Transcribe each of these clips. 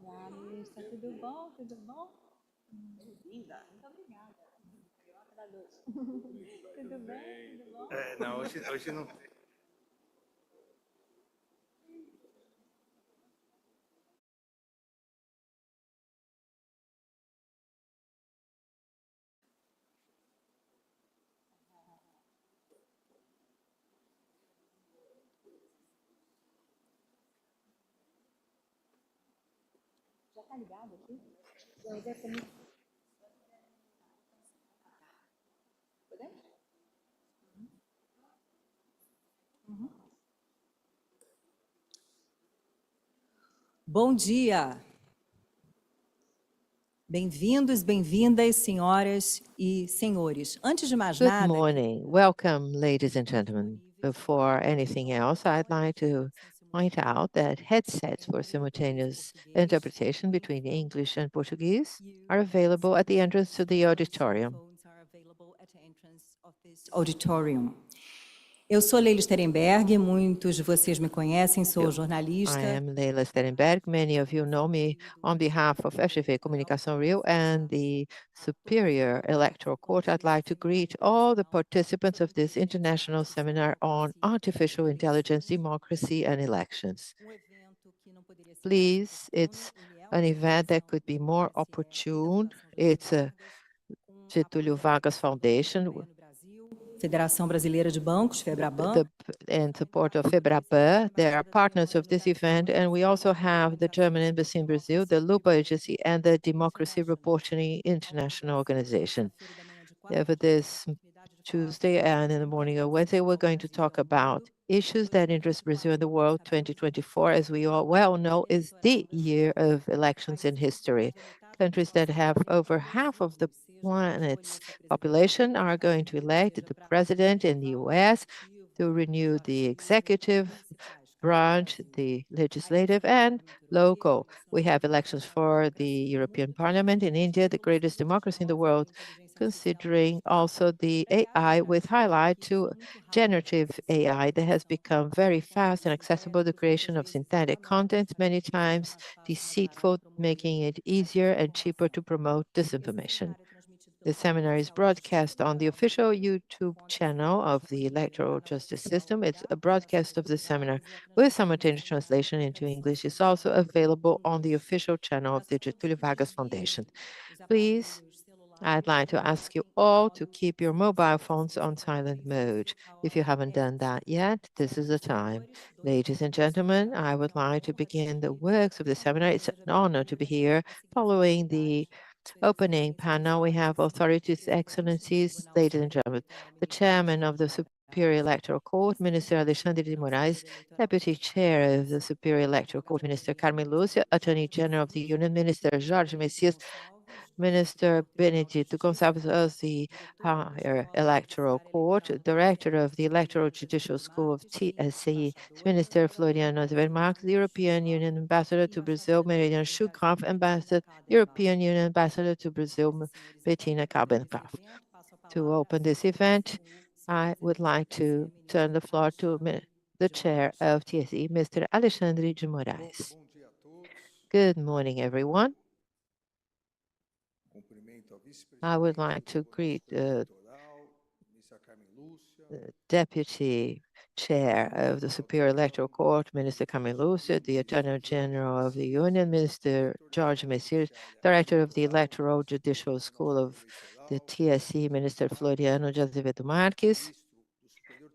Olá, Mista, tudo bom? Tudo bom? Linda. Muito obrigada. Tudo bem? Tudo bom? Não, hoje não. Já tá ligado aqui? Eu deve ser muito... Podemos? Bom dia! Bem-vindos, bem-vindas, senhoras e senhores. Antes de mais Good nada, morning. Welcome, ladies and gentlemen. Before anything else, I'd like to point out that headsets for simultaneous interpretation between English and Portuguese are available at the entrance to the auditorium. Auditorium. Eu sou Leila Sterenberg, muitos de vocês me conhecem, sou I jornalista. am Leila Sterenberg. Many of you know me on behalf of FGV Comunicação Rio and the Superior Electoral Court. I'd like to greet all the participants of this international seminar on artificial intelligence, democracy, and elections. Please, it's an event that could be more opportune. It's a Getúlio Vargas Foundation Federação Brasileira de Bancos, FEBRABAN. in support of FEBRABAN. They are partners of this event, and we also have the German Embassy in Brazil, the Lupa Agency, and the Democracy Reporting International Organization. Over this Tuesday and in the morning of Wednesday, we're going to talk about issues that interest Brazil and the world. 2024, as we all well know, is the year of elections in history. Countries that have over half of the planet's population are going to elect the president in the US, to renew the executive branch, the legislative, and local. We have elections for the European Parliament in India, the greatest democracy in the world, considering also the AI with highlight to generative AI that has become very fast and accessible, the creation of synthetic content, many times deceitful, making it easier and cheaper to promote disinformation. The seminar is broadcast on the official YouTube channel of the Electoral Justice System. It's a broadcast of the seminar with simultaneous translation into English. It's also available on the official channel of the Getúlio Vargas Foundation. Please, I'd like to ask you all to keep your mobile phones on silent mode. If you haven't done that yet, this is the time. Ladies and gentlemen, I would like to begin the works of the seminar. It's an honor to be here. Following the opening panel, we have authorities, excellencies, ladies and gentlemen, the chairman of the Superior Electoral Court, Minister Alexandre de Moraes, Deputy Chair of the Superior Electoral Court, Minister Carmen Lúcia, Attorney General of the Union, Minister Jorge Messias, Minister Benedito Gonçalves of the Higher Electoral Court, Director of the Electoral Judicial School of TSE, Minister Floriano Azevedo Marques, the European Union Ambassador to Brazil, Mariana Schukampf, Ambassador, European Union Ambassador to Brazil, Bettina Kalbenkopf. To open this event, I would like to turn the floor to the Chair of TSE, Mr. Alexandre de Moraes. Good morning, everyone. I would like to greet the Deputy Chair of the Superior Electoral Court, Minister Carmen Lúcia, the Attorney General of the Union, Minister Jorge Messias, Director of the Electoral Judicial School of the TSE, Minister Floriano de Azevedo Marques,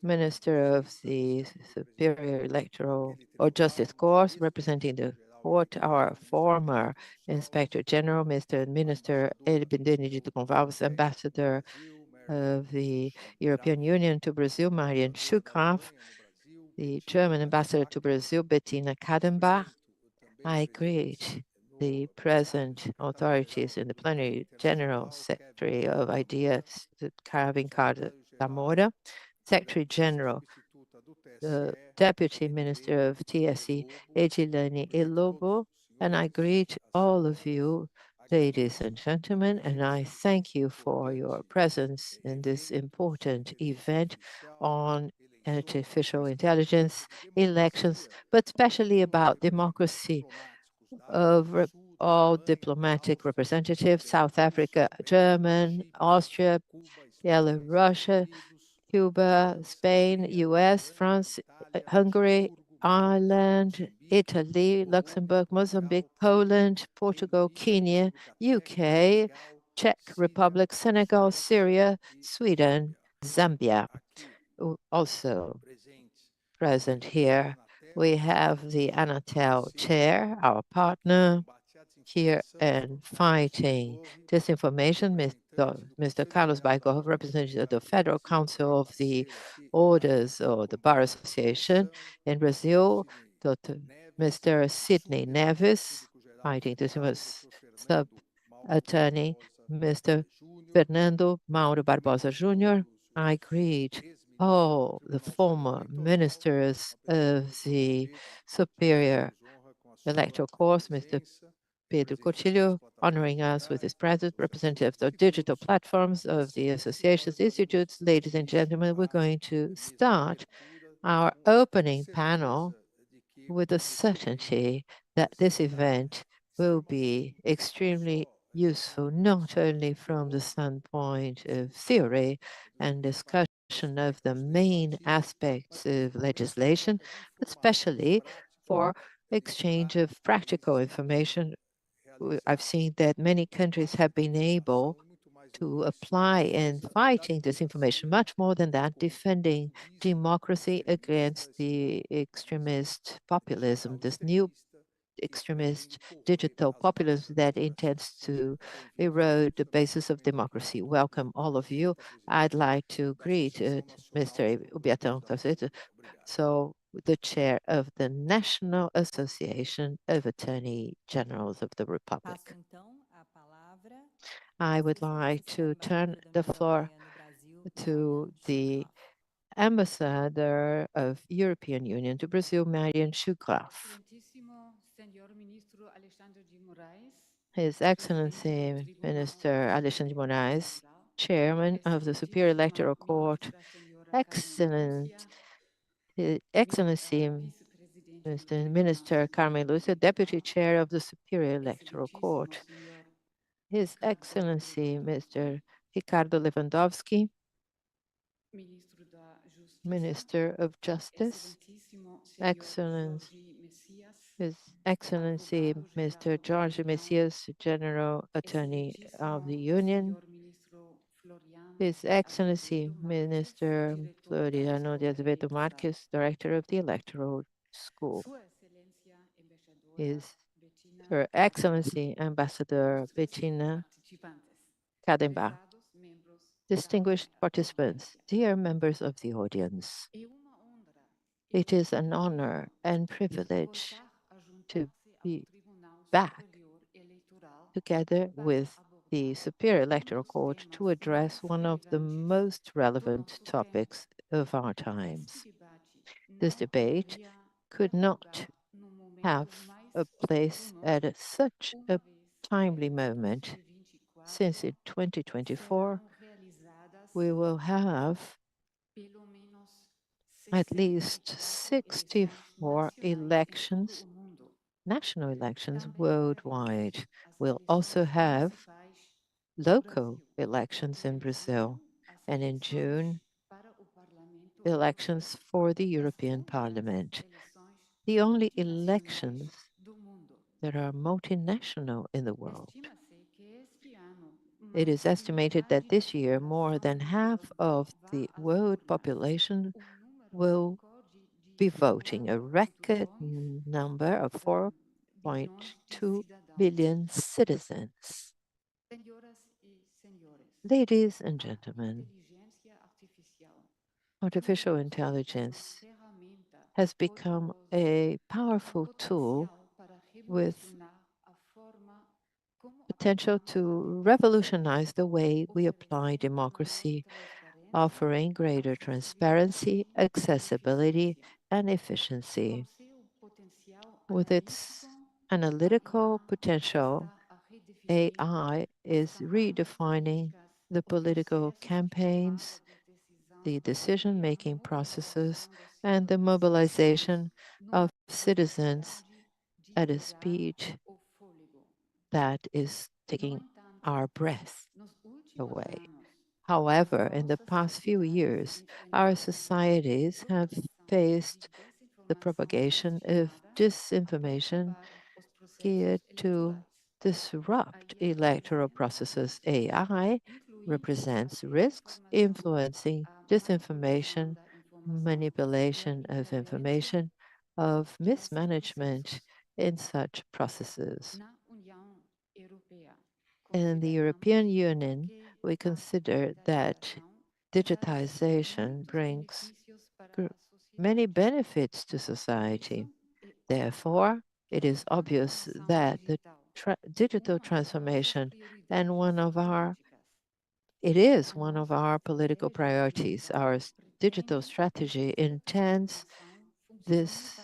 Minister of the Superior Electoral or Justice Court, representing the court, our former Inspector General, Mr. Minister Benedito Gonçalves, Ambassador of the European Union to Brazil, Marian Schukampf, the German Ambassador to Brazil, Bettina Kadenbach. I greet the present authorities in the plenary, General Secretary of Ideas, Carvin Carter Zamora, Secretary General, the Deputy Minister of TSE, Edilene Ilobo, and I greet all of you, ladies and gentlemen, and I thank you for your presence in this important event on artificial intelligence, elections, but especially about democracy of all diplomatic representatives, South Africa, German, Austria, Belarus, Cuba, Spain, US, France, Hungary, Ireland, Italy, Luxembourg, Mozambique, Poland, Portugal, Kenya, UK, Czech Republic, Senegal, Syria, Sweden, Zambia. Also present here, we have the Anatel chair, our partner, here and fighting disinformation, Mr. Carlos Baigorra, representative of the Federal Council of the Orders or the Bar Association in Brazil, Dr. Mr. Sidney Neves, fighting disinformation sub-attorney, Mr. Fernando Mauro Barbosa Jr. I greet all the former ministers of the Superior Electoral Court, Mr. Pedro Cotilho, honoring us with his presence, representatives of digital platforms of the associations, institutes. Ladies and gentlemen, we're going to start our opening panel with the certainty that this event will be extremely useful, not only from the standpoint of theory and discussion of the main aspects of legislation, but especially for exchange of practical information. I've seen that many countries have been able to apply in fighting disinformation, much more than that, defending democracy against the extremist populism, this new extremist digital populism that intends to erode the basis of democracy. Welcome, all of you. I'd like to greet Mr. Ubiatão Taceto, so the chair of the National Association of Attorney Generals of the Republic. I would like to turn the floor to the Ambassador of European Union to Brazil, Marian Schugraf. His Excellency Minister Alexandre de Moraes, Chairman of the Superior Electoral Court, Excellency Mr. Minister Carmen Lúcia, Deputy Chair of the Superior Electoral Court, His Excellency Mr. Ricardo Lewandowski, Minister of Justice, His Excellency Mr. Jorge Messias, General Attorney of the Union, His Excellency Minister Floriano de Azevedo Marques, Director of the Electoral School, Her Excellency Ambassador Bettina Cademba, distinguished participants, dear members of the audience, it is an honor and privilege to be back together with the Superior Electoral Court to address one of the most relevant topics of our times. This debate could not have a place at such a timely moment, since in 2024 we will have at least 64 elections, national elections worldwide. We'll also have local elections in Brazil, and in June, elections for the European Parliament. The only elections that are multinational in the world. It is estimated that this year, more than half of the world population will be voting, a record number of 4.2 billion citizens. Ladies and gentlemen, artificial intelligence has become a powerful tool with potential to revolutionize the way we apply democracy, offering greater transparency, accessibility, and efficiency. With its analytical potential, AI is redefining the political campaigns, the decision-making processes, and the mobilization of citizens at a speed that is taking our breath away. However, in the past few years, our societies have faced the propagation of disinformation geared to disrupt electoral processes. AI represents risks influencing disinformation, manipulation of information, of mismanagement in such processes. In the European Union, we consider that digitization brings many benefits to society. Therefore, it is obvious that the digital transformation and it is one of our political priorities. Our digital strategy intends this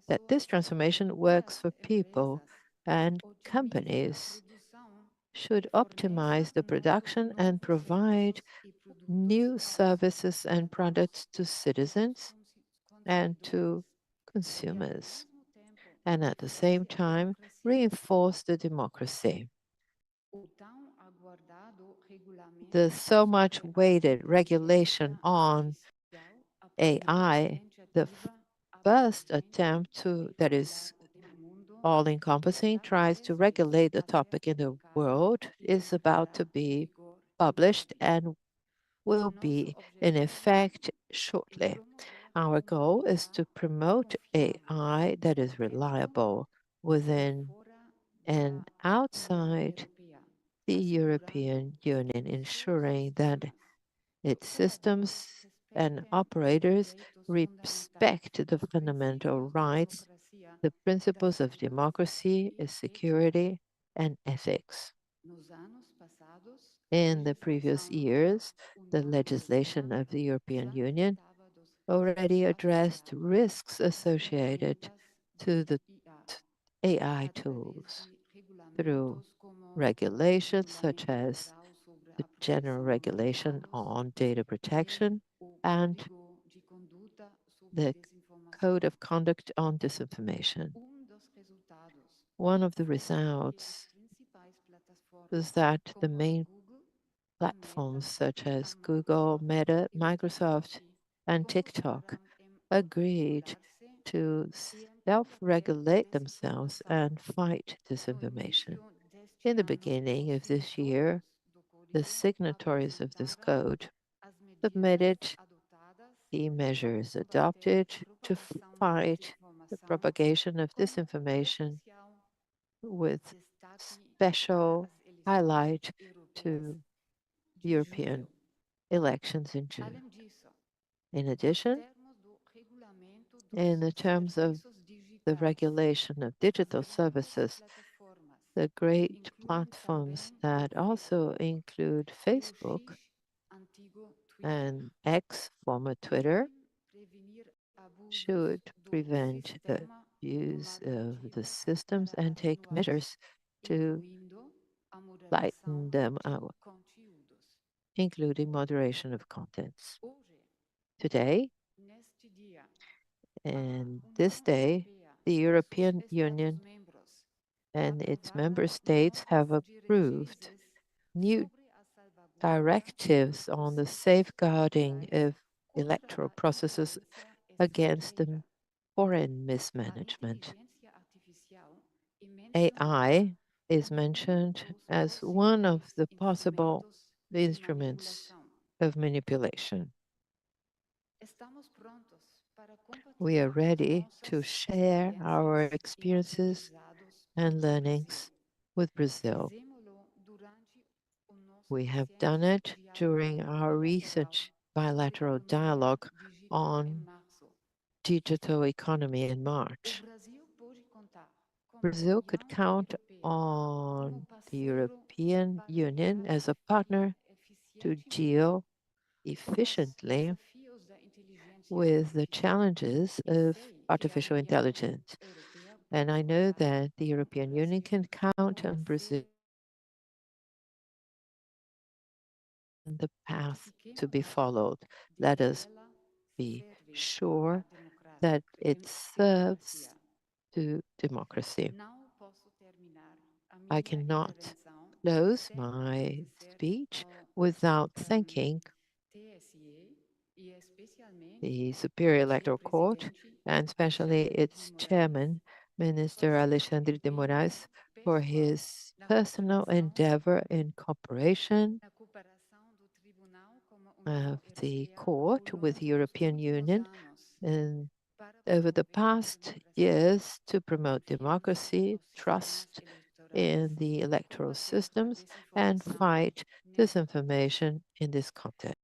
that this transformation works for people and companies should optimize the production and provide new services and products to citizens and to consumers, and at the same time reinforce the democracy. The so much weighted regulation on AI, the first attempt that is all encompassing, tries to regulate the topic in the world, is about to be published and will be in effect shortly. Our goal is to promote AI that is reliable within and outside the European Union, ensuring that its systems and operators respect the fundamental rights, the principles of democracy, security, and ethics. In the previous years, the legislation of the European Union already addressed risks associated to the AI tools through regulations such as the General Regulation on Data Protection and the Code of Conduct on Disinformation. One of the results was that the main platforms such as Google, Meta, Microsoft, and TikTok agreed to self regulate themselves and fight disinformation. In the beginning of this year, the signatories of this code submitted the measures adopted to fight the propagation of disinformation with special highlight to European elections in June. In addition, in the terms of the regulation of digital services, the great platforms that also include Facebook and X, former Twitter, should prevent the use of the systems and take measures to lighten them out, including moderation of contents. Today, and this day, the European Union and its member states have approved new directives on the safeguarding of electoral processes against the foreign mismanagement. AI is mentioned as one of the possible instruments of manipulation. We are ready to share our experiences and learnings with Brazil. We have done it during our recent bilateral dialogue on digital economy in March. Brazil could count on the European Union as a partner to deal efficiently with the challenges of artificial intelligence. And I know that the European Union can count on Brazil in the path to be followed. Let us be sure that it serves to democracy. I cannot close my speech without thanking the Superior Electoral Court and especially its chairman, Minister Alexandre de Moraes, for his personal endeavor in cooperation of the court with the European Union and over the past years to promote democracy, trust in the electoral systems, and fight disinformation in this context.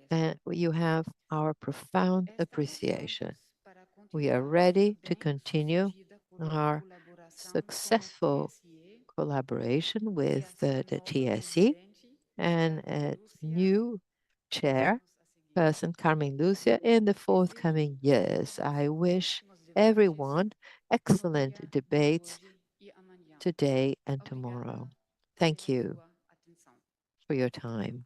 And you have our profound appreciation. We are ready to continue our successful collaboration with the TSE and its new chairperson, Carmen Lucia, in the forthcoming years. I wish everyone excellent debates today and tomorrow. Thank you for your time.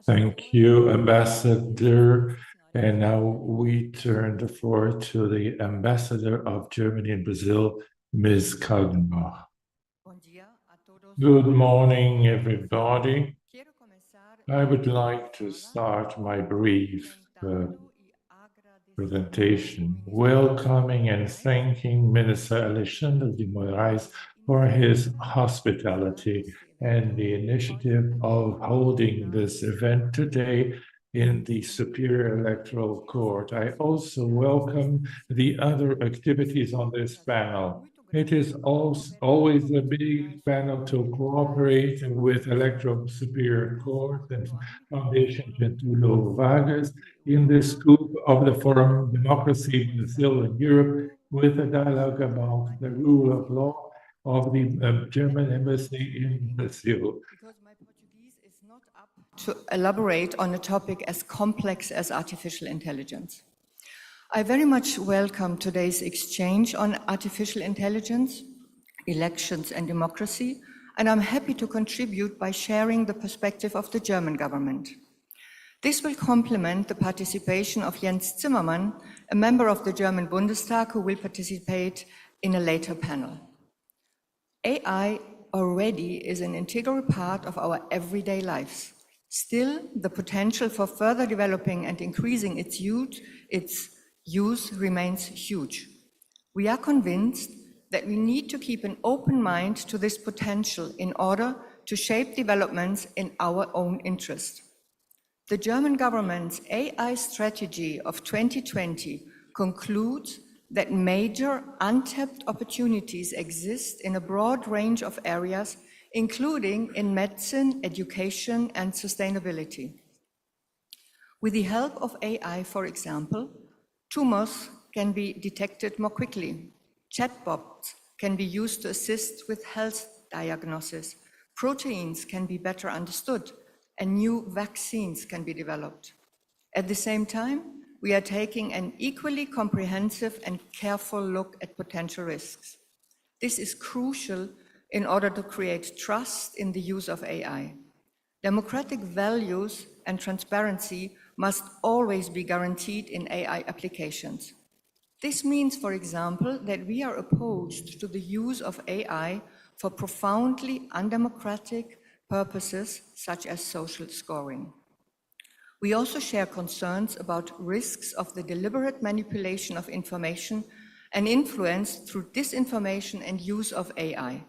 Thank you, Ambassador. And now we turn the floor to the Ambassador of Germany and Brazil, Ms. Kaldenbach. Good morning, everybody. I would like to start my brief presentation welcoming and thanking Minister Alexandre de Moraes for his hospitality and the initiative of holding this event today in the Superior Electoral Court. I also welcome the other activities on this panel. It is always a big panel to cooperate with Electoral Superior Court and Foundation Getúlio Vargas in the scope of the Forum Democracy Brazil and Europe with a dialogue about the rule of law of the German embassy in Brazil. Because my Portuguese is not up to elaborate on a topic as complex as artificial intelligence. I very much welcome today's exchange on artificial intelligence, elections and democracy, and I'm happy to contribute by sharing the perspective of the German government. This will complement the participation of Jens Zimmermann, a member of the German Bundestag who will participate in a later panel. AI already is an integral part of our everyday lives. Still, the potential for further developing and increasing its use remains huge. We are convinced that we need to keep an open mind to this potential in order to shape developments in our own interest. The German government's AI strategy of 2020 concludes that major untapped opportunities exist in a broad range of areas, including in medicine, education, and sustainability. With the help of AI, for example, tumors can be detected more quickly. Chatbots can be used to assist with health diagnosis. Proteins can be better understood, and new vaccines can be developed. At the same time, we are taking an equally comprehensive and careful look at potential risks. This is crucial in order to create trust in the use of AI. Democratic values and transparency must always be guaranteed in AI applications. This means, for example, that we are opposed to the use of AI for profoundly undemocratic purposes such as social scoring. We also share concerns about risks of the deliberate manipulation of information and influence through disinformation and use of AI.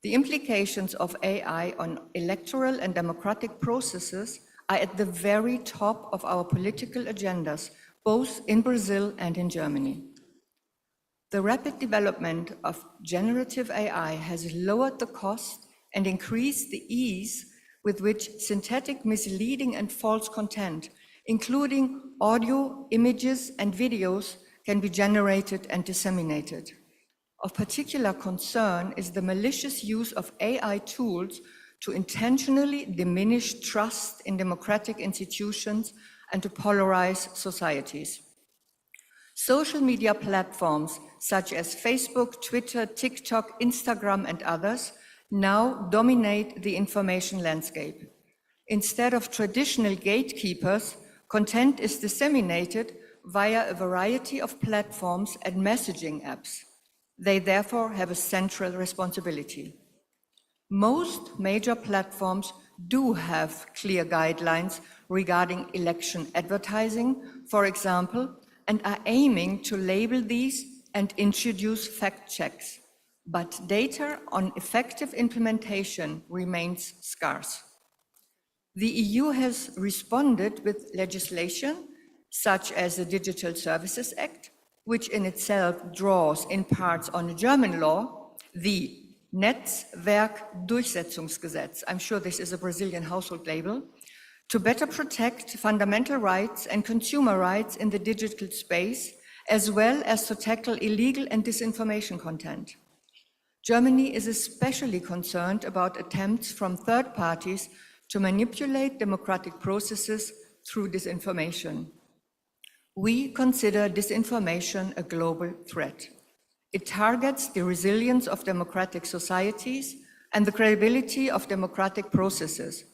The implications of AI on electoral and democratic processes are at the very top of our political agendas, both in Brazil and in Germany. The rapid development of generative AI has lowered the cost and increased the ease with which synthetic, misleading, and false content, including audio, images, and videos, can be generated and disseminated. Of particular concern is the malicious use of AI tools to intentionally diminish trust in democratic institutions and to polarize societies. Social media platforms such as Facebook, Twitter, TikTok, Instagram, and others now dominate the information landscape. Instead of traditional gatekeepers, content is disseminated via a variety of platforms and messaging apps. They therefore have a central responsibility. Most major platforms do have clear guidelines regarding election advertising, for example, and are aiming to label these and introduce fact checks. But data on effective implementation remains scarce. The EU has responded with legislation such as the Digital Services Act, which in itself draws in parts on a German law, the Netzwerkdurchsetzungsgesetz, I'm sure this is a Brazilian household label, to better protect fundamental rights and consumer rights in the digital space, as well as to tackle illegal and disinformation content. Germany is especially concerned about attempts from third parties to manipulate democratic processes through disinformation. We consider disinformation a global threat. It targets the resilience of democratic societies and the credibility of democratic processes.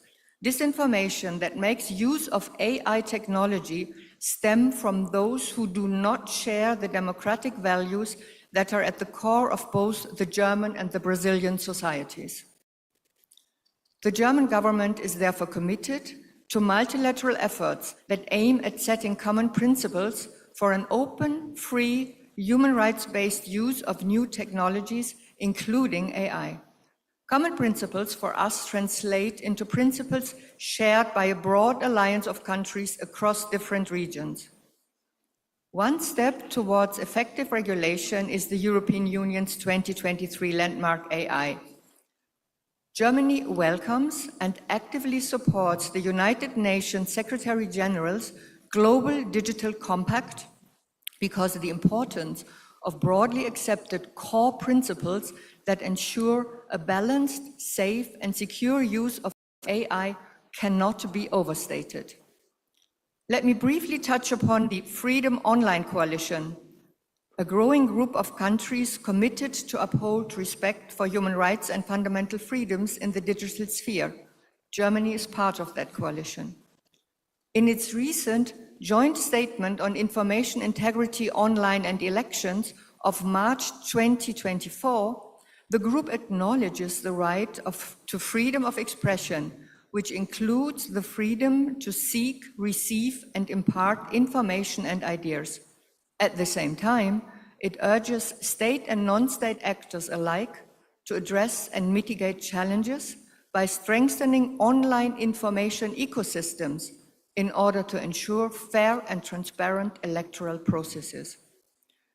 Disinformation that makes use of AI technology stem from those who do not share the democratic values that are at the core of both the German and the Brazilian societies. The German government is therefore committed to multilateral efforts that aim at setting common principles for an open, free, human rights-based use of new technologies, including AI. Common principles for us translate into principles shared by a broad alliance of countries across different regions. One step towards effective regulation is the European Union's 2023 landmark AI. Germany welcomes and actively supports the United Nations Secretary General's Global Digital Compact because of the importance of broadly accepted core principles that ensure a balanced, safe, and secure use of AI cannot be overstated. Let me briefly touch upon the Freedom Online Coalition, a growing group of countries committed to uphold respect for human rights and fundamental freedoms in the digital sphere. Germany is part of that coalition. In its recent joint statement on information integrity online and elections of March 2024, the group acknowledges the right to freedom of expression, which includes the freedom to seek, receive, and impart information and ideas. At the same time, it urges state and non-state actors alike to address and mitigate challenges by strengthening online information ecosystems in order to ensure fair and transparent electoral processes.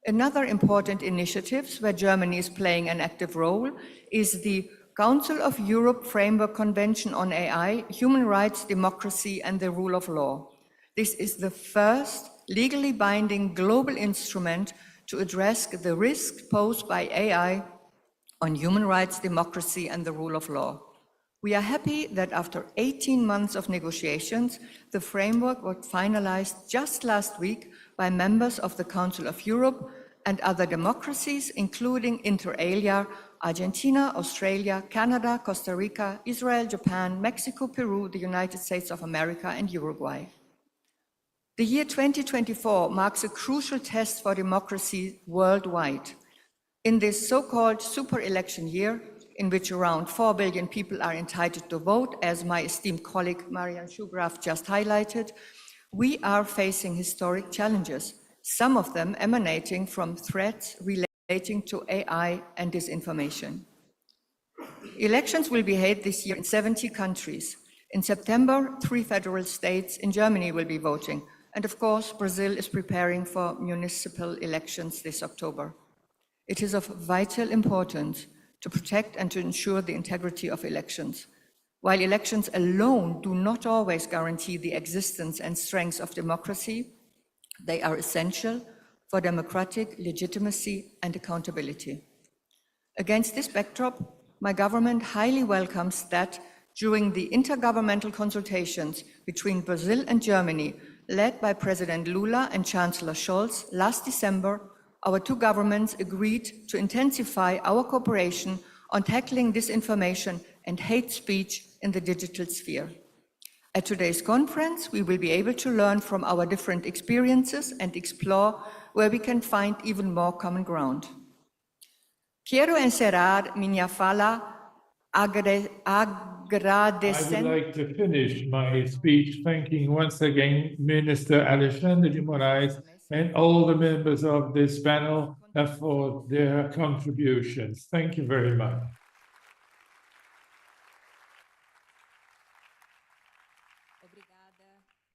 Another important initiative where Germany is playing an active role is the Council of Europe Framework Convention on AI, Human Rights, Democracy, and the Rule of Law. This is the first legally binding global instrument to address the risk posed by AI on human rights, democracy, and the rule of law. We are happy that after 18 months of negotiations, the framework was finalized just last week by members of the Council of Europe and other democracies, including inter alia, Argentina, Australia, Canada, Costa Rica, Israel, Japan, Mexico, Peru, the United States of America, and Uruguay. The year 2024 marks a crucial test for democracy worldwide. In this so-called super election year, in which around 4 billion people are entitled to vote, as my esteemed colleague Marianne Schugraf just highlighted, we are facing historic challenges, some of them emanating from threats relating to AI and disinformation. Elections will be held this year in 70 countries. In September, 3 federal states in Germany will be voting. And of course, Brazil is preparing for municipal elections this October. It is of vital importance to protect and to ensure the integrity of elections. While elections alone do not always guarantee the existence and strength of democracy, they are essential for democratic legitimacy and accountability. Against this backdrop, my government highly welcomes that during the intergovernmental consultations between Brazil and Germany, led by President Lula and Chancellor Scholz last December, our two governments agreed to intensify our cooperation on tackling disinformation and hate speech in the digital sphere. At today's conference, we will be able to learn from our different experiences and explore where we can find even more common ground. Quiero encerrar minha fala I would agradecendo. like to finish my speech thanking once again Minister Alexandre de Moraes and all the members of this panel for their contributions. Thank you very much.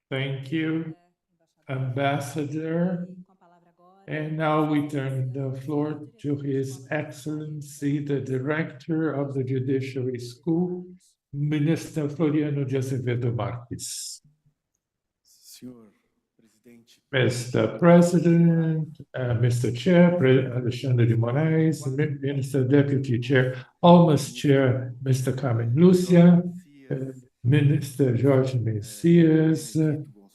Thank you, Ambassador. And now we turn the floor to His Excellency, the Director of the Judiciary School, Minister Floriano de Azevedo Marques. Mr. President, Mr. Chair, Alexandre de Moraes, Minister Deputy Chair, almost Chair, Mr. Carmen Lucia, Minister Jorge Messias,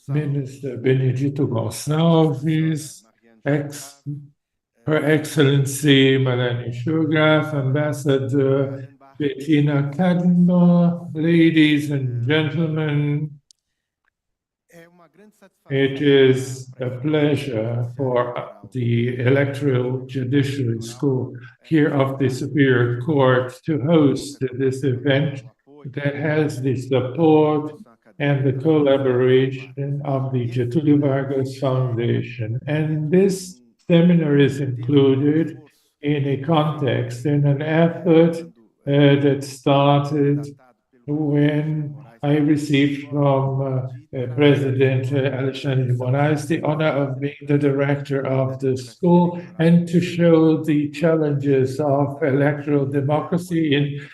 Minister Benedito Gonçalves, Her Excellency Melanie Sugraf, Ambassador Bettina Kadma, ladies and gentlemen, it is a pleasure for the Electoral Judiciary School here of the Superior Court to host this event that has the support and the collaboration of the Getúlio Vargas Foundation. And this seminar is included in a context, in an effort that started when I received from President Alexandre de Moraes the honor of being the director of the school and to show the challenges of electoral democracy in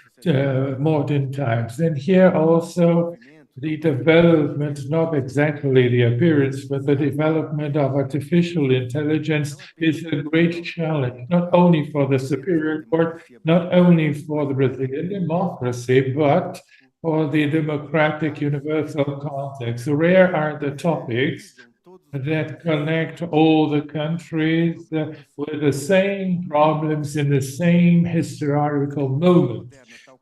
modern times. And here also the development, not exactly the appearance, but the development of artificial intelligence is a great challenge, not only for the Superior Court, not only for the Brazilian democracy, but for the democratic universal context. So rare are the topics that connect all the countries with the same problems in the same historical moment.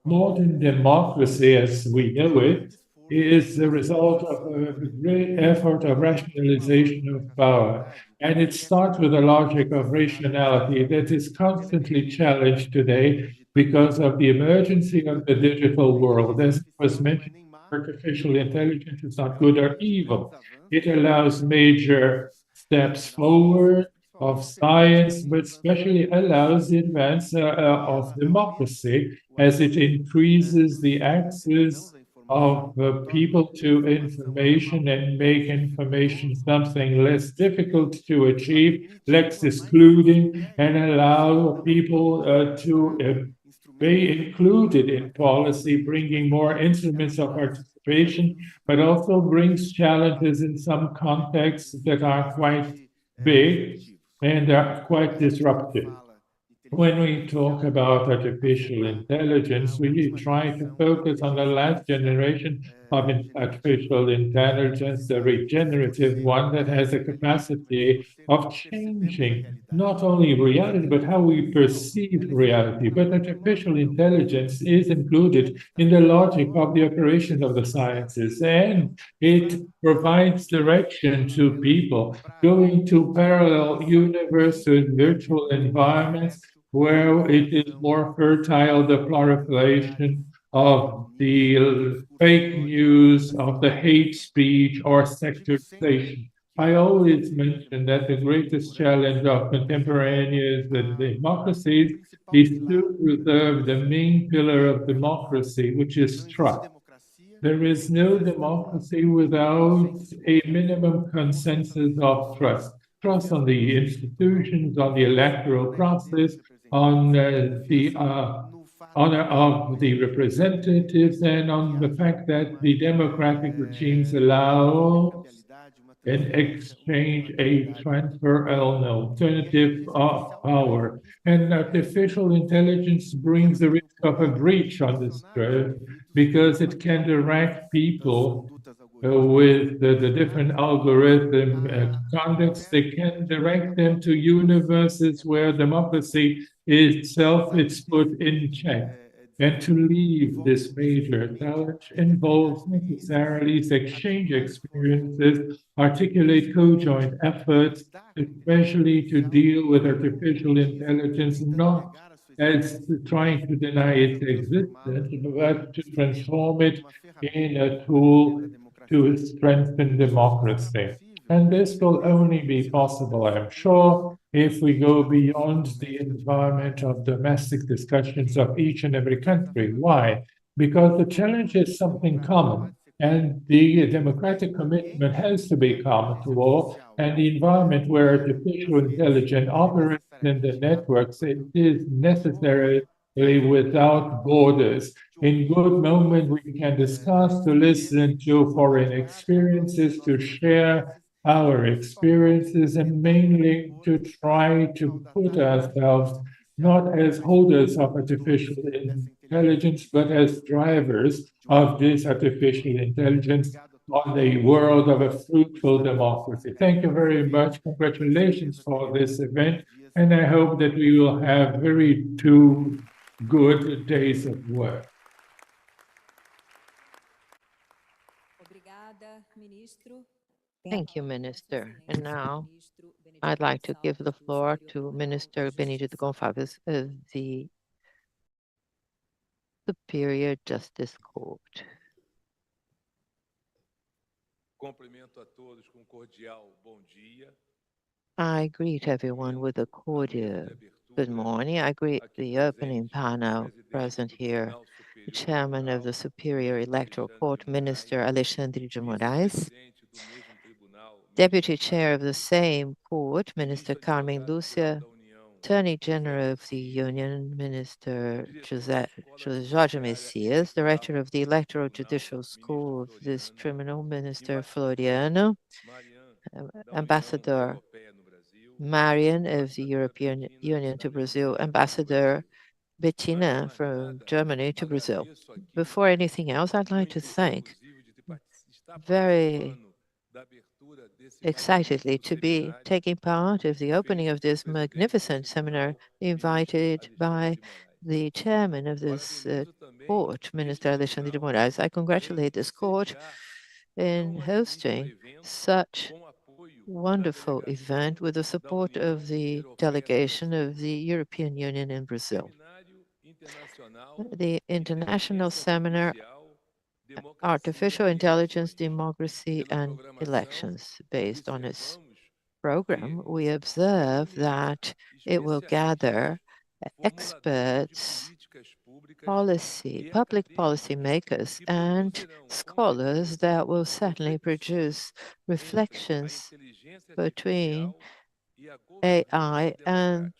Modern democracy, as we know it, is the result of a great effort of rationalization of power. And it starts with a logic of rationality that is constantly challenged today because of the emergency of the digital world. As was mentioned, artificial intelligence is not good or evil. It allows major steps forward of science, but especially allows the advance of democracy as it increases the access of people to information and make information something less difficult to achieve, less excluding, and allow people to be included in policy, bringing more instruments of participation, but also brings challenges in some contexts that are quite big and are quite disruptive. When we talk about artificial intelligence, we try to focus on the last generation of artificial intelligence, the regenerative one that has the capacity of changing not only reality, but how we perceive reality. But artificial intelligence is included in the logic of the operation of the sciences, and it provides direction to people going to parallel universes, virtual environments, where it is more fertile, the proliferation of the fake news, of the hate speech, or sectorization. I always mention that the greatest challenge of contemporaneous democracies is to preserve the main pillar of democracy, which is trust. There is no democracy without a minimum consensus of trust. Trust on the institutions, on the electoral process, on the honor of the representatives, and on the fact that the democratic regimes allow an exchange, a transfer, an alternative of power. And artificial intelligence brings the risk of a breach on this curve because it can direct people with the different algorithm conducts. They can direct them to universes where democracy itself is put in check. And to leave this major challenge involves necessarily exchange experiences, articulate co-joint efforts, especially to deal with artificial intelligence, not as trying to deny its existence, but to transform it in a tool to strengthen democracy. And this will only be possible, I'm sure, if we go beyond the environment of domestic discussions of each and every country. Why? Because the challenge is something common, and the democratic commitment has to be common to all, and the environment where artificial intelligence operates in the networks, it is necessarily without borders. In good moment, we can discuss, to listen to foreign experiences, to share our experiences, and mainly to try to put ourselves not as holders of artificial intelligence, but as drivers of this artificial intelligence on the world of a fruitful democracy. Thank you very much. Congratulations for this event. And I hope that we will have very two good days of work. Thank you, Minister. And now I'd like to give the floor to Minister Benedito Gonçalves of the Superior Justice Court. I greet everyone with a cordial good morning. I greet the opening panel present here, the Chairman of the Superior Electoral Court, Minister Alexandre de Moraes, Deputy Chair of the same court, Minister Carmen Lúcia, Attorney General of the Union, Minister Jorge Messias, Director of the Electoral Judicial School of this tribunal, Minister Floriano, Ambassador Marian of the European Union to Brazil, Ambassador Bettina from Germany to Brazil. Before anything else, I'd like to thank very excitedly to be taking part of the opening of this magnificent seminar invited by the chairman of this court, Minister Alexandre de Moraes. I congratulate this court in hosting such wonderful event with the support of the delegation of the European Union in Brazil. The International Seminar Artificial Intelligence, Democracy and Elections. Based on its program, we observe that it will gather experts, public policy makers, and scholars that will certainly produce reflections between AI and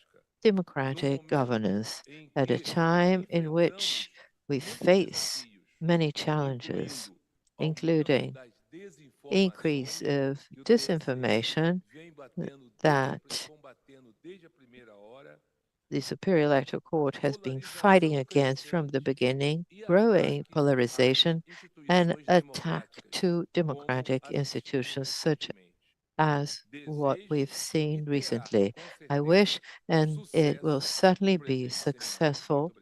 democratic governance at a time in which we face many challenges, including increase of disinformation that the Superior Electoral Court has been fighting against from the beginning, growing polarization and attack to democratic institutions such as what we've seen recently. I wish, and it will certainly be successful,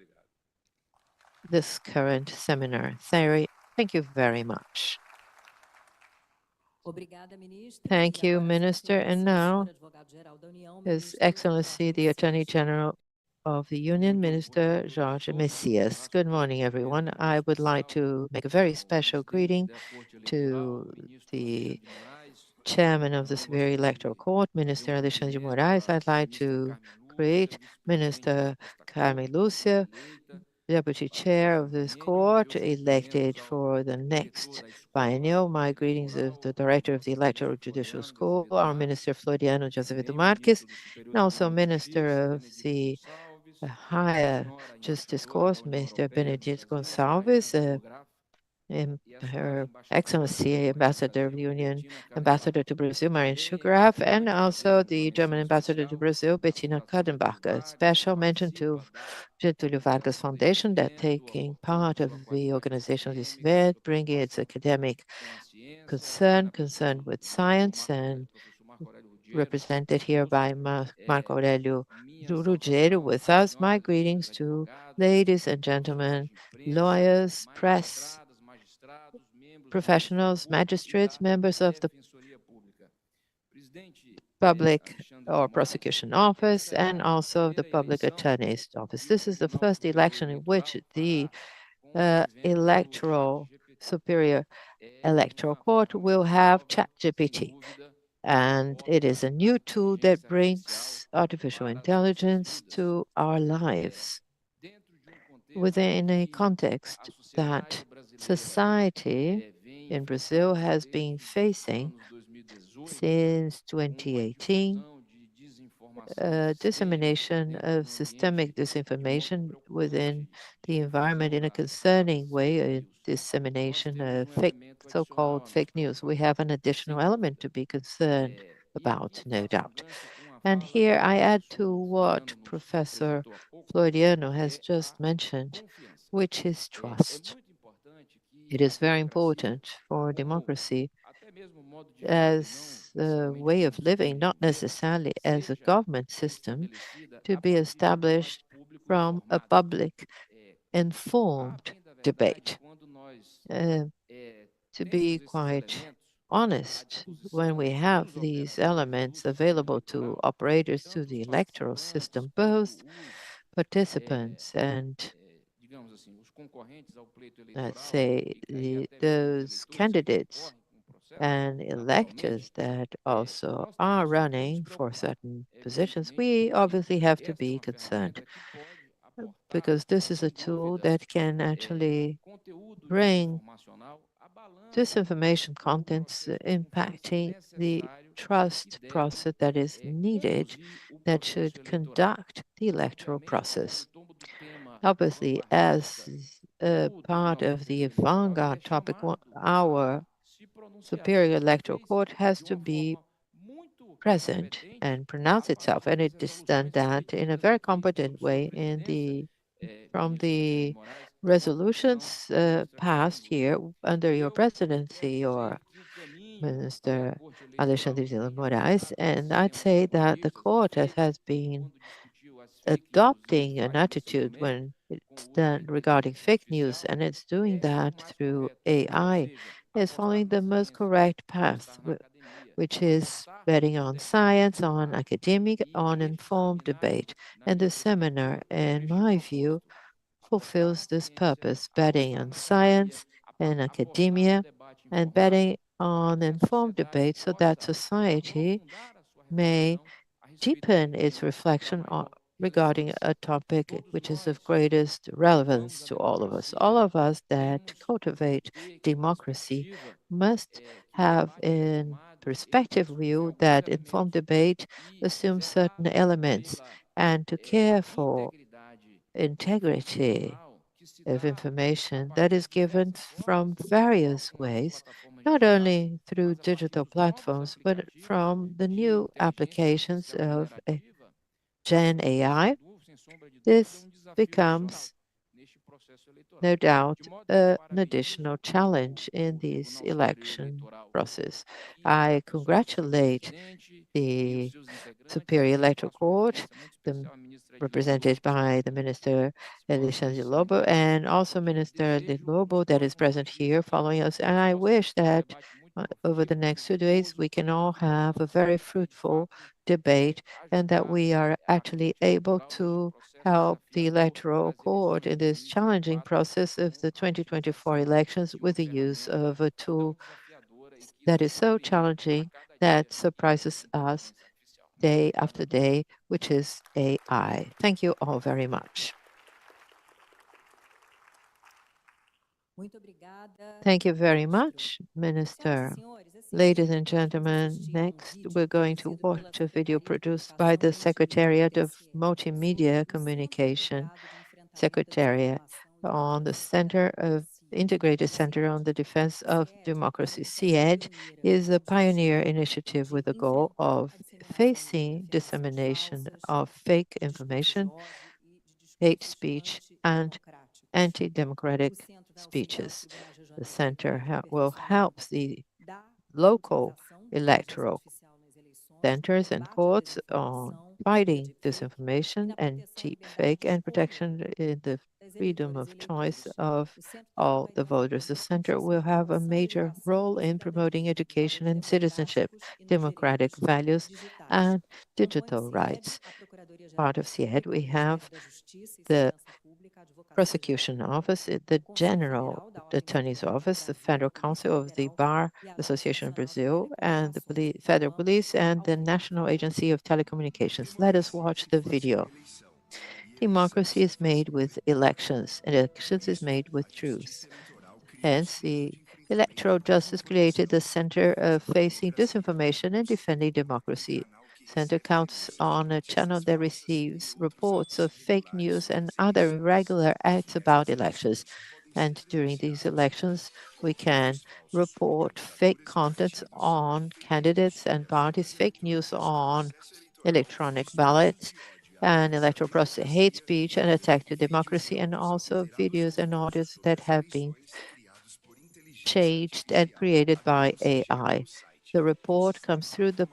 this current seminar. Thank you very much. Thank you, Minister. And now, His Excellency, the Attorney General of the Union, Minister Jorge Messias. Good morning, everyone. I would like to make a very special greeting to the Chairman of the Superior Electoral Court, Minister Alexandre de Moraes. I'd like to greet Minister Carmen Lúcia, Deputy Chair of this court, elected for the next biennial. My greetings of the Director of the Electoral Judicial School, our Minister Floriano José Marques, and also Minister of the Higher Justice Court, Mr. Benedito Gonçalves, and Her Excellency Ambassador of the Union, Ambassador to Brazil, Marian Schugraf, and also the German Ambassador to Brazil, Bettina Kadenbach. Special mention to Getúlio Vargas Foundation that taking part of the organization of this event, bringing its academic concern with science, and represented here by Marco Aurelio Ruggiero with us. My greetings to ladies and gentlemen, lawyers, press, professionals, magistrates, members of the public or prosecution office, and also the public attorney's office. This is the first election in which the Superior Electoral Court will have ChatGPT. And it is a new tool that brings artificial intelligence to our lives within a context that society in Brazil has been facing since 2018, dissemination of systemic disinformation within the environment in a concerning way, a dissemination of so-called fake news. We have an additional element to be concerned about, no doubt. And here I add to what Professor Floriano has just mentioned, which is trust. It is very important for democracy as a way of living, not necessarily as a government system, to be established from a public informed debate. To be quite honest, when we have these elements available to operators to the electoral system, both participants and let's say those candidates and electors that also are running for certain positions, we obviously have to be concerned because this is a tool that can actually bring disinformation contents impacting the trust process that is needed that should conduct the electoral process. Obviously, as a part of the vanguard topic, our Superior Electoral Court has to be present and pronounce itself, and it has done that in a very competent way from the resolutions passed here under your presidency or Minister Alexandre de Moraes. And I'd say that the court has been adopting an attitude when it's done regarding fake news, and it's doing that through AI, is following the most correct path, which is betting on science, on academic, on informed debate. And the seminar, in my view, fulfills this purpose, betting on science and academia and betting on informed debate so that society may deepen its reflection regarding a topic which is of greatest relevance to all of us. All of us that cultivate democracy must have in perspective view that informed debate assumes certain elements, and to care for integrity of information that is given from various ways, not only through digital platforms, but from the new applications of Gen AI. This becomes, no doubt, an additional challenge in this election process. I congratulate the Superior Electoral Court, represented by the Minister Alexandre Lobo, and also Minister De Lobo that is present here following us. And I wish that over the next 2 days we can all have a very fruitful debate and that we are actually able to help the Electoral Court in this challenging process of the 2024 elections with the use of a tool that is so challenging that surprises us day after day, which is AI. Thank you all very much. Thank you very much, Minister. Ladies and gentlemen, next we're going to watch a video produced by the Secretariat of Multimedia Communication Secretariat on the Integrated Center on the Defense of Democracy. CIED is a pioneer initiative with the goal of facing dissemination of fake information, hate speech, and anti-democratic speeches. The center will help the local electoral centers and courts on fighting disinformation and deepfake and protection in the freedom of choice of all the voters. The center will have a major role in promoting education and citizenship, democratic values, and digital rights. Part of CIED, we have the prosecution office, the general attorney's office, the federal council of the Bar Association of Brazil, and the federal police, and the National Agency of Telecommunications. Let us watch the video. Democracy is made with elections, and elections is made with truth. Hence, the electoral justice created the center of facing disinformation and defending democracy. Center counts on a channel that receives reports of fake news and other irregular acts about elections. And during these elections, we can report fake contents on candidates and parties, fake news on electronic ballots and electoral process, hate speech and attack to democracy, and also videos and audios that have been changed and created by AI. The report comes through the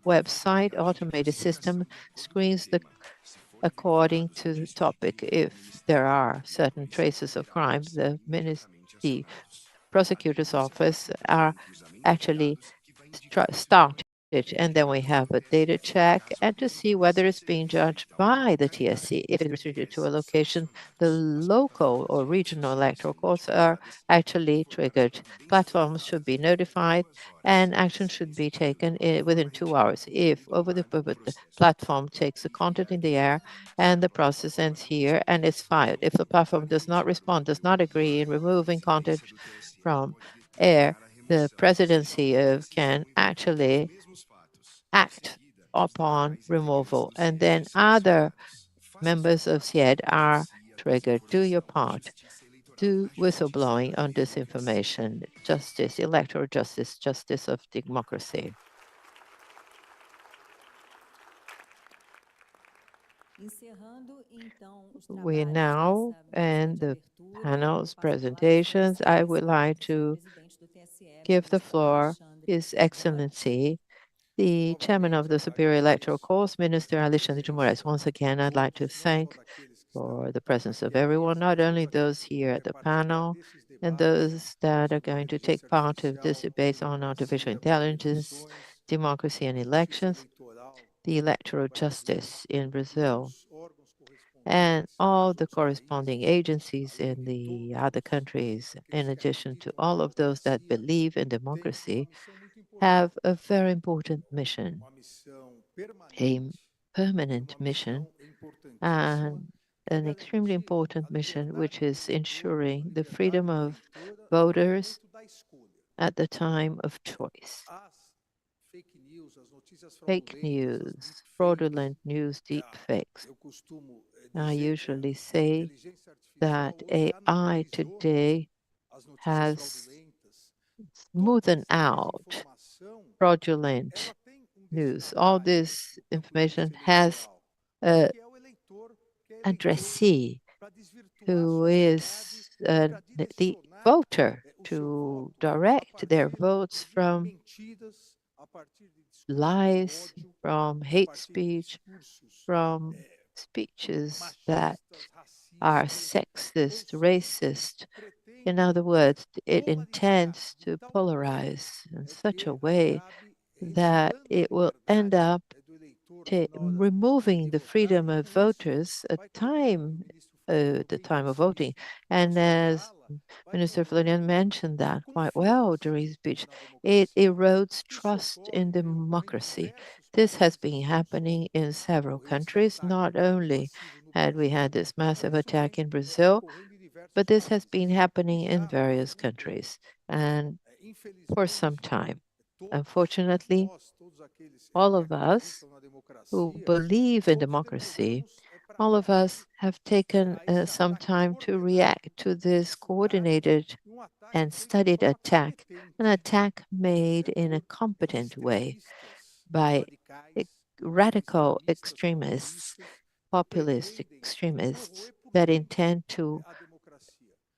website automated system, screens the according to the topic. If there are certain traces of crime, the prosecutor's office are actually started, and then we have a data check and to see whether it's being judged by the TSC. If it's restricted to a location, the local or regional electoral courts are actually triggered. Platforms should be notified and action should be taken within 2 hours. If over the platform takes the content in the air and the process ends here and it's filed. If the platform does not respond, does not agree in removing content from air, the presidency of can actually act upon removal. And then other members of CIED are triggered. Do your part. Do whistleblowing on disinformation, justice, electoral justice, justice of democracy. We now end the panel's presentations. I would like to give the floor His Excellency, the Chairman of the Superior Electoral Court, Minister Alexandre de Moraes. Once again, I'd like to thank for the presence of everyone, not only those here at the panel and those that are going to take part of this debate on artificial intelligence, democracy and elections, the electoral justice in Brazil, and all the corresponding agencies in the other countries, in addition to all of those that believe in democracy, have a very important mission, a permanent mission, and an extremely important mission, which is ensuring the freedom of voters at the time of choice. Fake news, fraudulent news, deep fakes. I usually say that AI today has smoothened out fraudulent news. All this information has an addressee who is the voter to direct their votes from lies, from hate speech, from speeches that are sexist, racist. In other words, it intends to polarize in such a way that it will end up removing the freedom of voters at the time of voting. And as Minister Florian mentioned that quite well during his speech, it erodes trust in democracy. This has been happening in several countries. Not only had we had this massive attack in Brazil, but this has been happening in various countries and for some time. Unfortunately, all of us who believe in democracy, all of us have taken some time to react to this coordinated and studied attack, an attack made in a competent way by radical extremists, populist extremists that intend to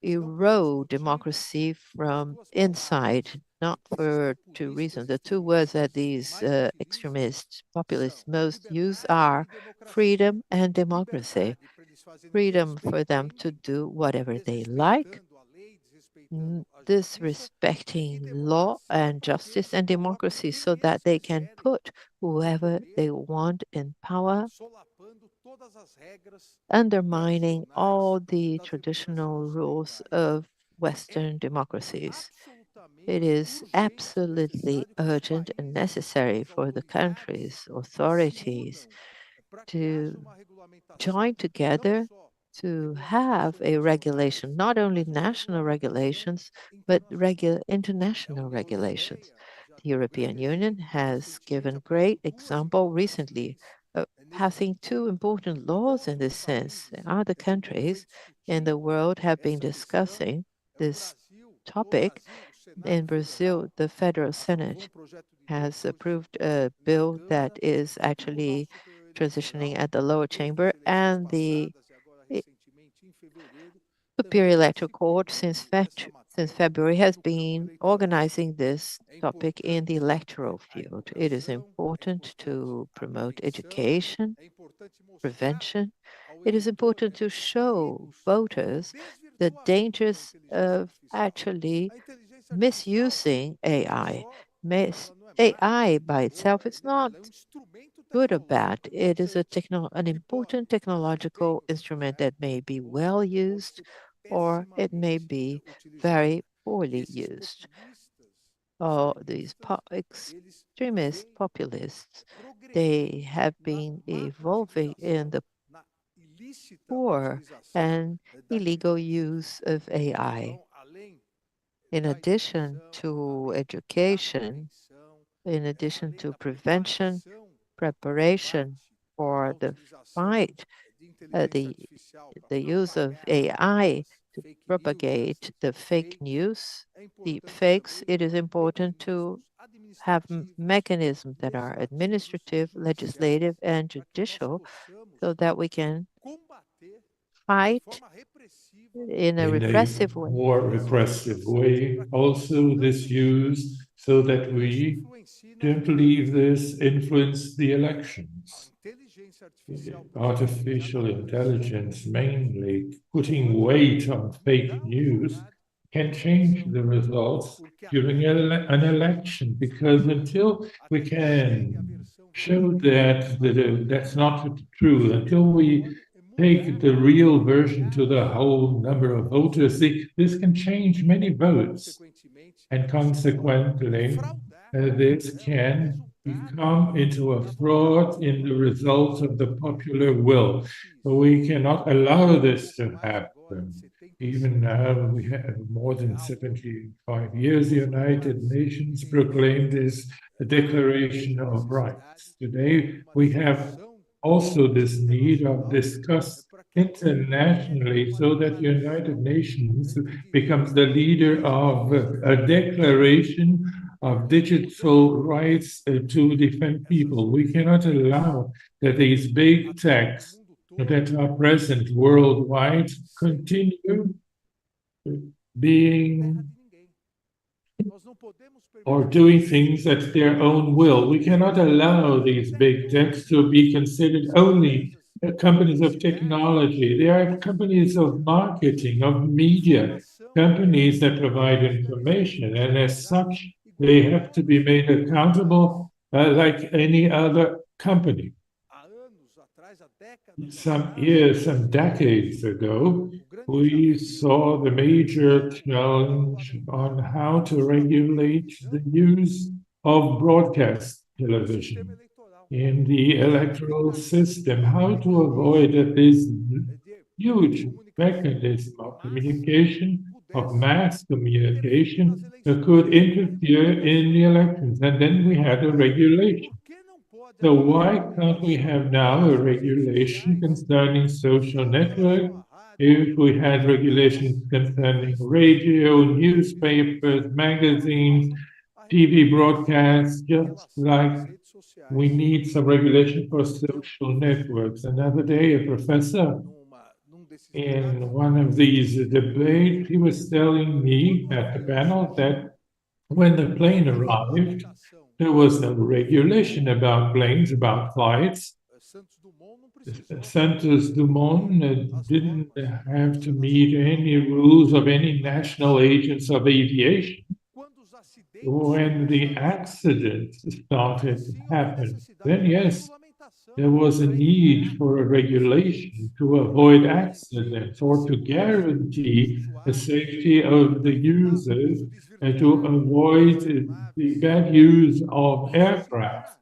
erode democracy from inside not for two reasons. The two words that these extremists, populists most use are freedom and democracy. Freedom for them to do whatever they like, disrespecting law and justice and democracy so that they can put whoever they want in power, undermining all the traditional rules of Western democracies. It is absolutely urgent and necessary for the country's authorities to join together to have a regulation, not only national regulations, but international regulations. The European Union has given great example recently, passing two important laws in this sense. Other countries in the world have been discussing this topic. In Brazil, the Federal Senate has approved a bill that is actually transitioning at the lower chamber, and the i- Superior Electoral Court since February has been organizing this topic in the electoral field. It is important to promote education, prevention. It is important to show voters the dangers of actually misusing AI. AI by itself is not good or bad. It is an important technological instrument that may be well used or it may be very poorly used. Or these extremist populists, they have been evolving in the poor and illegal use of AI. In addition to education, in addition to prevention, preparation for the fight, the use of AI to propagate the fake news, deep fakes, it is important to have mechanisms that are administrative, legislative, and judicial so that we can fight in a in a repressive way. more repressive way. Also, this use so that we don't leave this influence the elections. Artificial intelligence, mainly putting weight on fake news, can change the results during an election because until we can show that's not true, until we take the real version to the whole number of voters, this can change many votes. And consequently, this can become into a fraud in the result of the popular will. We cannot allow this to happen. Even now, we have more than 75 years, the United Nations proclaimed this a Declaration of Rights. Today, we have also this need of discuss internationally so that the United Nations becomes the leader of a declaration of digital rights to defend people. We cannot allow that these big techs that are present worldwide continue being or doing things at their own will. We cannot allow these big techs to be considered only companies of technology. They are companies of marketing, of media, companies that provide information, and as such, they have to be made accountable like any other company. Some years, some decades ago, we saw the major challenge on how to regulate the use of broadcast television in the electoral system, how to avoid that this huge mechanism of communication, of mass communication, that could interfere in the elections. And then we had a regulation. So why can't we have now a regulation concerning social network? If we had regulations concerning radio, newspapers, magazines, TV broadcasts, just like we need some regulation for social networks. Another day, a professor in one of these debates, he was telling me at the panel that When the plane arrived, there was no regulation about planes, about flights. Santos Dumont didn't have to meet any rules of any national agents of aviation. When the accident started to happen, then yes, there was a need for a regulation to avoid accidents or to guarantee the safety of the users and to avoid the bad use of aircraft.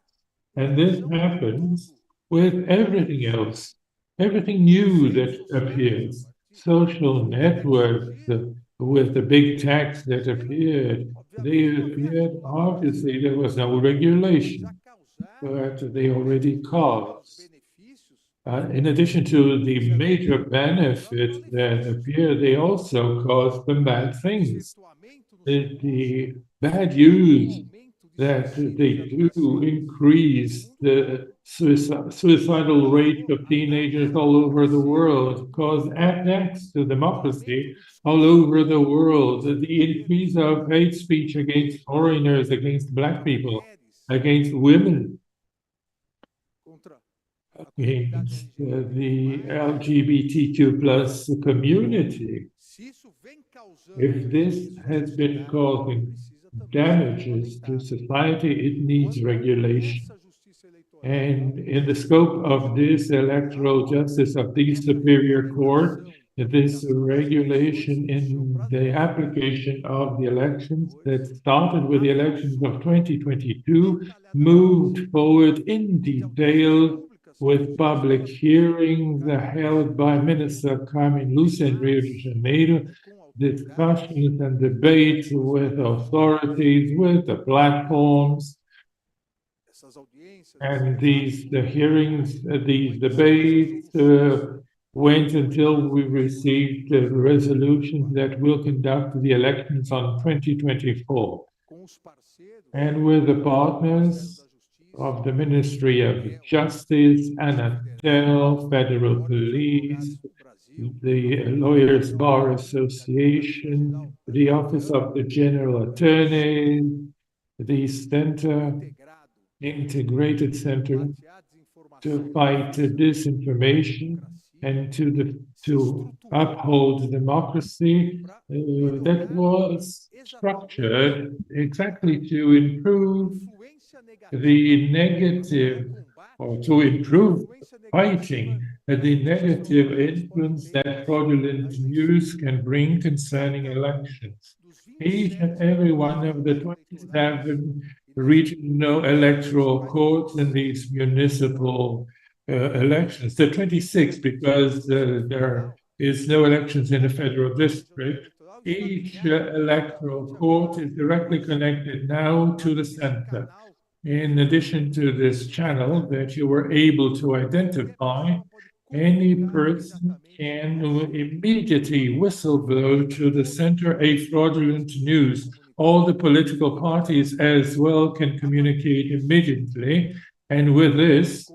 And this happens with everything else, everything new that appears, social networks with the big techs that appeared. They appeared, obviously, there was no regulation, but they already caused. In addition to the major benefits that appear, they also cause some bad things. The bad use that they do increase the suicidal rate of teenagers all over the world, cause attacks to democracy all over the world, the increase of hate speech against foreigners, against Black people, against women, against the LGBTQ plus community. If this has been causing damages to society, it needs regulation. And in the scope of this electoral justice of the Superior Court, this regulation in the application of the elections that started with the elections of 2022 moved forward in detail with public hearings held by Minister Carmen Lúcia in Rio de Janeiro, discussions and debates with authorities, with the platforms, and these debates went until we received the resolution that will conduct the elections on 2024. And with the partners of the Ministry of Justice, Anatel, Federal Police, the Lawyers Bar Association, the Office of the General Attorney, the integrated center to fight disinformation and to uphold democracy that was structured exactly to improve the negative, or to improve fighting the negative influence that fraudulent news can bring concerning elections. Each and every one of the 27 regional electoral courts in these municipal elections, the 26 because there is no elections in the federal district, each electoral court is directly connected now to the center. In addition to this channel that you were able to identify, any person can immediately whistleblow to the center a fraudulent news. All the political parties as well can communicate immediately. And with this,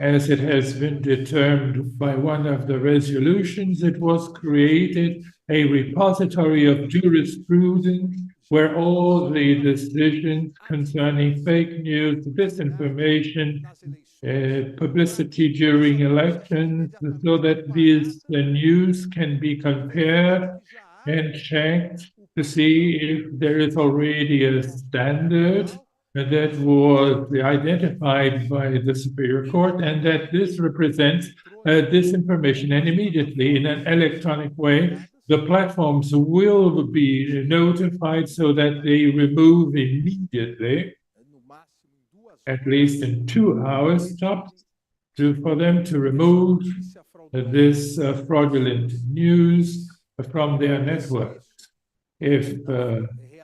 as it has been determined by one of the resolutions, it was created a repository of jurisprudence where all the decisions concerning fake news, disinformation, publicity during elections, so that the news can be compared and checked to see if there is already a standard that was identified by the Superior Court and that this represents disinformation. And immediately, in an electronic way, the platforms will be notified so that they remove immediately, at least in 2 hours tops, for them to remove this fraudulent news from their networks. If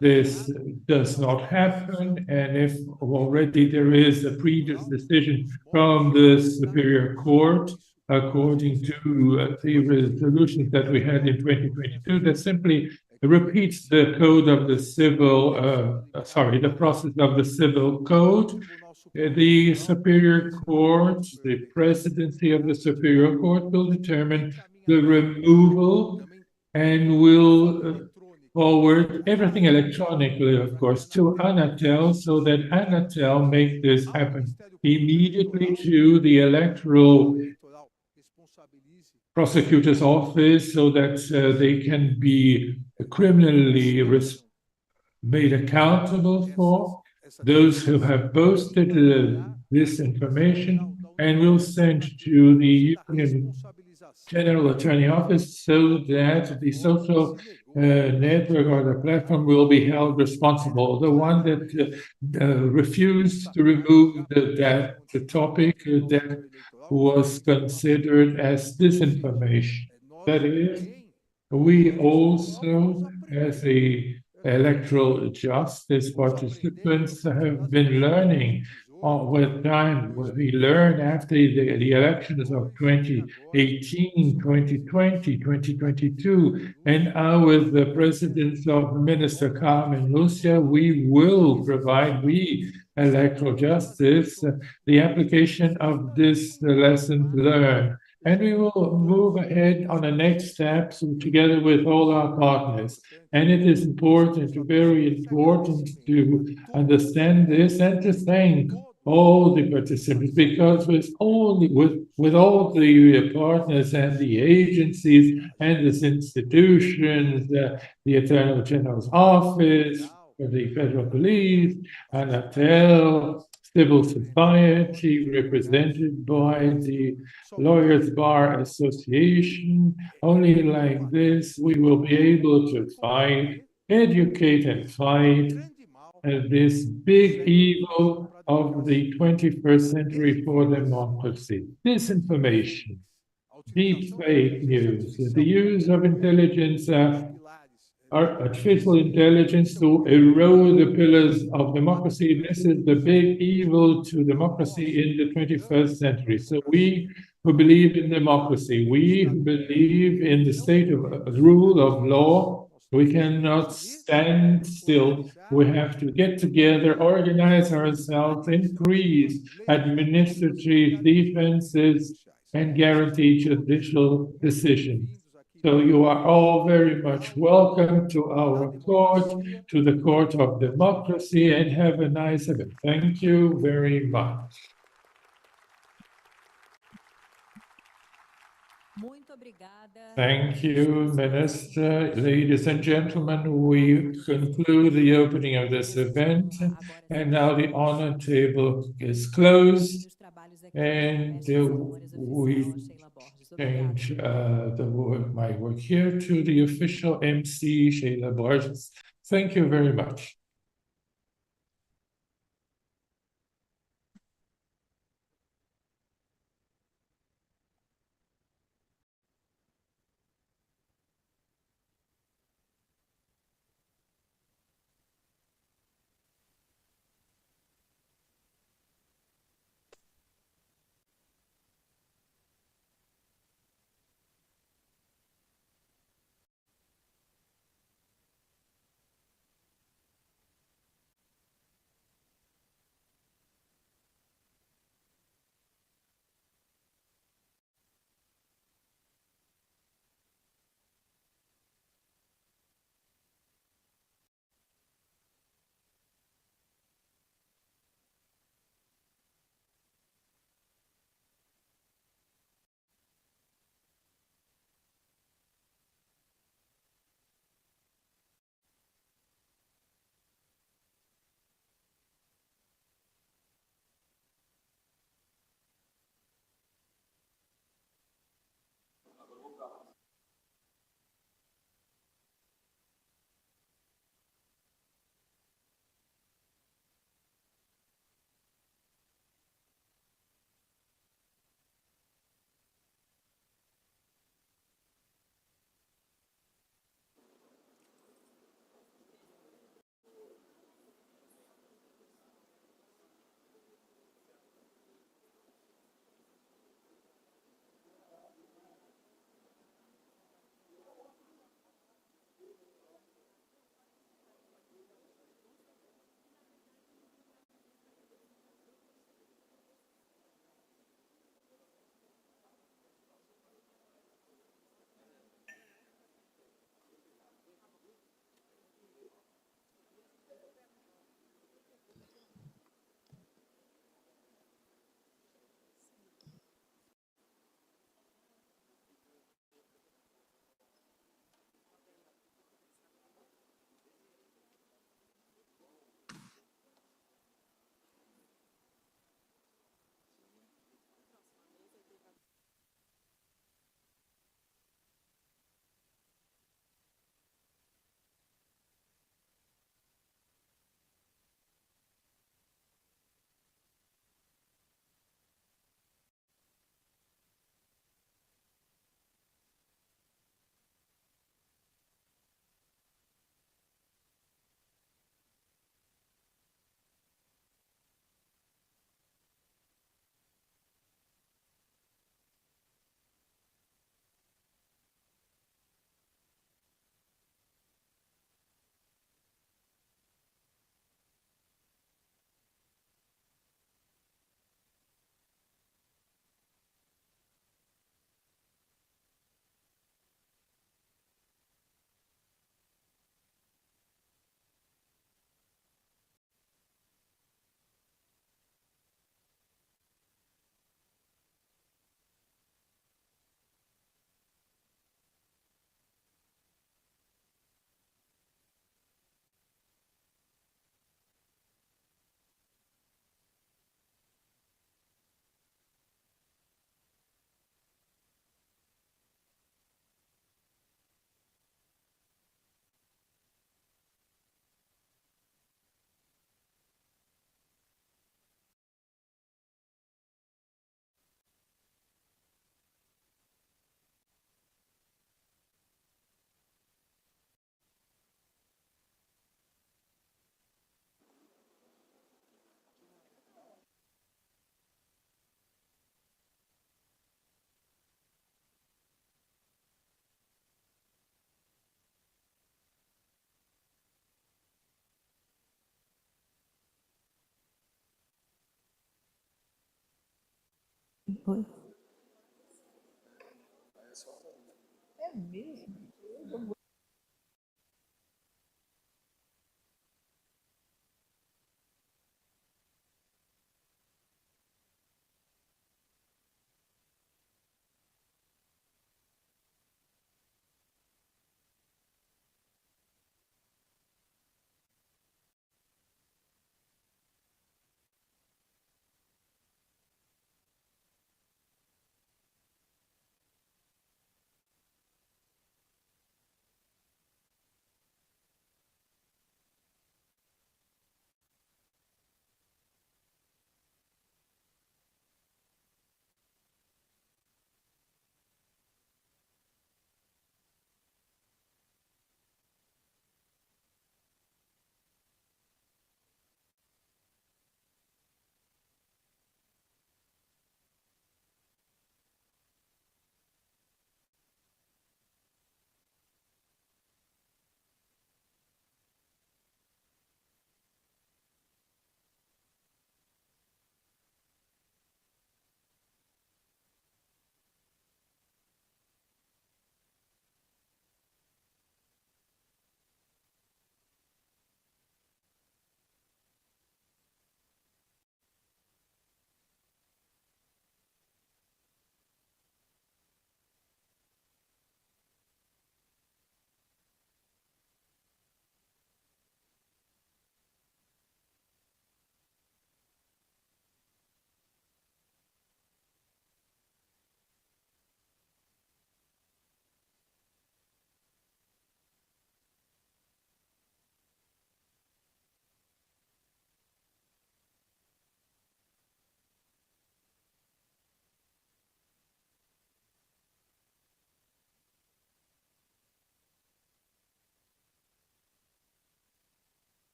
this does not happen, and if already there is a previous decision from the Superior Court, according to the resolutions that we had in 2022, that simply repeats the code of the civil, the process of the civil code. The Superior Court, the presidency of the Superior Court will determine the removal and will forward everything electronically, of course, to Anatel so that Anatel make this happen immediately to the electoral prosecutor's office so that they can be criminally made accountable for those who have posted this information, and will send to the Union General Attorney Office so that the social network or the platform will be held responsible. The one that refused to remove the topic that was considered as disinformation. That is, we also, as a electoral justice participants, have been learning with time. We learned after the elections of 2018, 2020, 2022, and now with the presence of Minister Carmen Lucia, we will provide, electoral justice, the application of this lesson learned. And we will move ahead on the next steps together with all our partners. And it is important, very important to understand this and to thank all the participants, because with all the partners and the agencies and these institutions, the Attorney General's Office, the Federal Police, Anatel, civil society represented by the Lawyers Bar Association. Only like this we will be able to fight, educate and fight this big evil of the 21st century for democracy. Disinformation, deep fake news, the use of intelligence, artificial intelligence to erode the pillars of democracy. This is the big evil to democracy in the 21st century. So we who believe in democracy, we who believe in the state of rule of law, we cannot stand still. We have to get together, organize ourselves, increase administrative defenses, and guarantee judicial decisions. So you are all very much welcome to our court, to the Court of Democracy, and have a nice event. Thank you very much. Thank you, Minister. Ladies and gentlemen, we conclude the opening of this event, and now the honor table is closed, and we change my work here to the official MC, Sheila Borges. Thank you very much.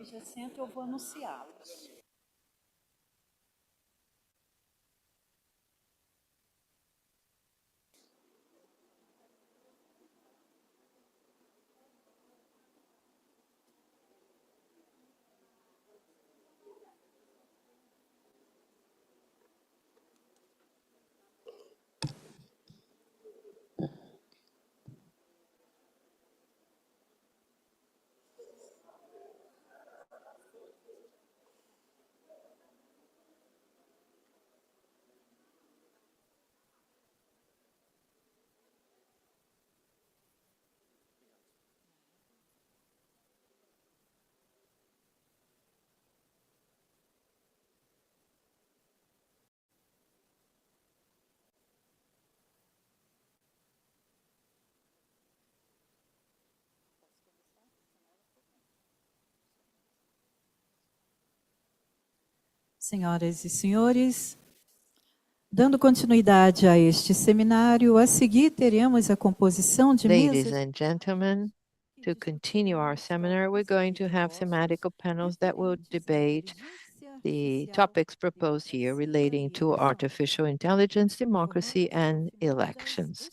Já senta, eu vou anunciá-los. Senhoras e senhores, dando continuidade a este seminário, a seguir teremos a composição de Ladies mesas. and gentlemen, to continue our seminar, we're going to have thematic panels that will debate the topics proposed here relating to artificial intelligence, democracy, and elections.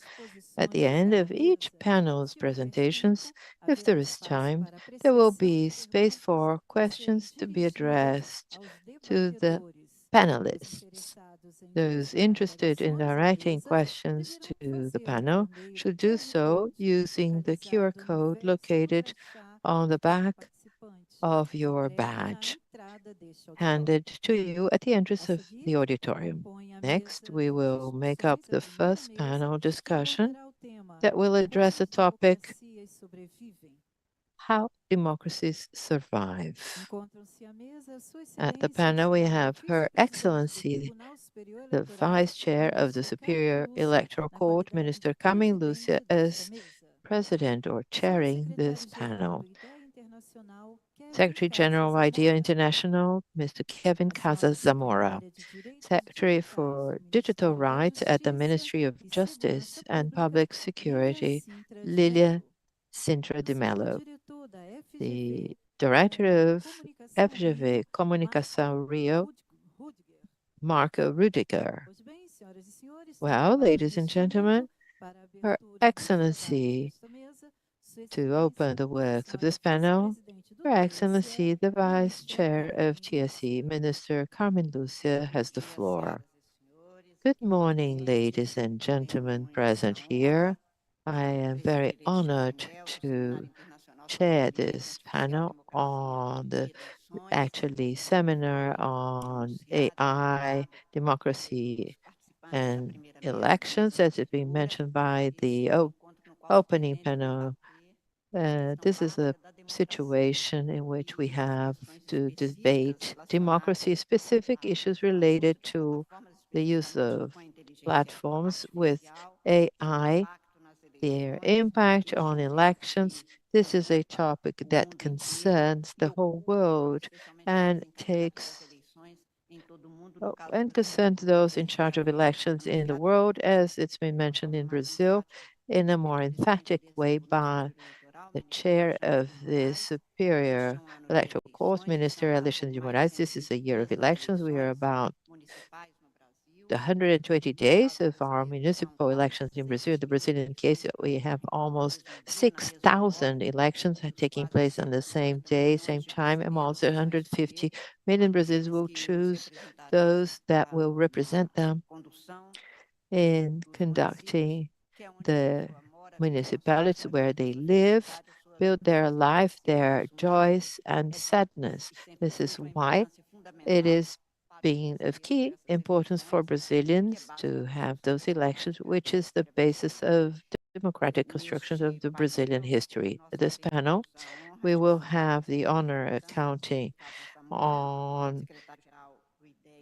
At the end of each panel's presentations, if there is time, there will be space for questions to be addressed to the panelists. Those interested in directing questions to the panel should do so using the QR code located on the back of your badge, handed to you at the entrance of the auditorium. Next, we will make up the first panel discussion that will address the topic, how democracies survive. At the panel, we have Her Excellency, the Vice Chair of the Superior Electoral Court, Minister Carmen Lucia, as President or chairing this panel. Secretary General of IDEA International, Mr. Kevin Casas Zamora. Secretary for Digital Rights at the Ministry of Justice and Public Security, Lilia Sintra de Mello. The Director of FGV Comunicação Rio, Marco Rudiger. Well, ladies and gentlemen, Her Excellency, to open the works of this panel, Her Excellency, the Vice Chair of TSE, Minister Carmen Lucia, has the floor. Good morning, ladies and gentlemen present here. I am very honored to chair this panel on the seminar on AI, democracy, and elections, as it's been mentioned by the opening panel. This is a situation in which we have to debate democracy-specific issues related to the use of platforms with AI, their impact on elections. This is a topic that concerns the whole world and concerns those in charge of elections in the world, as it's been mentioned in Brazil, in a more emphatic way by the chair of the Superior Electoral Court, Minister Alexandre de Moraes. This is a year of elections. We are about 120 days of our municipal elections in Brazil. In the Brazilian case, we have almost 6,000 elections taking place on the same day, same time, and also 150 million Brazilians will choose those that will represent them in conducting the municipalities where they live, build their life, their joys and sadness. This is why it is being of key importance for Brazilians to have those elections, which is the basis of the democratic construction of the Brazilian history. This panel, we will have the honor of counting on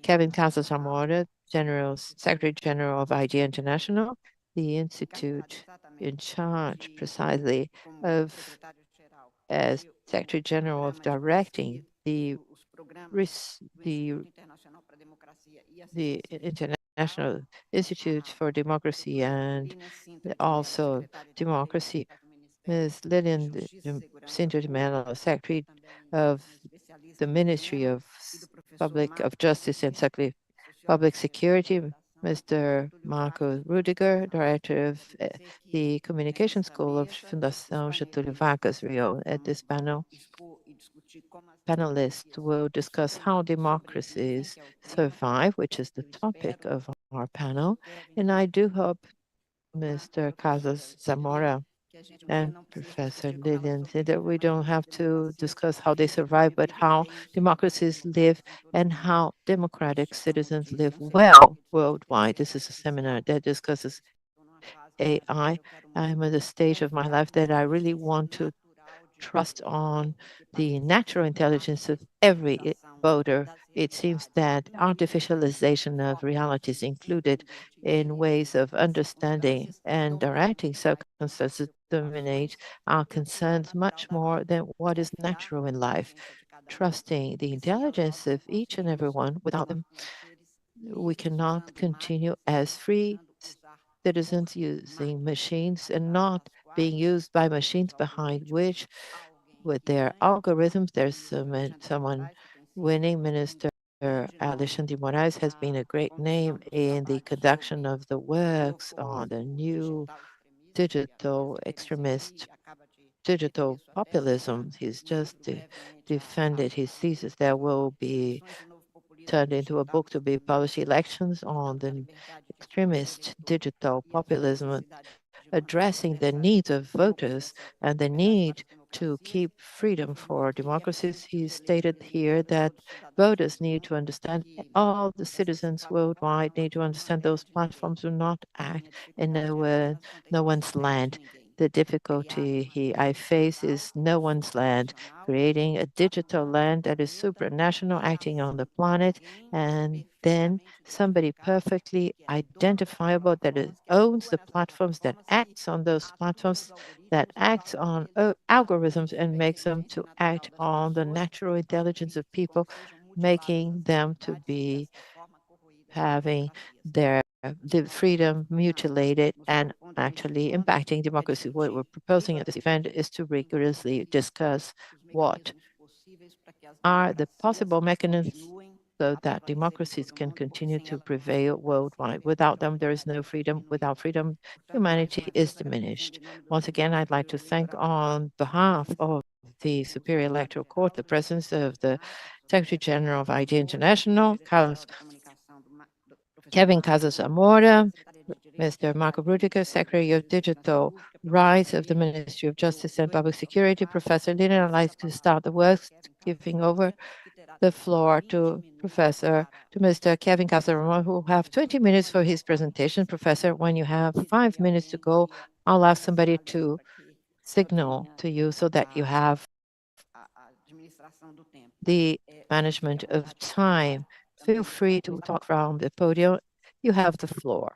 Kevin Casas Zamora, Secretary General of IDEA International, the institute in charge precisely of, as Secretary General of directing the International Institute for Democracy and also democracy Ms. Lilian Cinto de Mello, Secretary of the Ministry of Justice and Public Security, Mr. Marco Rudiger, Director of the Communication School of Fundação Getúlio Vargas, Rio. At this panel, panelists will discuss how democracies survive, which is the topic of our panel. And I do hope Mr. Casas Zamora and Professor Lillian said that we don't have to discuss how they survive, but how democracies live and how democratic citizens live well worldwide. This is a seminar that discusses AI. I'm at a stage of my life that I really want to trust on the natural intelligence of every voter. It seems that artificialization of reality is included in ways of understanding and directing circumstances dominate our concerns much more than what is natural in life. Trusting the intelligence of each and every one, without them, we cannot continue as free citizens using machines and not being used by machines behind which, with their algorithms, there's someone winning. Minister Alexandre de Moraes has been a great name in the conduction of the works on the new digital extremist, digital populism. He's just defended his thesis that will be turned into a book to be published, Elections on the Extremist Digital Populism, addressing the needs of voters and the need to keep freedom for democracies. He stated here that voters need to understand, all the citizens worldwide need to understand those platforms do not act in no one's land. The difficulty I face is no one's land, creating a digital land that is supranational, acting on the planet, and then somebody perfectly identifiable that owns the platforms, that acts on those platforms, that acts on algorithms and makes them to act on the natural intelligence of people, making them to be having their freedom mutilated and actually impacting democracy. What we're proposing at this event is to rigorously discuss what are the possible mechanisms so that democracies can continue to prevail worldwide. Without them, there is no freedom. Without freedom, humanity is diminished. Once again, I'd like to thank on behalf of the Superior Electoral Court, the presence of the Secretary General of ID International, Kevin Casas Zamora, Mr. Marco Rudiger, Secretary of Digital Rights of the Ministry of Justice and Public Security, Professor Lina. I'd like to start the works, giving over the floor to Mr. Kevin Casarama, who will have 20 minutes for his presentation. Professor, when you have 5 minutes to go, I'll ask somebody to signal to you so that you have the management of time. Feel free to talk from the podium. You have the floor.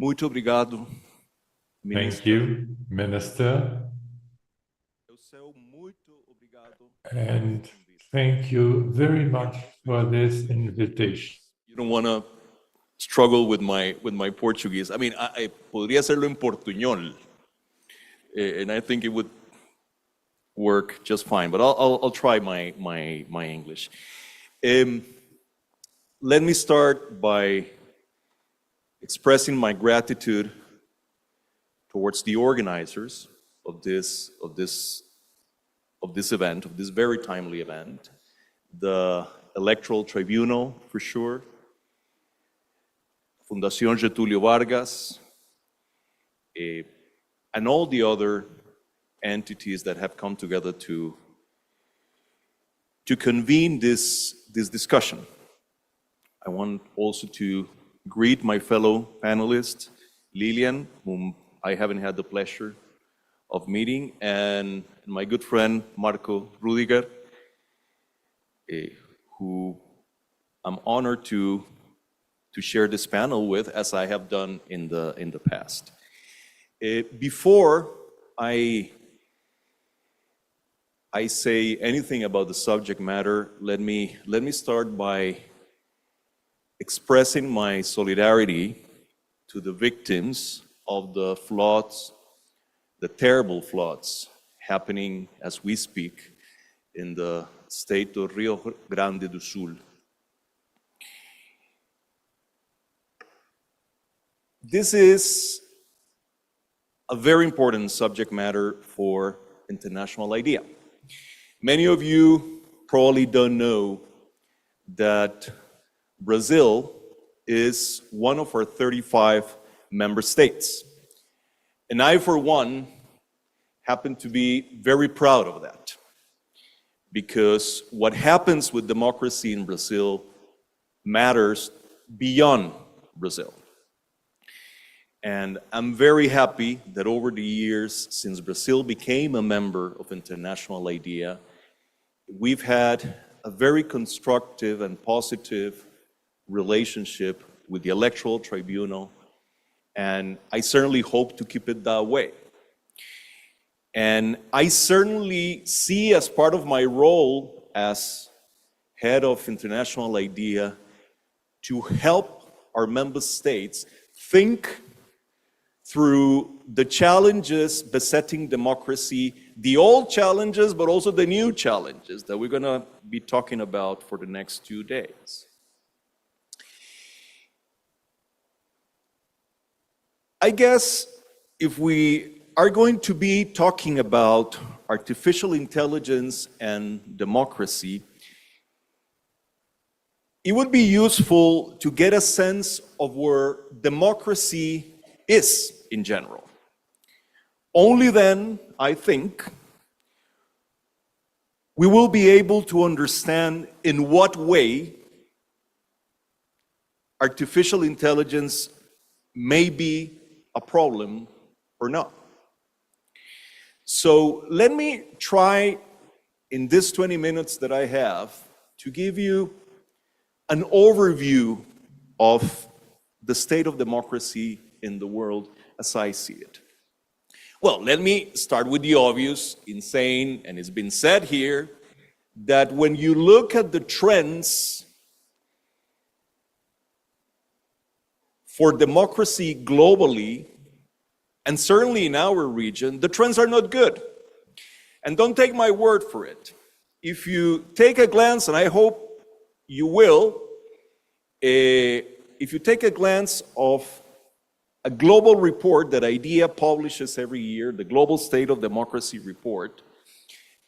Muito obrigado, Thank you, Minister. And thank you very much for this invitation. You don't want to struggle with my Portuguese. I mean, I podría hacerlo en portuñol, and I think it would work just fine. But I'll try my English. Let me start by expressing my gratitude towards the organizers of this event, of this very timely event, the Electoral Tribunal for sure, Fundación Getúlio Vargas, and all the other entities that have come together to convene this discussion. I want also to greet my fellow panelists, Lilian, whom I haven't had the pleasure of meeting, and my good friend Marco Rudiger. who I'm honored to share this panel with, as I have done in the past. Before I say anything about the subject matter, let me start by expressing my solidarity to the victims of the floods, the terrible floods happening as we speak in the state of Rio Grande do Sul. This is a very important subject matter for International IDEA. Many of you probably don't know that Brazil is one of our 35 member states. And I, for one, happen to be very proud of that, because what happens with democracy in Brazil matters beyond Brazil. And I'm very happy that over the years, since Brazil became a member of International IDEA, we've had a very constructive and positive relationship with the Electoral Tribunal, and I certainly hope to keep it that way. And I certainly see, as part of my role as head of International IDEA, to help our member states think through the challenges besetting democracy, the old challenges, but also the new challenges that we're going to be talking about for the next 2 days. I guess if we are going to be talking about artificial intelligence and democracy, it would be useful to get a sense of where democracy is in general. Only then, I think, we will be able to understand in what way artificial intelligence may be a problem or not. So let me try, in this 20 minutes that I have, to give you an overview of the state of democracy in the world as I see it. Well, let me start with the obvious in saying, and it's been said here, that when you look at the trends for democracy globally, and certainly in our region, the trends are not good. And don't take my word for it. If you take a glance, and I hope you will, if you take a glance of a global report that IDEA publishes every year, the Global State of Democracy Report,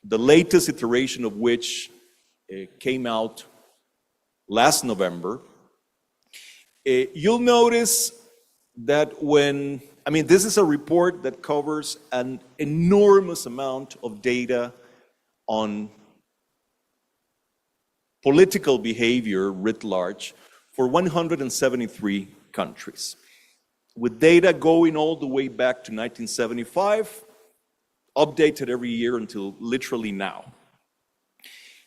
the latest iteration of which came out last November, you'll notice that this is a report that covers an enormous amount of data on political behavior writ large for 173 countries, with data going all the way back to 1975, updated every year until literally now.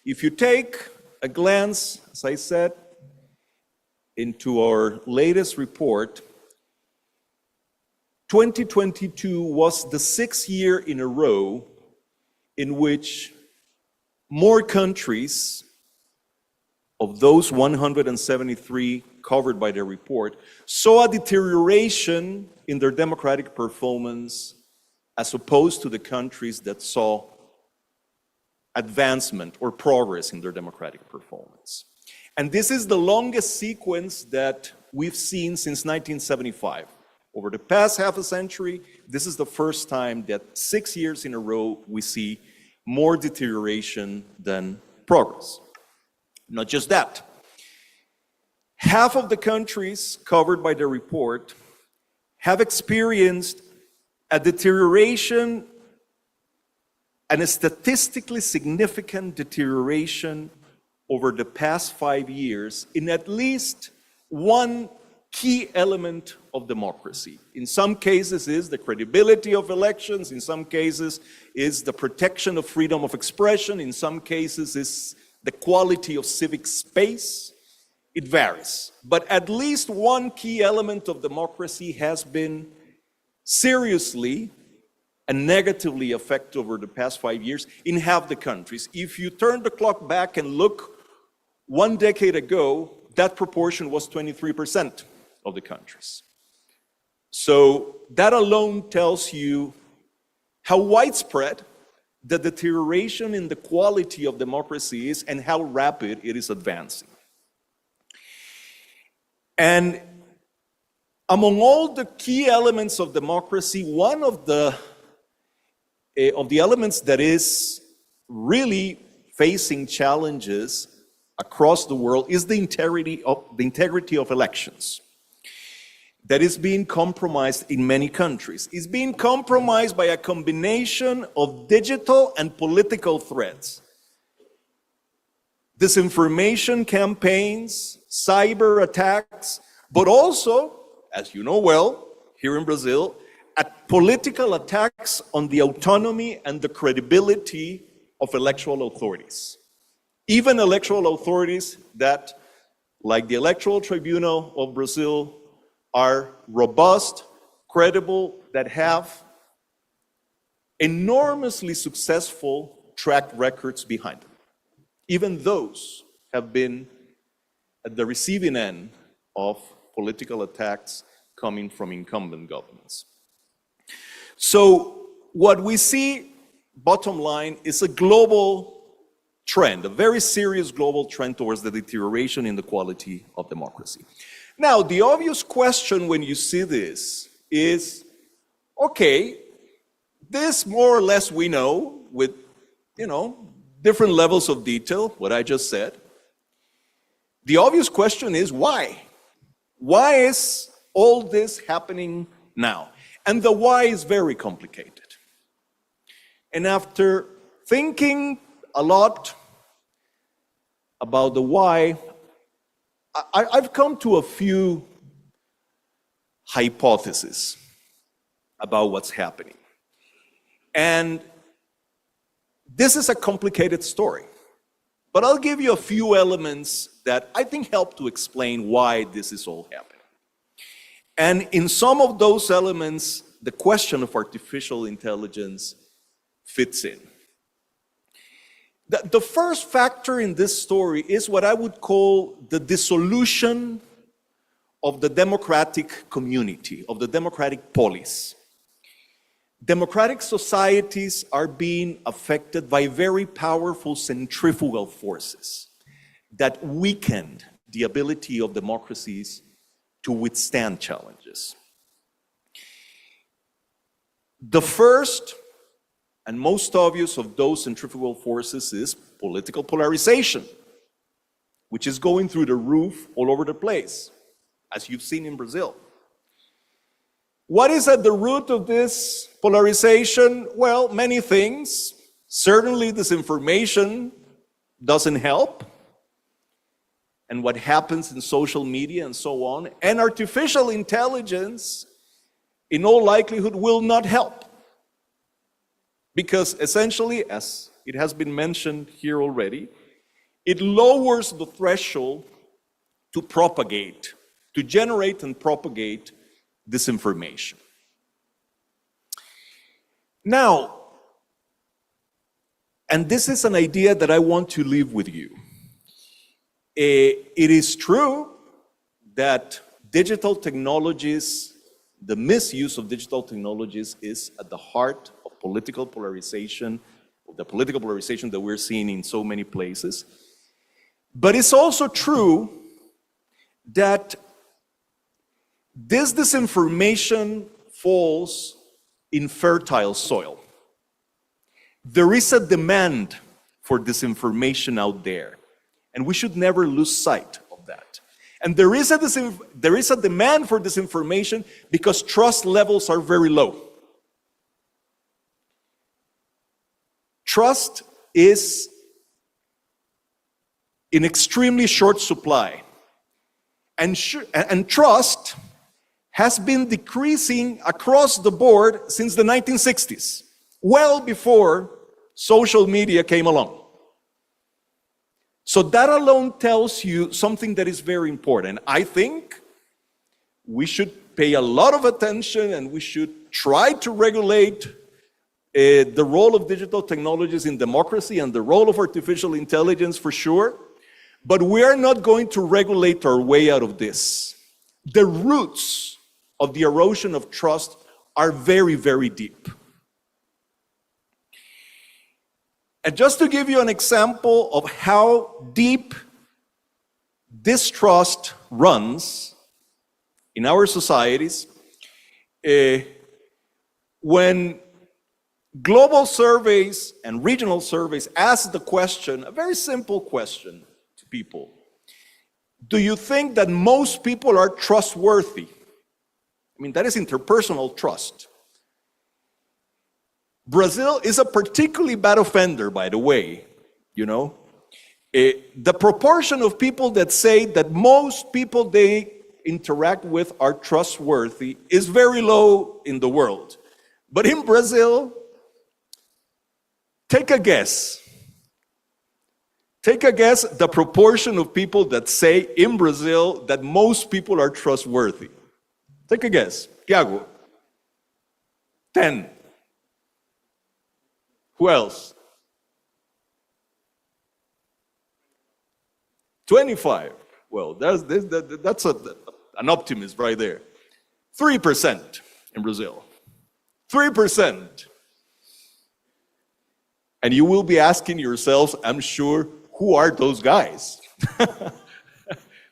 If you take a glance, as I said, into our latest report, 2022 was the 6th year in a row in which more countries of those 173 covered by the report saw a deterioration in their democratic performance as opposed to the countries that saw advancement or progress in their democratic performance. And this is the longest sequence that we've seen since 1975. Over the past half a century, this is the first time that 6 years in a row we see more deterioration than progress. Not just that. Half of the countries covered by the report have experienced a deterioration and a statistically significant deterioration over the past 5 years in at least one key element of democracy. In some cases is the credibility of elections, in some cases is the protection of freedom of expression, in some cases is the quality of civic space, it varies. But at least one key element of democracy has been seriously and negatively affected over the past 5 years in half the countries. If you turn the clock back and look 1 decade ago, that proportion was 23% of the countries. So that alone tells you how widespread the deterioration in the quality of democracy is and how rapid it is advancing. And among all the key elements of democracy, one of the elements that is really facing challenges across the world is the integrity of elections. That is being compromised in many countries. It's being compromised by a combination of digital and political threats. Disinformation campaigns, cyber attacks, but also, as you know well, here in Brazil, at political attacks on the autonomy and the credibility of electoral authorities. Even electoral authorities that, like the Electoral Tribunal of Brazil, are robust, credible, that have enormously successful track records behind them. Even those have been at the receiving end of political attacks coming from incumbent governments. So what we see, bottom line, is a global trend, a very serious global trend towards the deterioration in the quality of democracy. Now, the obvious question when you see this is, okay, this more or less we know with, different levels of detail, what I just said. The obvious question is why? Why is all this happening now? And the why is very complicated. And after thinking a lot about the why, I've come to a few hypotheses about what's happening. And this is a complicated story, but I'll give you a few elements that I think help to explain why this is all happening. And in some of those elements, the question of artificial intelligence fits in. The first factor in this story is what I would call the dissolution of the democratic community, of the democratic polis. Democratic societies are being affected by very powerful centrifugal forces that weakened the ability of democracies to withstand challenges. The first and most obvious of those centrifugal forces is political polarization, which is going through the roof all over the place, as you've seen in Brazil. What is at the root of this polarization? Well, many things. Certainly disinformation doesn't help, and what happens in social media and so on, and artificial intelligence, in all likelihood, will not help. Because essentially, as it has been mentioned here already, it lowers the threshold to propagate, to generate and propagate disinformation. Now, and this is an idea that I want to leave with you. It is true that digital technologies, the misuse of digital technologies is at the heart of political polarization, of the political polarization that we're seeing in so many places. But it's also true that this disinformation falls in fertile soil. There is a demand for disinformation out there, and we should never lose sight of that. And there is a demand for disinformation because trust levels are very low. Trust is in extremely short supply. And trust has been decreasing across the board since the 1960s, well before social media came along. So that alone tells you something that is very important. I think we should pay a lot of attention and we should try to regulate the role of digital technologies in democracy and the role of artificial intelligence for sure, but we are not going to regulate our way out of this. The roots of the erosion of trust are very, very deep. And just to give you an example of how deep distrust runs in our societies, when global surveys and regional surveys ask the question, a very simple question to people, do you think that most people are trustworthy? I mean, that is interpersonal trust. Brazil is a particularly bad offender, by the way, you know. The proportion of people that say that most people they interact with are trustworthy is very low in the world. But in Brazil, take a guess. Take a guess the proportion of people that say in Brazil that most people are trustworthy. Take a guess. Tiago. 10. Who else? 25. Well, that's an optimist right there. 3% in Brazil. 3%. And you will be asking yourselves, I'm sure, who are those guys?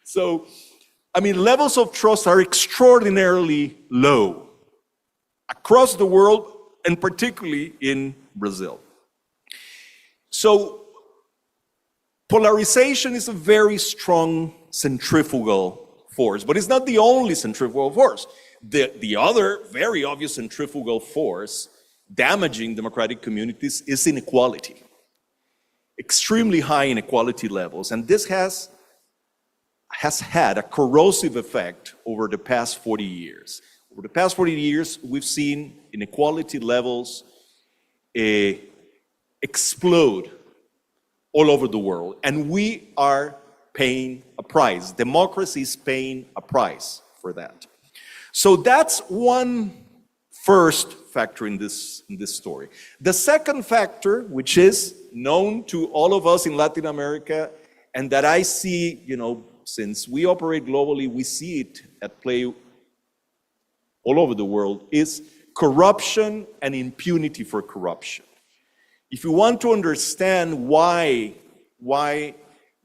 So, I mean, levels of trust are extraordinarily low across the world, and particularly in Brazil. So, polarization is a very strong centrifugal force, but it's not the only centrifugal force. The other very obvious centrifugal force damaging democratic communities is inequality. Extremely high inequality levels, and this has had a corrosive effect over the past 40 years. Over the past 40 years, we've seen inequality levels explode all over the world, and we are paying a price. Democracy is paying a price for that. So that's one first factor in this story. The second factor, which is known to all of us in Latin America, and that I see, you know, since we operate globally, we see it at play all over the world, is corruption and impunity for corruption. If you want to understand why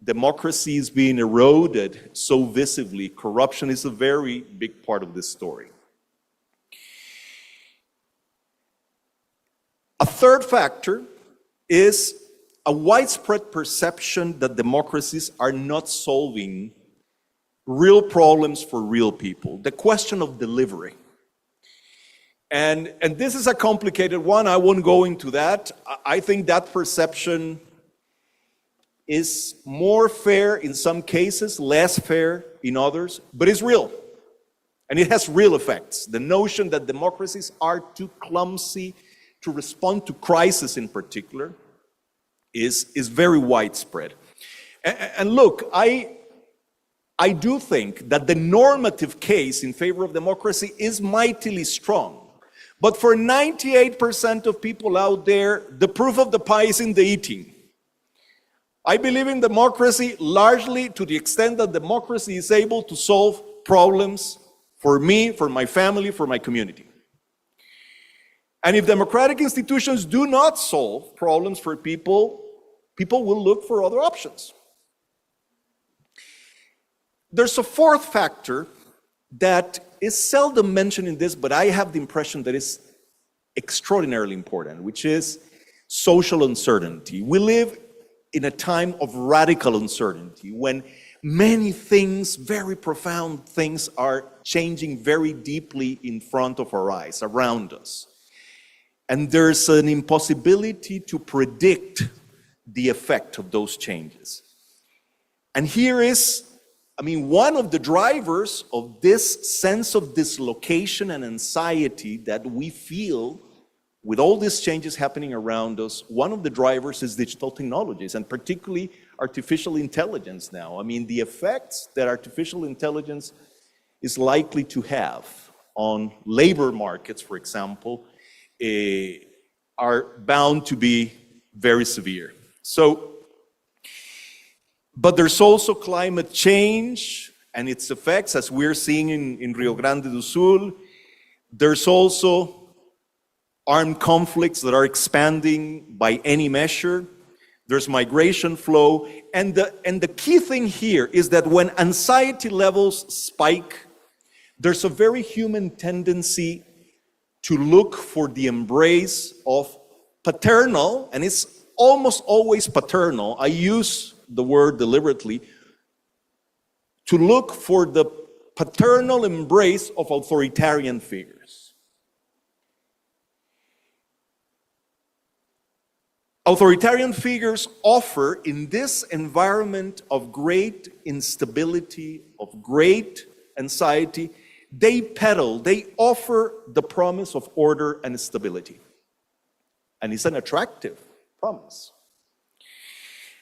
democracy is being eroded so visibly, corruption is a very big part of this story. A third factor is a widespread perception that democracies are not solving real problems for real people. The question of delivery. And this is a complicated one. I won't go into that. I think that perception is more fair in some cases, less fair in others, but it's real. And it has real effects. The notion that democracies are too clumsy to respond to crisis in particular is very widespread. And look, I do think that the normative case in favor of democracy is mightily strong. But for 98% of people out there, the proof of the pie is in the eating. I believe in democracy largely to the extent that democracy is able to solve problems for me, for my family, for my community. And if democratic institutions do not solve problems for people, people will look for other options. There's a fourth factor that is seldom mentioned in this, but I have the impression that it's extraordinarily important, which is social uncertainty. We live in a time of radical uncertainty when many things, very profound things, are changing very deeply in front of our eyes, around us. And there's an impossibility to predict the effect of those changes. And here is, one of the drivers of this sense of dislocation and anxiety that we feel with all these changes happening around us, one of the drivers is digital technologies, and particularly artificial intelligence now. I mean, the effects that artificial intelligence is likely to have on labor markets, for example, are bound to be very severe. But there's also climate change and its effects, as we're seeing in Rio Grande do Sul. There's also armed conflicts that are expanding by any measure. There's migration flow. And the key thing here is that when anxiety levels spike, there's a very human tendency to look for the embrace of paternal, and it's almost always paternal. I use the word deliberately, to look for the paternal embrace of authoritarian figures. Authoritarian figures offer, in this environment of great instability, of great anxiety, they offer the promise of order and stability. And it's an attractive promise.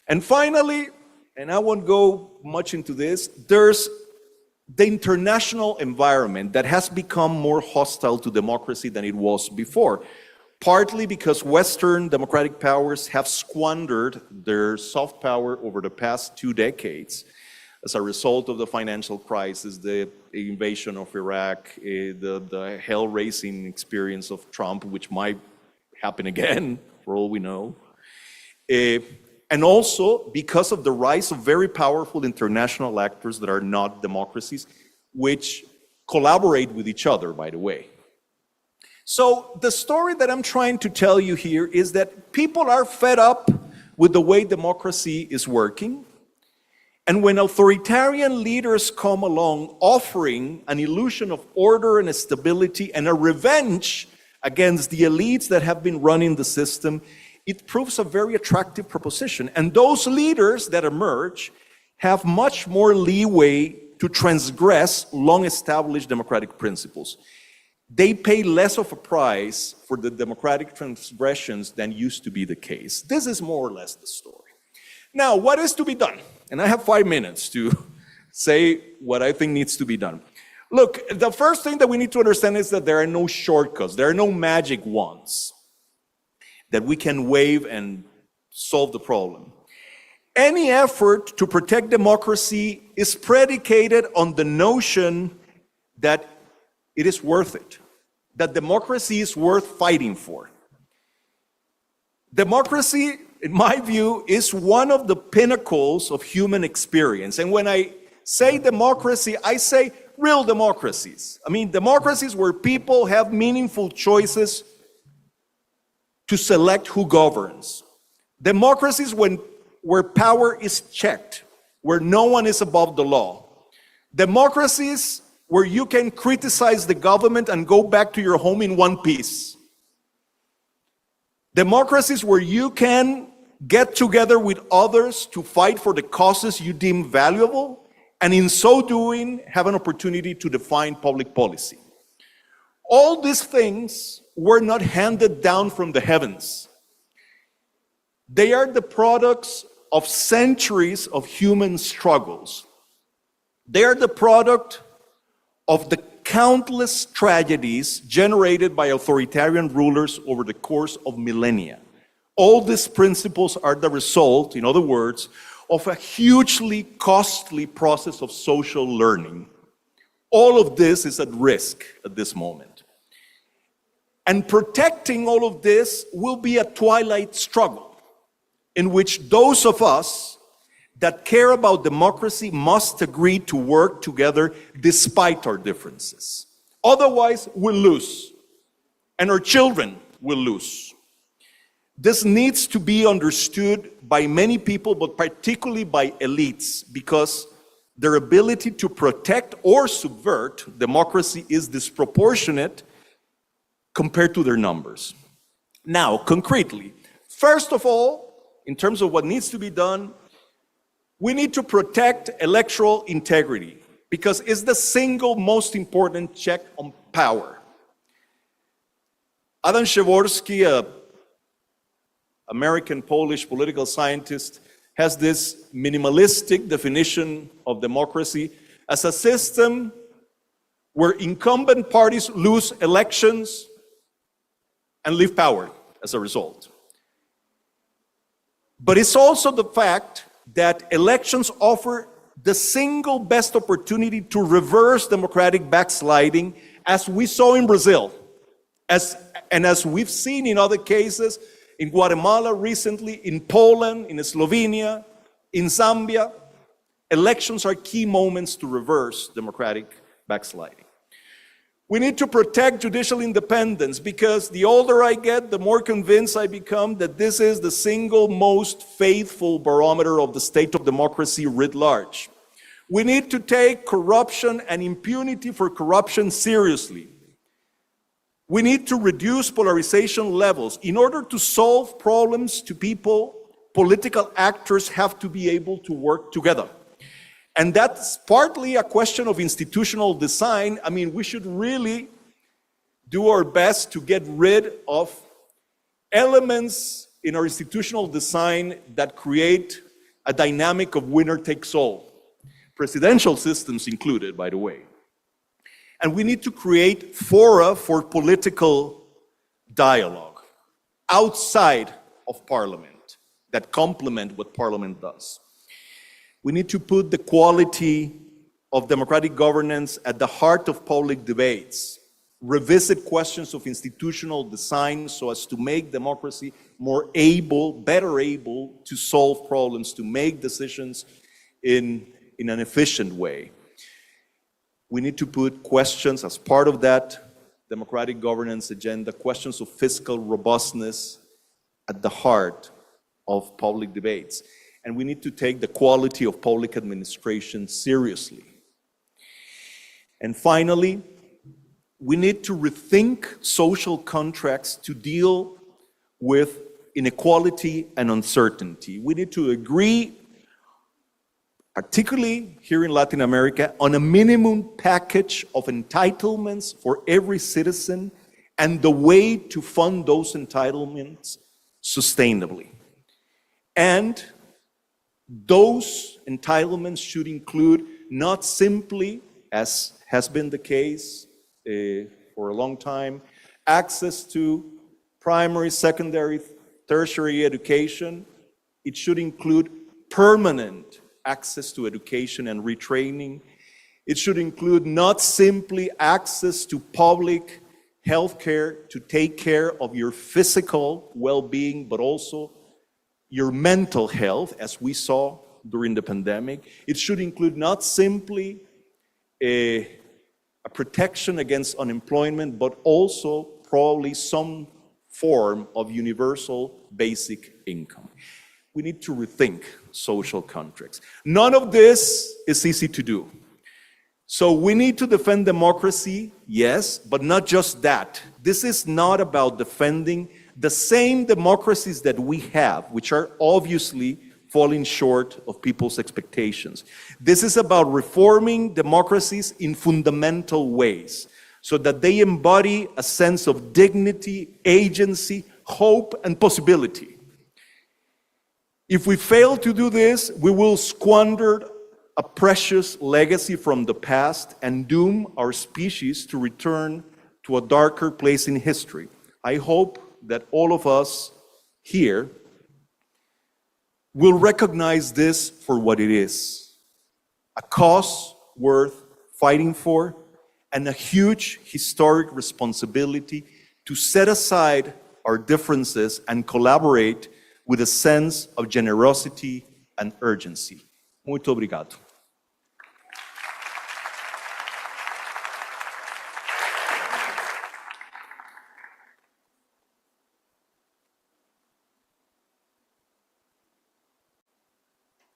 And finally, and I won't go much into this, there's the international environment that has become more hostile to democracy than it was before, partly because Western democratic powers have squandered their soft power over the past 2 decades as a result of the financial crisis, the invasion of Iraq, the hell-raising experience of Trump, which might happen again, for all we know. And also because of the rise of very powerful international actors that are not democracies, which collaborate with each other, by the way. So the story that I'm trying to tell you here is that people are fed up with the way democracy is working. And when authoritarian leaders come along offering an illusion of order and stability and a revenge against the elites that have been running the system, it proves a very attractive proposition. And those leaders that emerge have much more leeway to transgress long-established democratic principles. They pay less of a price for the democratic transgressions than used to be the case. This is more or less the story. Now, what is to be done? And I have 5 minutes to say what I think needs to be done. Look, the first thing that we need to understand is that there are no shortcuts. There are no magic wands that we can wave and solve the problem. Any effort to protect democracy is predicated on the notion that it is worth it, that democracy is worth fighting for. Democracy, in my view, is one of the pinnacles of human experience. And when I say democracy, I say real democracies. I mean, democracies where people have meaningful choices to select who governs. Democracies where power is checked, where no one is above the law. Democracies where you can criticize the government and go back to your home in one piece. Democracies where you can get together with others to fight for the causes you deem valuable, and in so doing, have an opportunity to define public policy. All these things were not handed down from the heavens. They are the products of centuries of human struggles. They are the product of the countless tragedies generated by authoritarian rulers over the course of millennia. All these principles are the result, in other words, of a hugely costly process of social learning. All of this is at risk at this moment. And protecting all of this will be a twilight struggle in which those of us that care about democracy must agree to work together despite our differences. Otherwise, we'll lose, and our children will lose. This needs to be understood by many people, but particularly by elites, because their ability to protect or subvert democracy is disproportionate compared to their numbers. Now, concretely, first of all, in terms of what needs to be done, we need to protect electoral integrity because it's the single most important check on power. Adam Przeworski, a American-Polish political scientist, has this minimalistic definition of democracy as a system where incumbent parties lose elections and leave power as a result. But it's also the fact that elections offer the single best opportunity to reverse democratic backsliding, as we saw in Brazil, and as we've seen in other cases, in Guatemala recently, in Poland, in Slovenia, in Zambia. Elections are key moments to reverse democratic backsliding. We need to protect judicial independence, because the older I get, the more convinced I become that this is the single most faithful barometer of the state of democracy writ large. We need to take corruption and impunity for corruption seriously. We need to reduce polarization levels. In order to solve problems to people, political actors have to be able to work together. And that's partly a question of institutional design. I mean, we should really do our best to get rid of elements in our institutional design that create a dynamic of winner takes all, presidential systems included, by the way. And we need to create fora for political dialogue outside of Parliament that complement what Parliament does. We need to put the quality of democratic governance at the heart of public debates, revisit questions of institutional design so as to make democracy more able, better able to solve problems, to make decisions in an efficient way. We need to put questions as part of that democratic governance agenda, questions of fiscal robustness at the heart of public debates. And we need to take the quality of public administration seriously. And finally, we need to rethink social contracts to deal with inequality and uncertainty. We need to agree, particularly here in Latin America, on a minimum package of entitlements for every citizen and the way to fund those entitlements sustainably. And those entitlements should include not simply, as has been the case for a long time, access to primary, secondary, tertiary education. It should include permanent access to education and retraining. It should include not simply access to public health care to take care of your physical well-being, but also your mental health, as we saw during the pandemic. It should include not simply a protection against unemployment, but also probably some form of universal basic income. We need to rethink social contracts. None of this is easy to do. So we need to defend democracy, yes, but not just that. This is not about defending the same democracies that we have, which are obviously falling short of people's expectations. This is about reforming democracies in fundamental ways so that they embody a sense of dignity, agency, hope, and possibility. If we fail to do this, we will squander a precious legacy from the past and doom our species to return to a darker place in history. I hope that all of us here will recognize this for what it is: a cause worth fighting for and a huge historic responsibility to set aside our differences and collaborate with a sense of generosity and urgency. Muito obrigado.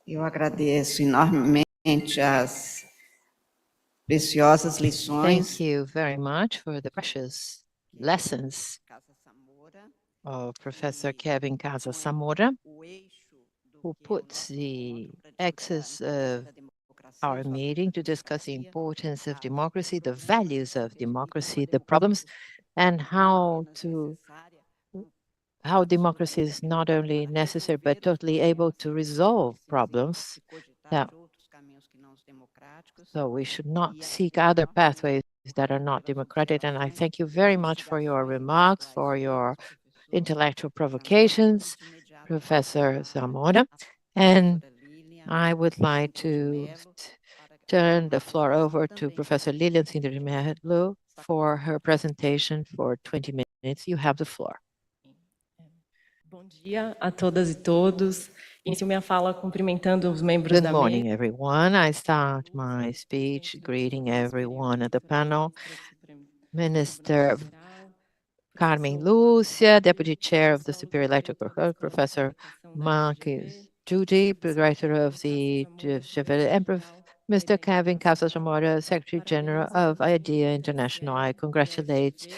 Eu agradeço enormemente as preciosas lições. Thank you very much for the precious lessons of Professor Kevin Casa Samora, who puts the axis of our meeting to discuss the importance of democracy, the values of democracy, the problems, and how democracy is not only necessary, but totally able to resolve problems. So we should not seek other pathways that are not democratic. And I thank you very much for your remarks, for your intellectual provocations, Professor Zamora. And I would like to turn the floor over to Professor Lilian Cindermelo for her presentation for 20 minutes. You have the floor. Bom dia a todas e todos. Inicio minha fala cumprimentando os membros da Good morning, everyone. I start my speech greeting everyone at the panel. Minister Carmen Lúcia, Deputy Chair of the Superior Electoral Court, Professor Marcus Judy, Director of the Judiciary, and Mr. Kevin Casas Zamora, Secretary General of IDEA International. I congratulate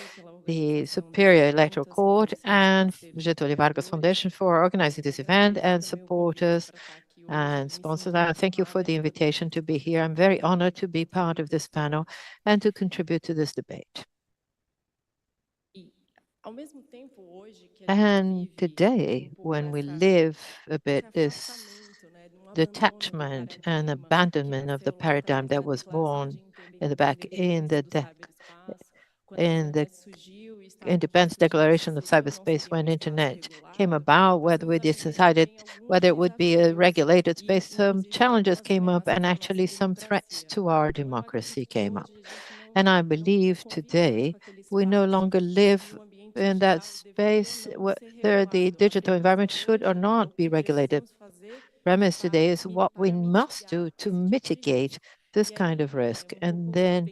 the Superior Electoral Court and Getúlio Vargas Foundation for organizing this event and supporters and sponsors. I thank you for the invitation to be here. I'm very honored to be part of this panel and to contribute to this debate. And today, when we live a bit this detachment and abandonment of the paradigm that was born in the Independence Declaration of Cyberspace when Internet came about, whether we decided whether it would be a regulated space, some challenges came up and actually some threats to our democracy came up. And I believe today we no longer live in that space whether the digital environment should or not be regulated. Premise today is what we must do to mitigate this kind of risk. And then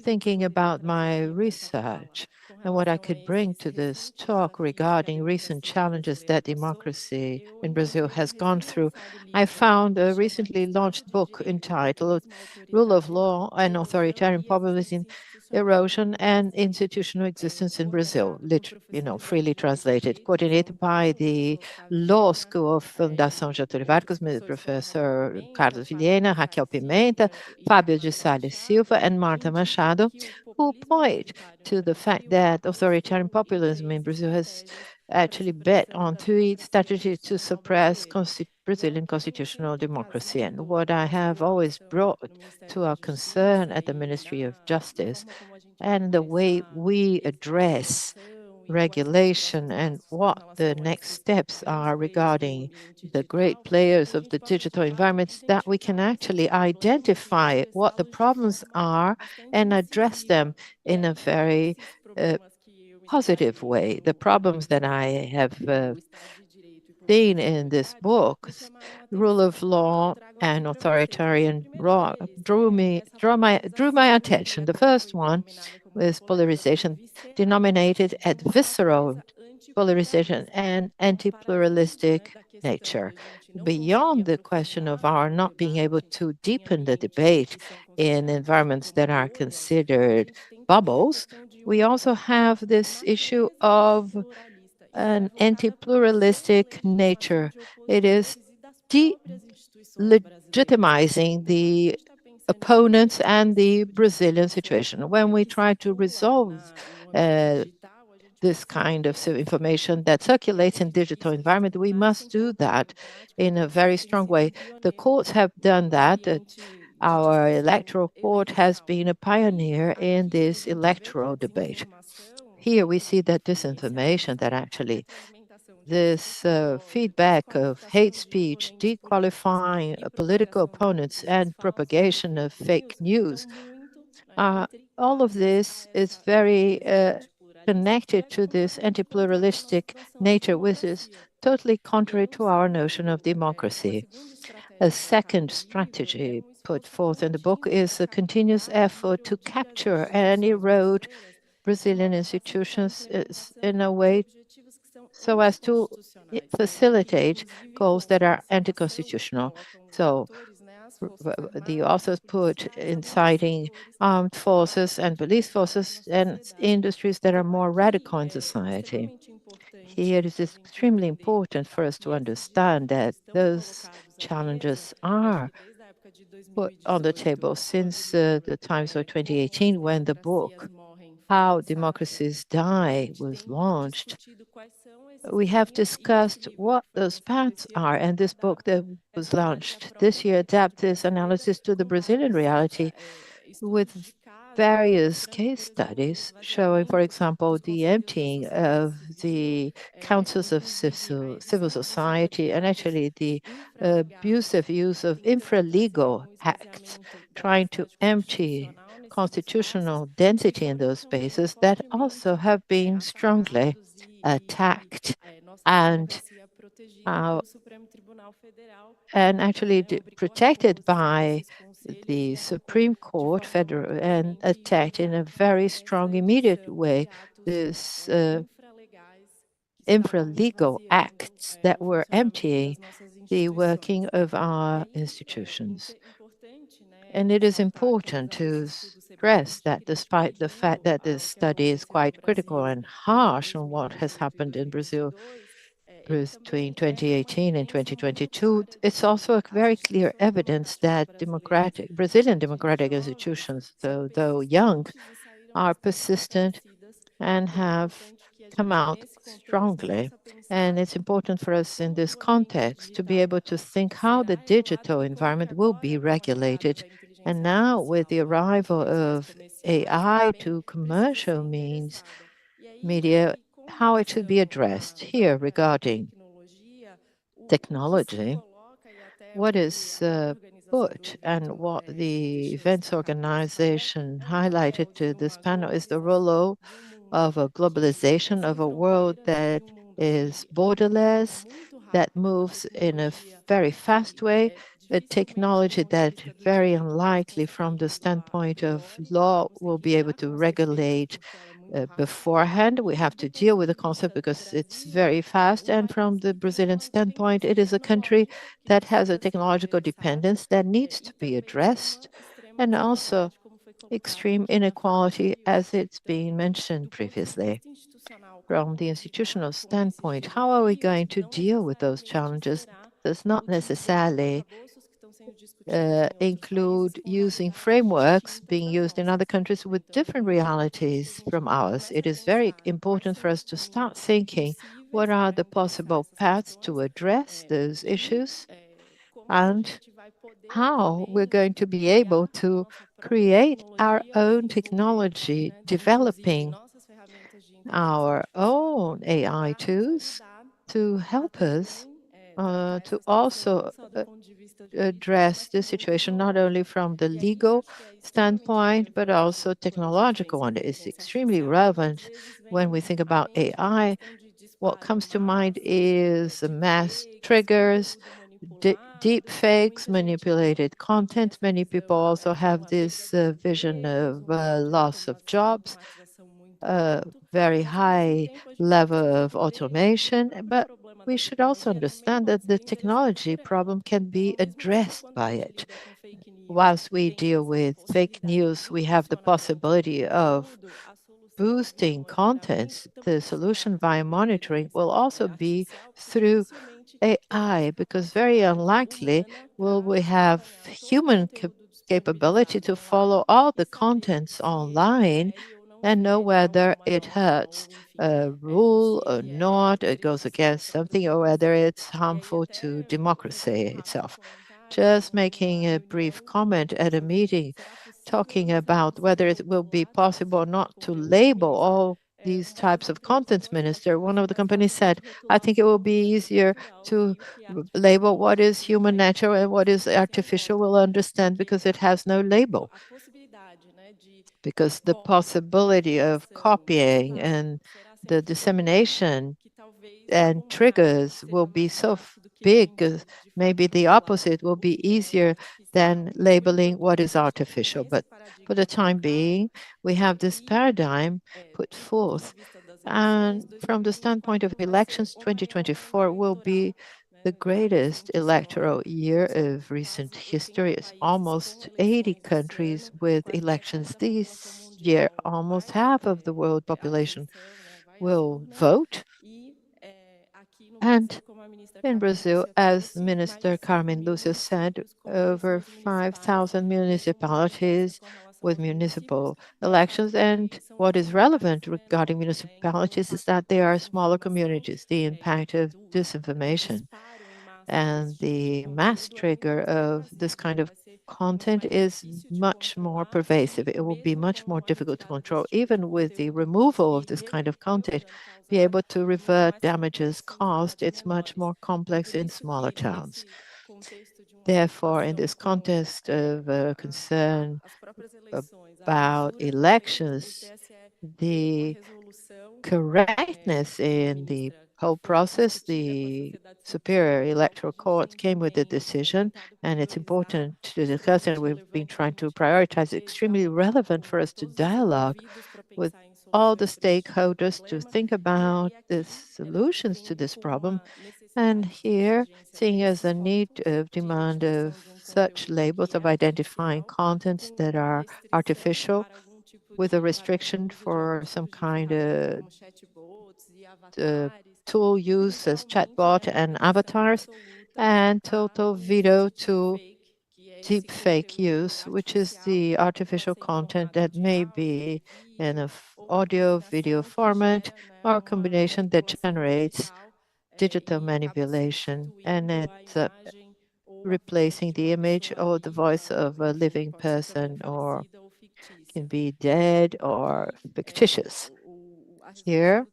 thinking about my research and what I could bring to this talk regarding recent challenges that democracy in Brazil has gone through, I found a recently launched book entitled Rule of Law and Authoritarian Populism, Erosion and Institutional Existence in Brazil, freely translated, coordinated by the Law School of Fundação Getúlio Vargas, Professor Carlos Vilhena, Raquel Pimenta, Fábio de Salles Silva, and Marta Machado, who point to the fact that authoritarian populism in Brazil has actually bet on three strategies to suppress Brazilian constitutional democracy. And what I have always brought to our concern at the Ministry of Justice and the way we address regulation and what the next steps are regarding the great players of the digital environments, that we can actually identify what the problems are and address them in a very positive way. The problems that I have seen in this book, rule of law and authoritarian law, drew my attention. The first one was polarization, denominated at visceral polarization and anti-pluralistic nature. Beyond the question of our not being able to deepen the debate in environments that are considered bubbles, we also have this issue of an anti-pluralistic nature. It is legitimizing the opponents and the Brazilian situation. When we try to resolve this kind of information that circulates in digital environment, we must do that in a very strong way. The courts have done that. Our electoral court has been a pioneer in this electoral debate. Here we see that disinformation, that actually this feedback of hate speech, dequalifying political opponents, and propagation of fake news, all of this is very connected to this anti-pluralistic nature, which is totally contrary to our notion of democracy. A second strategy put forth in the book is a continuous effort to capture and erode Brazilian institutions in a way so as to facilitate goals that are anti-constitutional. So the authors put inciting armed forces and police forces and industries that are more radical in society. Here it is extremely important for us to understand that those challenges are put on the table since the times of 2018 when the book How Democracies Die was launched, we have discussed what those paths are, and this book that was launched this year adapts this analysis to the Brazilian reality with various case studies showing, for example, the emptying of the councils of civil society and actually the abusive use of infralegal acts, trying to empty constitutional density in those spaces that also have been strongly attacked and uh, and actually protected by the Supreme Court federal and attacked in a very strong, immediate way this infralegal acts that were emptying the working of our institutions. And it is important to stress that despite the fact that this study is quite critical and harsh on what has happened in Brazil between 2018 and 2022, it's also a very clear evidence that Brazilian democratic institutions, though young, are persistent and have come out strongly. And it's important for us in this context to be able to think how the digital environment will be regulated. And now, with the arrival of AI to commercial means, media, how it should be addressed here regarding technology, what is put and what the events organization highlighted to this panel is the role of a globalization of a world that is borderless, that moves in a very fast way, a technology that very unlikely from the standpoint of law will be able to regulate beforehand. We have to deal with the concept because it's very fast. And from the Brazilian standpoint, it is a country that has a technological dependence that needs to be addressed, and also extreme inequality, as it's been mentioned previously. From the institutional standpoint, how are we going to deal with those challenges? Does not necessarily include using frameworks being used in other countries with different realities from ours. It is very important for us to start thinking what are the possible paths to address those issues and how we're going to be able to create our own technology, developing our own AI tools to help us to also address the situation not only from the legal standpoint, but also technological one. It's extremely relevant when we think about AI. What comes to mind is mass triggers, deep fakes, manipulated content. Many people also have this vision of loss of jobs, very high level of automation, but we should also understand that the technology problem can be addressed by it. Whilst we deal with fake news, we have the possibility of boosting contents. The solution via monitoring will also be through AI, because very unlikely will we have human capability to follow all the contents online and know whether it hurts a rule or not, it goes against something, or whether it's harmful to democracy itself. Just making a brief comment at a meeting talking about whether it will be possible or not to label all these types of contents, minister. One of the companies said, I think it will be easier to label what is human nature and what is artificial. Will understand because it has no label, because the possibility of copying and the dissemination and triggers will be so big, maybe the opposite will be easier than labeling what is artificial. But for the time being, we have this paradigm put forth. And from the standpoint of elections, 2024 will be the greatest electoral year of recent history. It's almost 80 countries with elections this year. Almost half of the world population will vote. And in Brazil, as Minister Carmen Lúcia said, over 5,000 municipalities with municipal elections. And what is relevant regarding municipalities is that they are smaller communities. The impact of disinformation and the mass trigger of this kind of content is much more pervasive. It will be much more difficult to control, even with the removal of this kind of content, be able to revert damages caused. It's much more complex in smaller towns. Therefore, in this context of concern about elections, the correctness in the whole process, the Superior Electoral Court came with a decision, and it's important to discuss, and we've been trying to prioritize, extremely relevant for us to dialogue with all the stakeholders to think about the solutions to this problem. And here, seeing as a need of demand of such labels of identifying contents that are artificial with a restriction for some kind of tool use as chatbot and avatars, and total veto to deep fake use, which is the artificial content that may be in a audio, video format, or a combination that generates digital manipulation, and it's replacing the image or the voice of a living person, or can be dead or fictitious. Here,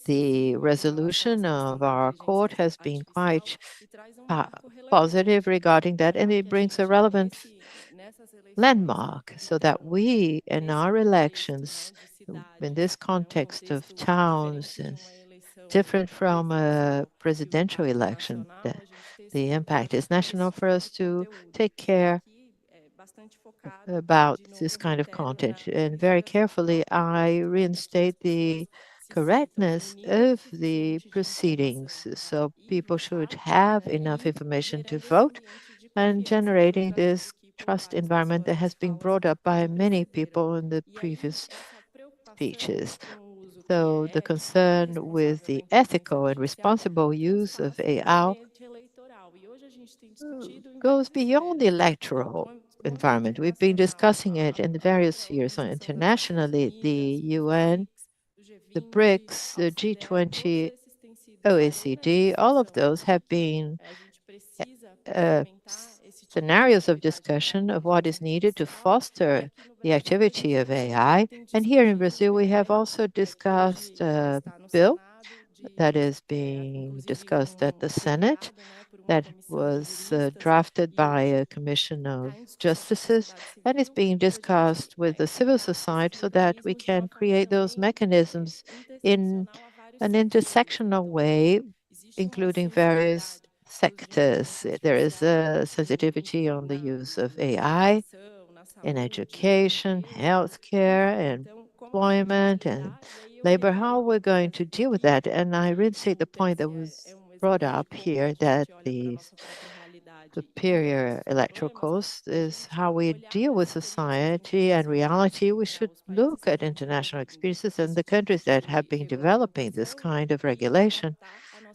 the resolution of our court has been quite positive regarding that, and it brings a relevant landmark so that we, in our elections, in this context of towns, is different from a presidential election. The impact is national for us to take care about this kind of content. And very carefully, I reinstate the correctness of the proceedings. So people should have enough information to vote, and generating this trust environment that has been brought up by many people in the previous speeches. So the concern with the ethical and responsible use of AI goes beyond the electoral environment. We've been discussing it in the various spheres. So internationally, the UN, the BRICS, the G20, OECD, all of those have been scenarios of discussion of what is needed to foster the activity of AI. And here in Brazil, we have also discussed a bill that is being discussed at the Senate, that was drafted by a commission of justices, and is being discussed with the civil society so that we can create those mechanisms in an intersectional way, including various sectors. There is a sensitivity on the use of AI in education, healthcare, employment, and labor. How we're going to deal with that? And I really see the point that was brought up here, that the superior electoral course is how we deal with society and reality. We should look at international experiences and the countries that have been developing this kind of regulation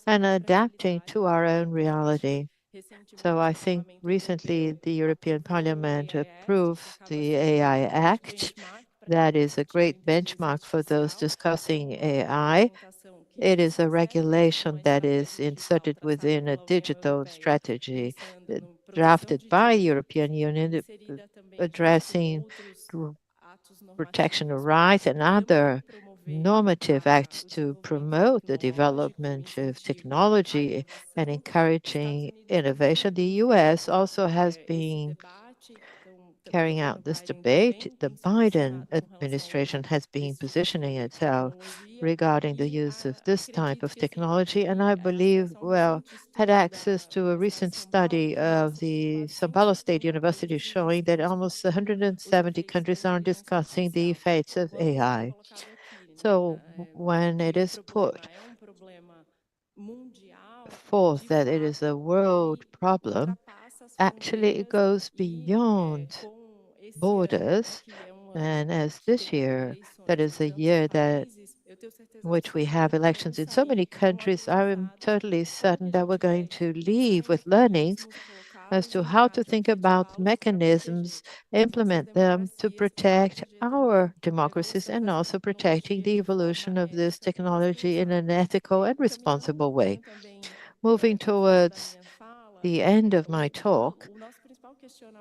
and adapting to our own reality. So I think recently the European Parliament approved the AI Act. That is a great benchmark for those discussing AI. It is a regulation that is inserted within a digital strategy drafted by the European Union, addressing protection of rights and other normative acts to promote the development of technology and encouraging innovation. The US also has been carrying out this debate. The Biden administration has been positioning itself regarding the use of this type of technology, and I believe, well, had access to a recent study of the São Paulo State University showing that almost 170 countries are discussing the effects of AI. So when it is put forth that it is a world problem, actually it goes beyond borders. And as this year, that is a year that which we have elections in so many countries, I am totally certain that we're going to leave with learnings as to how to think about mechanisms, implement them to protect our democracies and also protecting the evolution of this technology in an ethical and responsible way. Moving towards the end of my talk,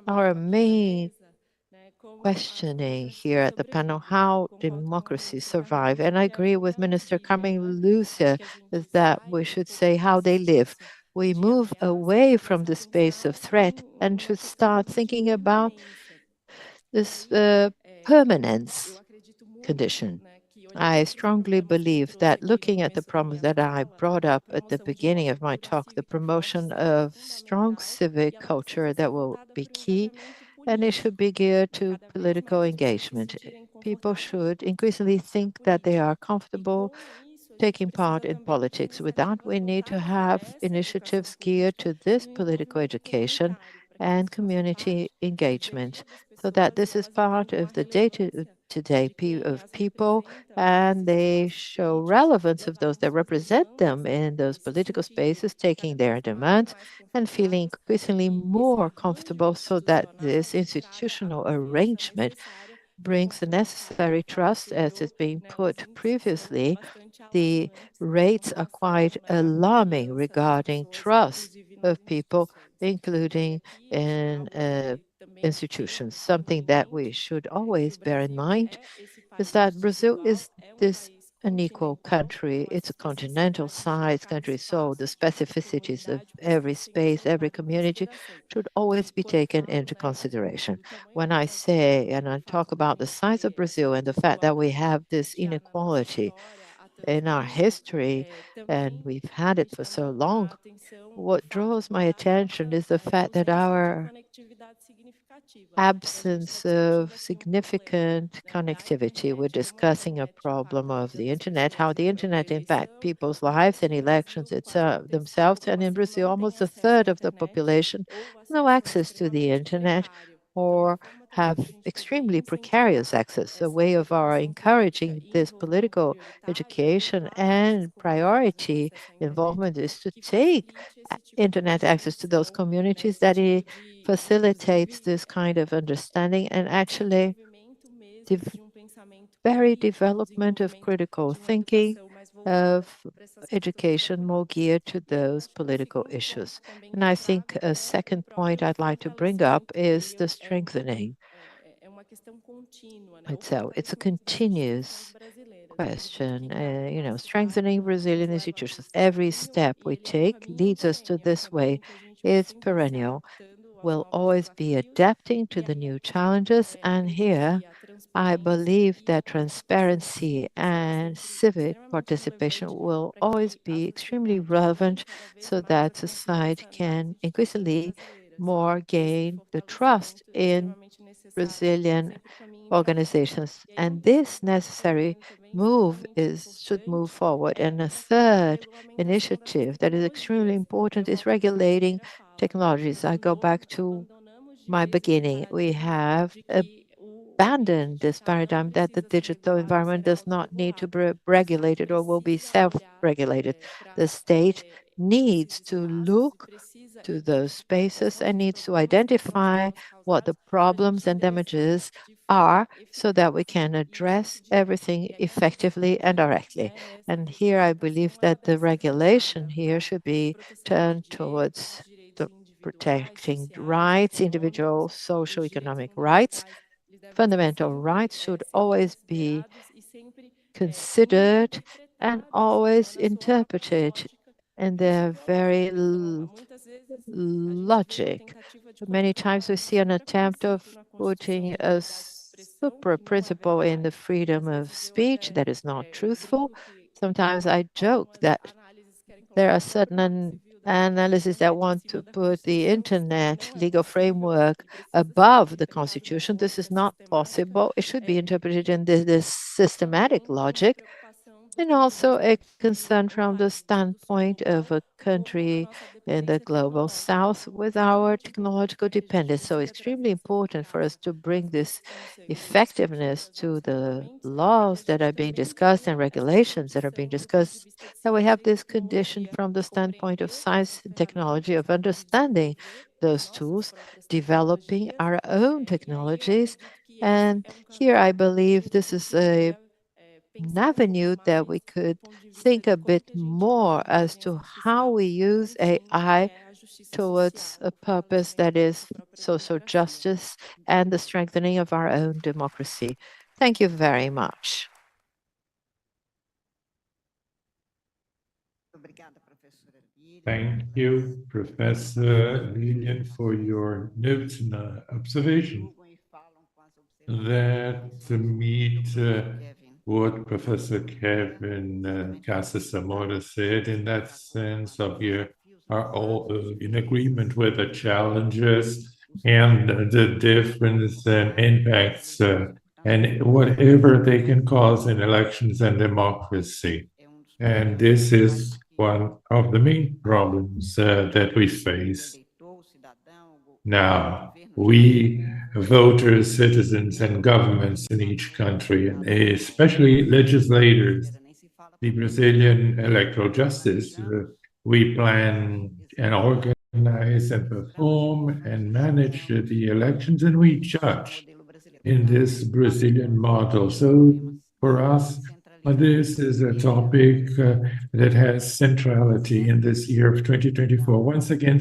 our main questioning here at the panel how democracy survive. And I agree with Minister Carmen Lucia is that we should say how they live. We move away from the space of threat and should start thinking about this permanence condition. I strongly believe that looking at the problems that I brought up at the beginning of my talk, the promotion of strong civic culture that will be key, and it should be geared to political engagement. People should increasingly think that they are comfortable taking part in politics. With that, we need to have initiatives geared to this political education and community engagement so that this is part of the day-to-day of people and they show relevance of those that represent them in those political spaces, taking their demands and feeling increasingly more comfortable so that this institutional arrangement brings the necessary trust as is being put previously. The rates are quite alarming regarding trust of people, including in institutions. Something that we should always bear in mind is that Brazil is this unequal country. It's a continental size country, so the specificities of every space, every community should always be taken into consideration. When I say and I talk about the size of Brazil and the fact that we have this inequality in our history and we've had it for so long, what draws my attention is the fact that our absence of significant connectivity. We're discussing a problem of the internet, how the internet impacts people's lives and elections themselves. And in Brazil, almost a third of the population has no access to the internet or have extremely precarious access. A way of our encouraging this political education and priority involvement is to take internet access to those communities that it facilitates this kind of understanding and actually the very development of critical thinking, of education more geared to those political issues. And I think a second point I'd like to bring up is the strengthening itself. It's a continuous question. Strengthening Brazilian institutions. Every step we take leads us to this way. It's perennial. We'll always be adapting to the new challenges. And here, I believe that transparency and civic participation will always be extremely relevant so that society can increasingly more gain the trust in Brazilian organizations. And this necessary should move forward. And a third initiative that is extremely important is regulating technologies. I go back to my beginning. We have abandoned this paradigm that the digital environment does not need to be regulated or will be self-regulated. The state needs to look to those spaces and needs to identify what the problems and damages are so that we can address everything effectively and directly. And here I believe that the regulation here should be turned towards the protecting rights, individual social economic rights. Fundamental rights should always be considered and always interpreted in their very logic. Many times we see an attempt of putting a super principle in the freedom of speech that is not truthful. Sometimes I joke that there are certain analysis that want to put the internet legal framework above the constitution. This is not possible. It should be interpreted in this systematic logic and also a concern from the standpoint of a country in the global south with our technological dependence. So extremely important for us to bring this effectiveness to the laws that are being discussed and regulations that are being discussed, that we have this condition from the standpoint of science and technology, of understanding those tools, developing our own technologies. And here I believe this is an avenue that we could think a bit more as to how we use AI towards a purpose that is social justice and the strengthening of our own democracy. Thank you very much. Thank you, Professor Lilian, for your notes and observations that meet what Professor Kevin Casasamora said. In that sense, of you are all in agreement with the challenges and the difference and impacts and whatever they can cause in elections and democracy. And this is one of the main problems that we face. Now, we voters, citizens, and governments in each country, and especially legislators, the Brazilian electoral justice, we plan and organize and perform and manage the elections, and we judge in this Brazilian model. So for us, this is a topic that has centrality in this year of 2024. Once again,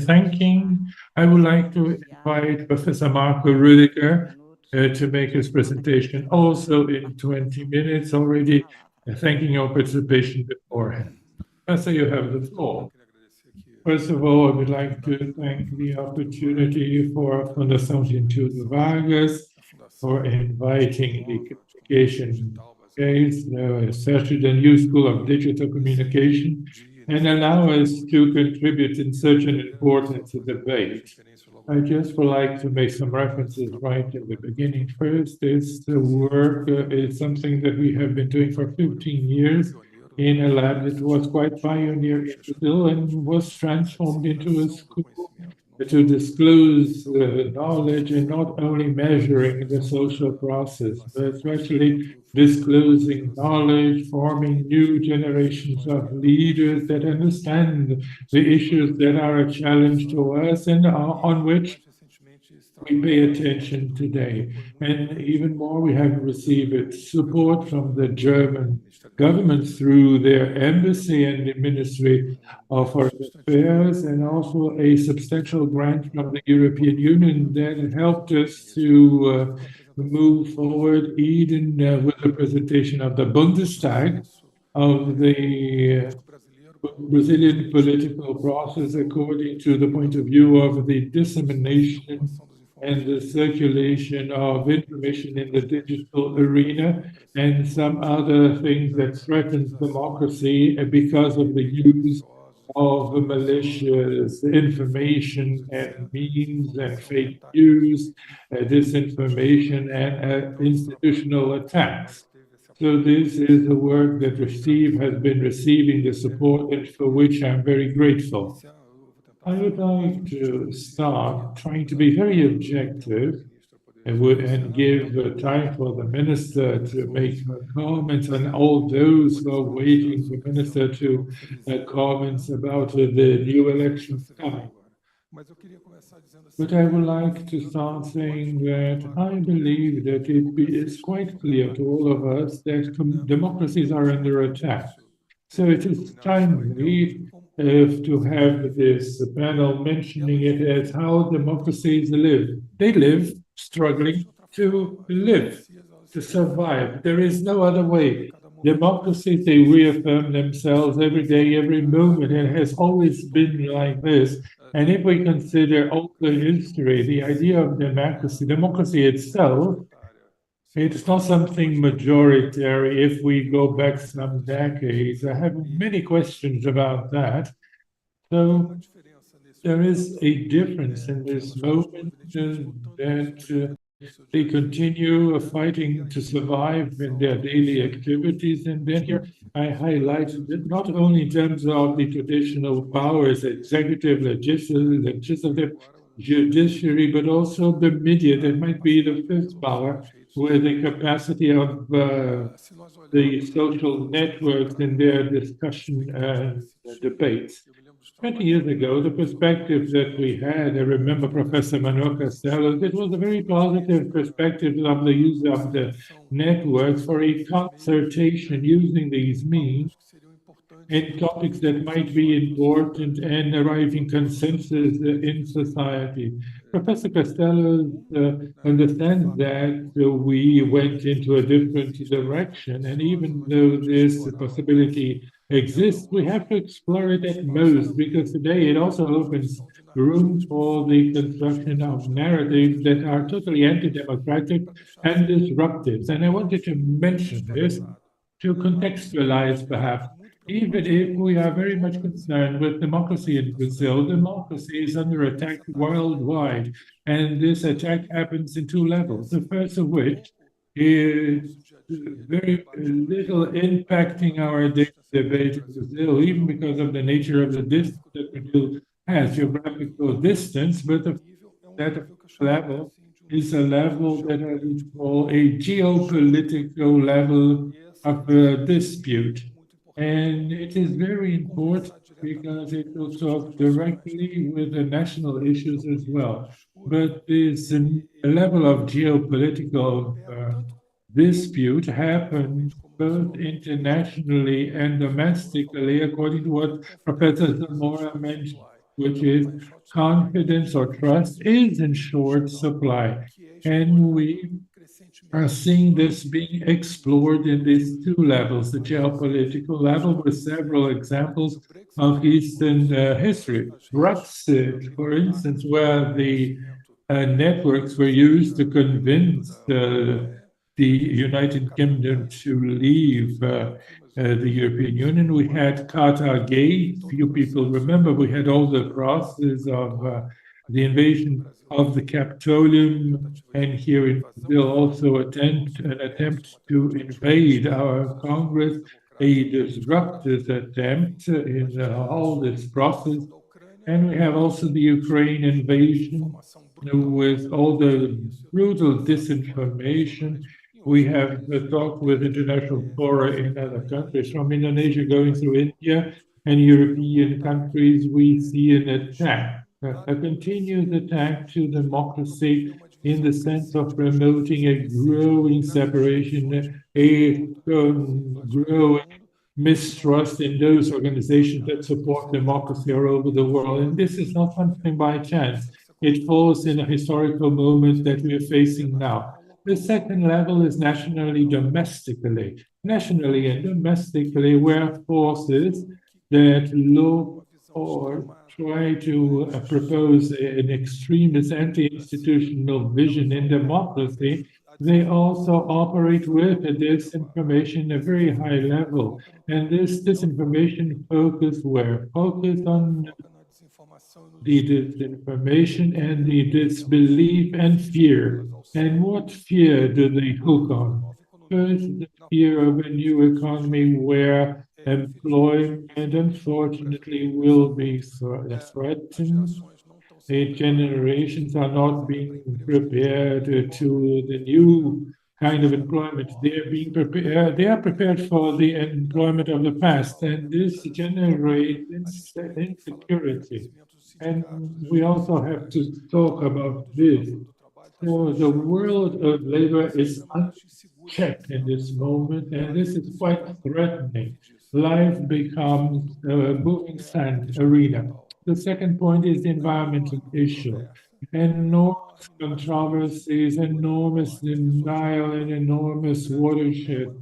I would like to invite Professor Marco Rudiger to make his presentation also in 20 minutes already, thanking your participation beforehand. Professor, you have the floor. First of all, I would like to thank the opportunity for Fundação Getúlio Vargas for inviting the communication case, especially the new School of Digital Communication, and allow us to contribute in such an important debate. I just would like to make some references right at the beginning. First, this work is something that we have been doing for 15 years in a lab that was quite pioneer in Brazil and was transformed into a school to disclose knowledge and not only measuring the social process, but especially disclosing knowledge, forming new generations of leaders that understand the issues that are a challenge to us and on which we pay attention today. And even more, we have received support from the German government through their embassy and the Ministry of Foreign Affairs, and also a substantial grant from the European Union that helped us to move forward, even with the presentation of the Bundestag of the Brazilian political process according to the point of view of the dissemination and the circulation of information in the digital arena and some other things that threaten democracy because of the use of malicious information and memes and fake news, disinformation, and institutional attacks. So this is the work that has been receiving the support and for which I'm very grateful. I would like to start trying to be very objective and give time for the minister to make comments and all those who are waiting for the minister to comments about the new elections coming. But I would like to start saying that I believe that it is quite clear to all of us that democracies are under attack. So it is timely to have this panel mentioning it as how democracies live. They live struggling to live, to survive. There is no other way. Democracies, they reaffirm themselves every day, every moment. It has always been like this. And if we consider all the history, the idea of democracy itself, it's not something majoritary. If we go back some decades, I have many questions about that. So there is a difference in this moment that They continue fighting to survive in their daily activities. And then here I highlighted that not only in terms of the traditional powers, executive, legislative, judiciary, but also the media, that might be the fifth power, with the capacity of the social networks in their discussion and debates. 20 years ago, the perspective that we had, I remember Professor Manuel Castello, it was a very positive perspective of the use of the networks for a consultation using these means in topics that might be important and arriving consensus in society. Professor Castello understands that we went into a different direction, and even though this possibility exists, we have to explore it at most, because today it also opens room for the construction of narratives that are totally anti-democratic and disruptive. And I wanted to mention this to contextualize, perhaps, even if we are very much concerned with democracy in Brazil, democracy is under attack worldwide. And this attack happens in two levels. The first of which is very little impacting our daily debate in Brazil, even because of the nature of the distance that Brazil has, geographical distance, but that level is a level that I would call a geopolitical level of dispute. And it is very important because it will talk directly with the national issues as well. But this level of geopolitical dispute happens both internationally and domestically, according to what Professor Zamora mentioned, which is confidence or trust is in short supply. And we are seeing this being explored in these two levels, the geopolitical level, with several examples of Eastern history. Brexit, for instance, where the networks were used to convince the United Kingdom to leave the European Union. We had Qatar Gate. Few people remember we had all the process of the invasion of the Capitolium, and here in Brazil also an attempt to invade our Congress, a disruptive attempt in all this process. And we have also the Ukraine invasion with all the brutal disinformation. We have the talk with international fora in other countries, from Indonesia going through India and European countries. We see an attack, a continued attack to democracy in the sense of promoting a growing separation, a growing mistrust in those organizations that support democracy all over the world. And this is not something by chance. It falls in a historical moment that we are facing now. The second level is nationally and domestically, where forces that look or try to propose an extremist anti-institutional vision in democracy, they also operate with disinformation at a very high level. And this disinformation focus on the disinformation and the disbelief and fear. And what fear do they hook on? First, the fear of a new economy where employment, unfortunately, will be threatened. The generations are not being prepared to the new kind of employment. They are being prepared. They are prepared for the employment of the past, and this generates insecurity. And we also have to talk about this. So the world of labor is unchecked in this moment, and this is quite threatening. Life becomes a moving sand arena. The second point is the environmental issue. Enormous controversies, enormous denial, and enormous watershed.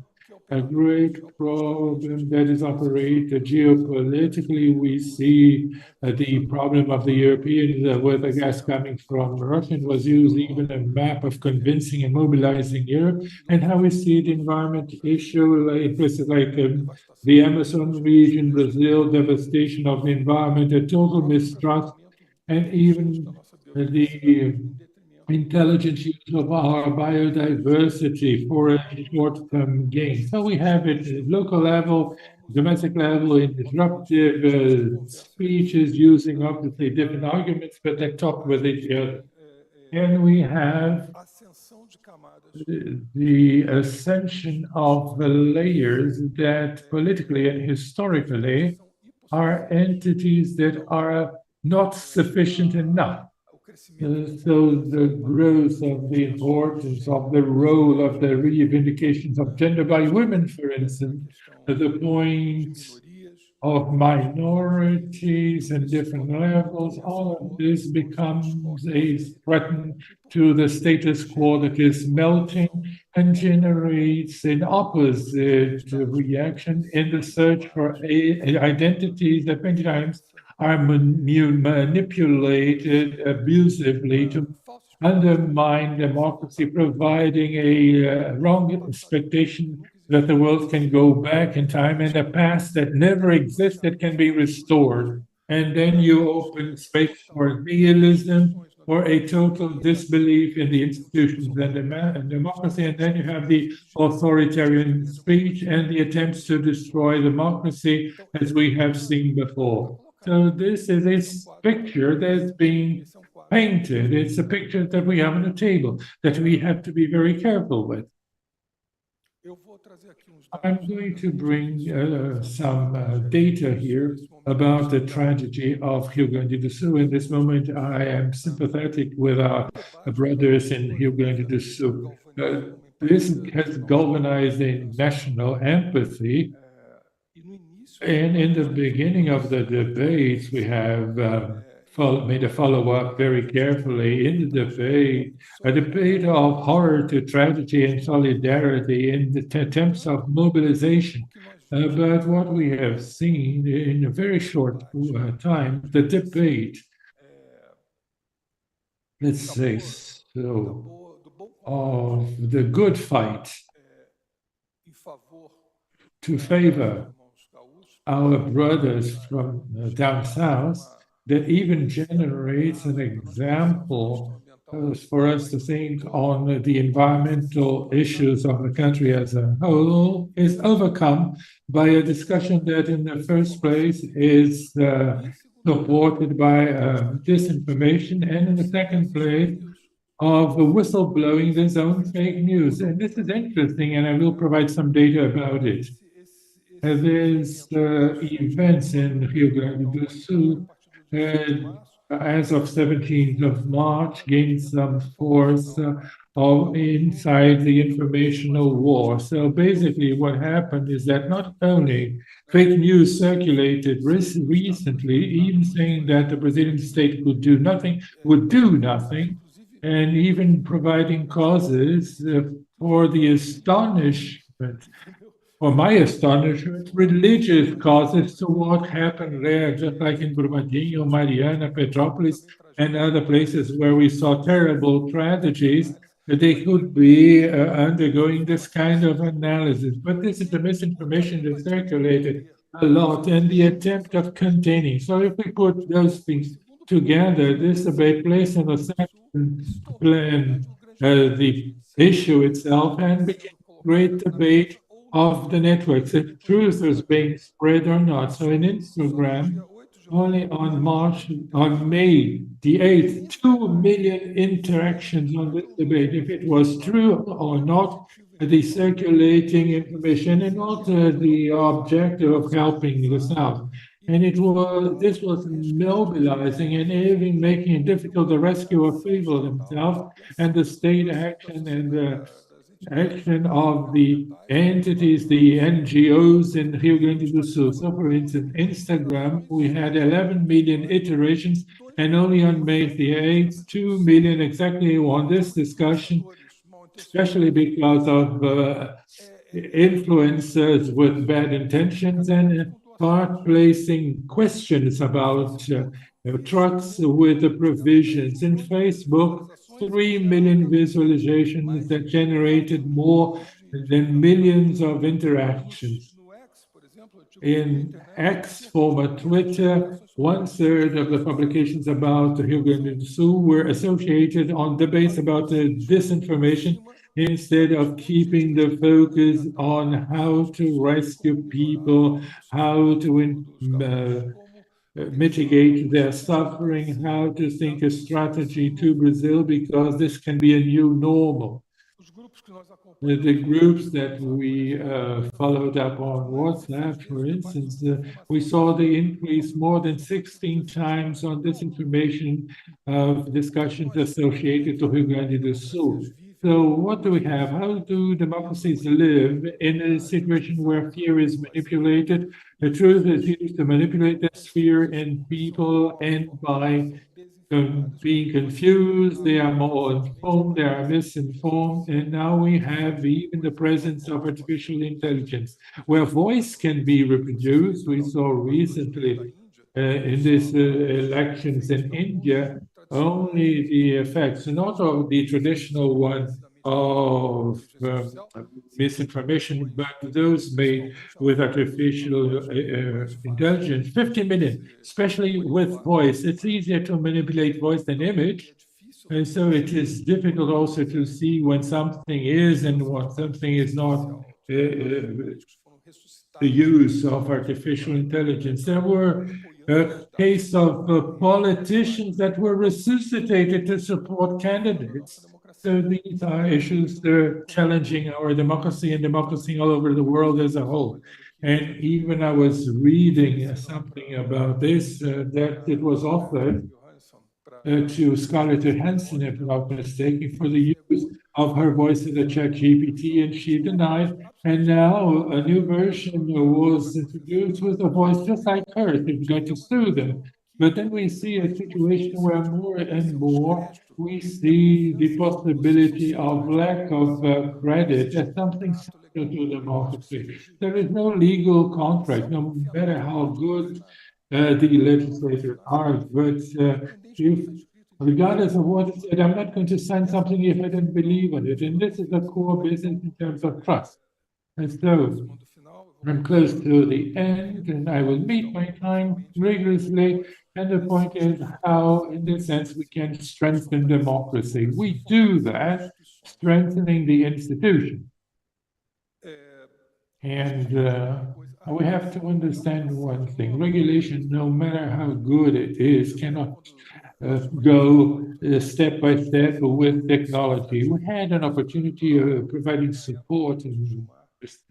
A great problem that is operated geopolitically. We see the problem of the Europeans with the gas coming from Russia was used even a map of convincing and mobilizing Europe, and how we see the environment issue in places like the Amazon region, Brazil, devastation of the environment, a total mistrust, and even the intelligent use of our biodiversity for a short-term gain. So we have it at local level, domestic level, in disruptive speeches, using obviously different arguments, but they talk with each other. And we have the ascension of the layers that politically and historically are entities that are not sufficient enough. So the growth of the importance of the role of the reivindications of gender by women, for instance, the point of minorities and different levels, all of this becomes a threat to the status quo that is melting and generates an opposite reaction in the search for identities that many times are manipulated abusively to undermine democracy, providing a wrong expectation that the world can go back in time and a past that never existed can be restored. And then you open space for nihilism or a total disbelief in the institutions and democracy. And then you have the authoritarian speech and the attempts to destroy democracy, as we have seen before. So this is a picture that's being painted. It's a picture that we have on the table that we have to be very careful with. I'm going to bring some data here about the tragedy of Rio Grande do Sul. In this moment, I am sympathetic with our brothers in Rio Grande do Sul. This has galvanized a national empathy. And in the beginning of the debates, we have made a follow-up very carefully in the debate, a debate of horror to tragedy and solidarity in the attempts of mobilization. But what we have seen in a very short time, the debate, let's say so, of the good fight to favor our brothers from down south, that even generates an example for us to think on the environmental issues of the country as a whole, is overcome by a discussion that in the first place is supported by disinformation, and in the second place of whistleblowing this own fake news. And this is interesting, and I will provide some data about it. There's events in Rio Grande do Sul as of 17th of March, gained some force inside the informational war. So basically what happened is that not only fake news circulated recently, even saying that the Brazilian state would do nothing, and even providing causes for the astonishment, for my astonishment, religious causes to what happened there, just like in Brumadinho, Mariana, Petrópolis, and other places where we saw terrible tragedies, that they could be undergoing this kind of analysis. But this is the misinformation that circulated a lot and the attempt of containing. So if we put those things together, this debate placed on the second plan the issue itself and became a great debate of the networks, if truth is being spread or not. So in Instagram, only on May the 8th, 2 million interactions on this debate, if it was true or not, the circulating information and not the objective of helping the South. And this was mobilizing and even making it difficult to rescue or favor themselves, and the state action and the action of the entities, the NGOs in Rio Grande do Sul. So, for instance, Instagram, we had 11 million iterations, and only on May the 8th, 2 million exactly on this discussion, especially because of influencers with bad intentions and part placing questions about trucks with the provisions. In Facebook, 3 million visualizations that generated more than millions of interactions. In X, former Twitter, 1/3 of the publications about the Rio Grande do Sul were associated on debates about disinformation instead of keeping the focus on how to rescue people, how to mitigate their suffering, how to think a strategy to Brazil, because this can be a new normal. The groups that we followed up on WhatsApp, for instance, we saw the increase more than 16 times on disinformation of discussions associated to Rio Grande do Sul. So what do we have? How do democracies live in a situation where fear is manipulated? The truth is used to manipulate this fear in people, and by being confused, they are more informed, they are misinformed, and now we have even the presence of artificial intelligence, where voice can be reproduced. We saw recently in these elections in India, only the effects, not of the traditional one of misinformation, but those made with artificial intelligence, 50 million, especially with voice. It's easier to manipulate voice than image. And so it is difficult also to see when something is and when something is not the use of artificial intelligence. There were a case of politicians that were resuscitated to support candidates. So these are issues that are challenging our democracy and democracy all over the world as a whole. And even I was reading something about this, that it was offered to Scarlett Johansson, if I'm not mistaken, for the use of her voice in the ChatGPT, and she denied. And now a new version was introduced with a voice just like hers. It's going to sue them. But then we see a situation where more and more we see the possibility of lack of credit as something central to democracy. There is no legal contract, no matter how good the legislators are. But if, regardless of what is said, I'm not going to sign something if I don't believe in it. And this is a core business in terms of trust. And so I'm close to the end, and I will meet my time rigorously. And the point is how, in this sense, we can strengthen democracy. We do that, strengthening the institution. And we have to understand one thing. Regulation, no matter how good it is, cannot go step by step with technology. We had an opportunity of providing support,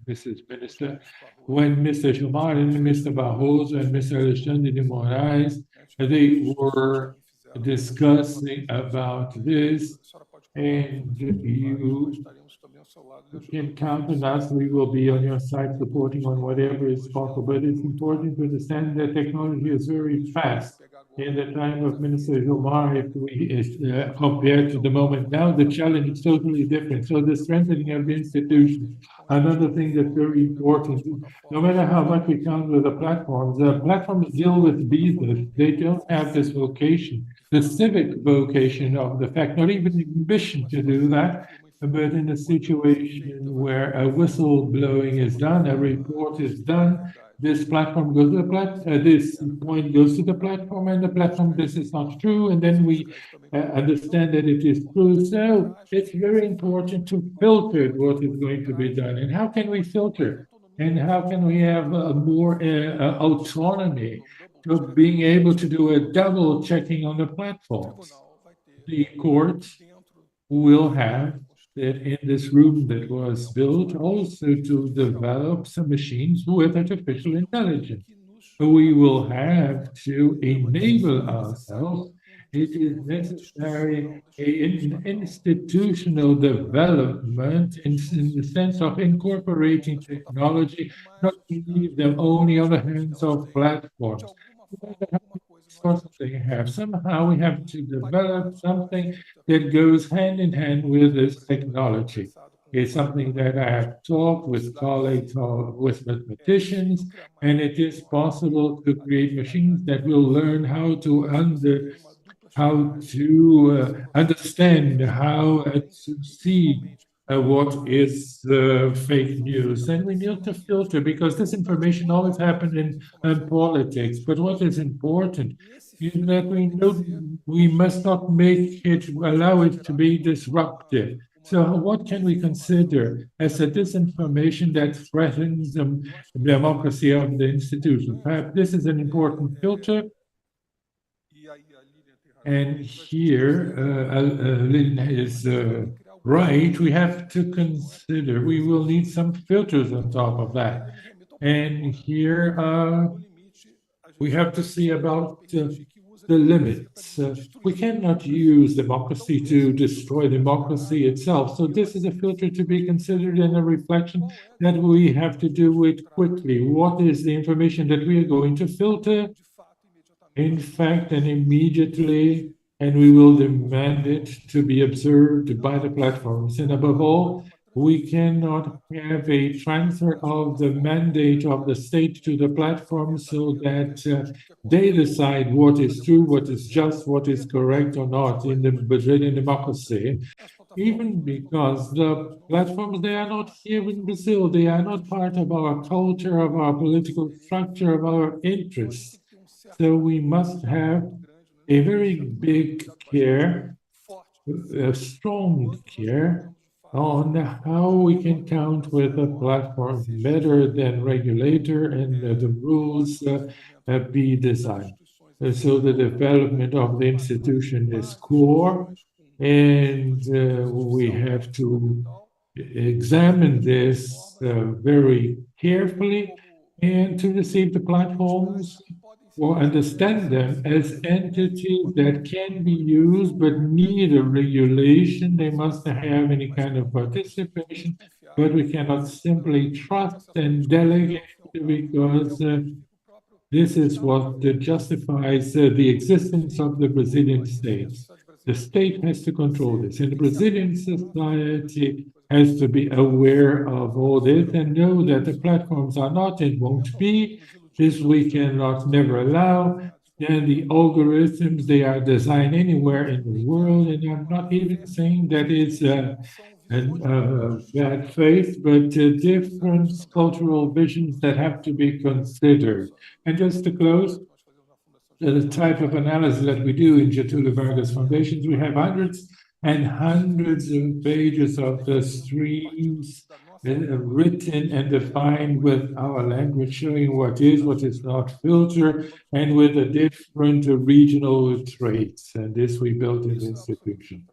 Mrs. Minister, when Mr. Gilmar and Mr. Barroso and Mr. Alexandre de Moraes, they were discussing about this, and you can count on us. We will be on your side supporting on whatever is possible. But it's important to understand that technology is very fast. In the time of Minister Gilmar, if we compared to the moment now, the challenge is totally different. So the strengthening of the institutions, another thing that's very important, no matter how much we count with the platforms deal with business. They don't have this vocation, the civic vocation of the fact, not even the ambition to do that. But in a situation where a whistleblowing is done, a report is done, this platform goes to the this point goes to the platform, and the platform, this is not true, and then we understand that it is true. So it's very important to filter what is going to be done. And how can we filter? And how can we have more autonomy to being able to do a double checking on the platforms? The court will have that in this room that was built also to develop some machines with artificial intelligence. We will have to enable ourselves. It is necessary an institutional development in the sense of incorporating technology, not to leave them only on the hands of platforms. Somehow we have to develop something that goes hand in hand with this technology. It's something that I have talked with colleagues or with mathematicians, and it is possible to create machines that will learn how to understand, how to see what is fake news. And we need to filter because this information always happens in politics. But what is important is that we know we must not make it, allow it to be disruptive. So what can we consider as a disinformation that threatens the democracy of the institution? Perhaps this is an important filter. And here, Lynn is right. We have to consider, we will need some filters on top of that. And here, we have to see about the limits. We cannot use democracy to destroy democracy itself. So this is a filter to be considered and a reflection that we have to do it quickly. What is the information that we are going to filter? In fact, and immediately, and we will demand it to be observed by the platforms. And above all, we cannot have a transfer of the mandate of the state to the platform so that they decide what is true, what is just, what is correct or not in the Brazilian democracy. Even because the platforms, they are not here in Brazil, they are not part of our culture, of our political structure, of our interests. So we must have a very big care, a strong care on how we can count with a platform better than regulator and the rules be designed. So the development of the institution is core, and we have to examine this very carefully and to receive the platforms or understand them as entities that can be used but need a regulation. They must have any kind of participation, but we cannot simply trust and delegate because this is what justifies the existence of the Brazilian state. The state has to control this, and the Brazilian society has to be aware of all this and know that the platforms are not and won't be. This we cannot never allow. And the algorithms, they are designed anywhere in the world, and I'm not even saying that it's bad faith, but different cultural visions that have to be considered. And just to close, the type of analysis that we do in Getúlio Vargas Foundations, we have hundreds and hundreds of pages of the streams written and defined with our language, showing what is not filtered, and with the different regional traits. And this we built in the institution.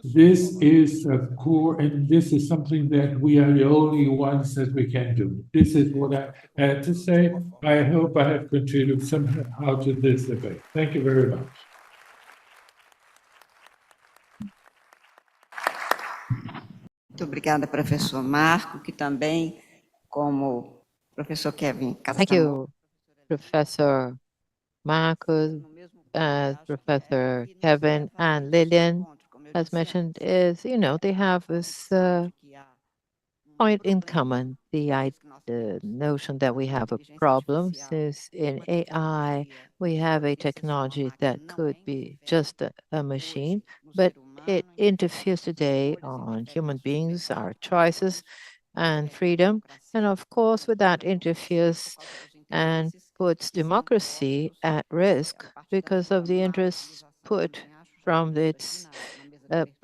This is a core, and this is something that we are the only ones that we can do. This is what I had to say. I hope I have contributed somehow to this debate. Thank you very much. Muito obrigada, professor Marco, que também, como professor Kevin Thank you, Professor Marcos, as Professor Kevin and Lillian has mentioned, is, they have this point in common, the notion that we have a problem, since in AI, we have a technology that could be just a machine, but it interferes today on human beings, our choices and freedom. And of course, with that interferes and puts democracy at risk because of the interests put from its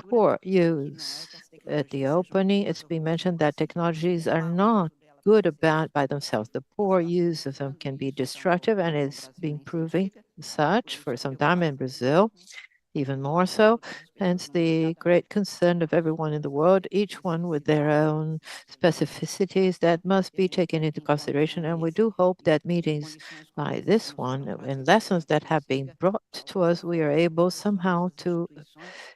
poor use. At the opening, it's been mentioned that technologies are not good or bad by themselves. The poor use of them can be destructive, and it's been proving such for some time in Brazil, even more so. Hence the great concern of everyone in the world, each one with their own specificities that must be taken into consideration. And we do hope that meetings like this one and lessons that have been brought to us, we are able somehow to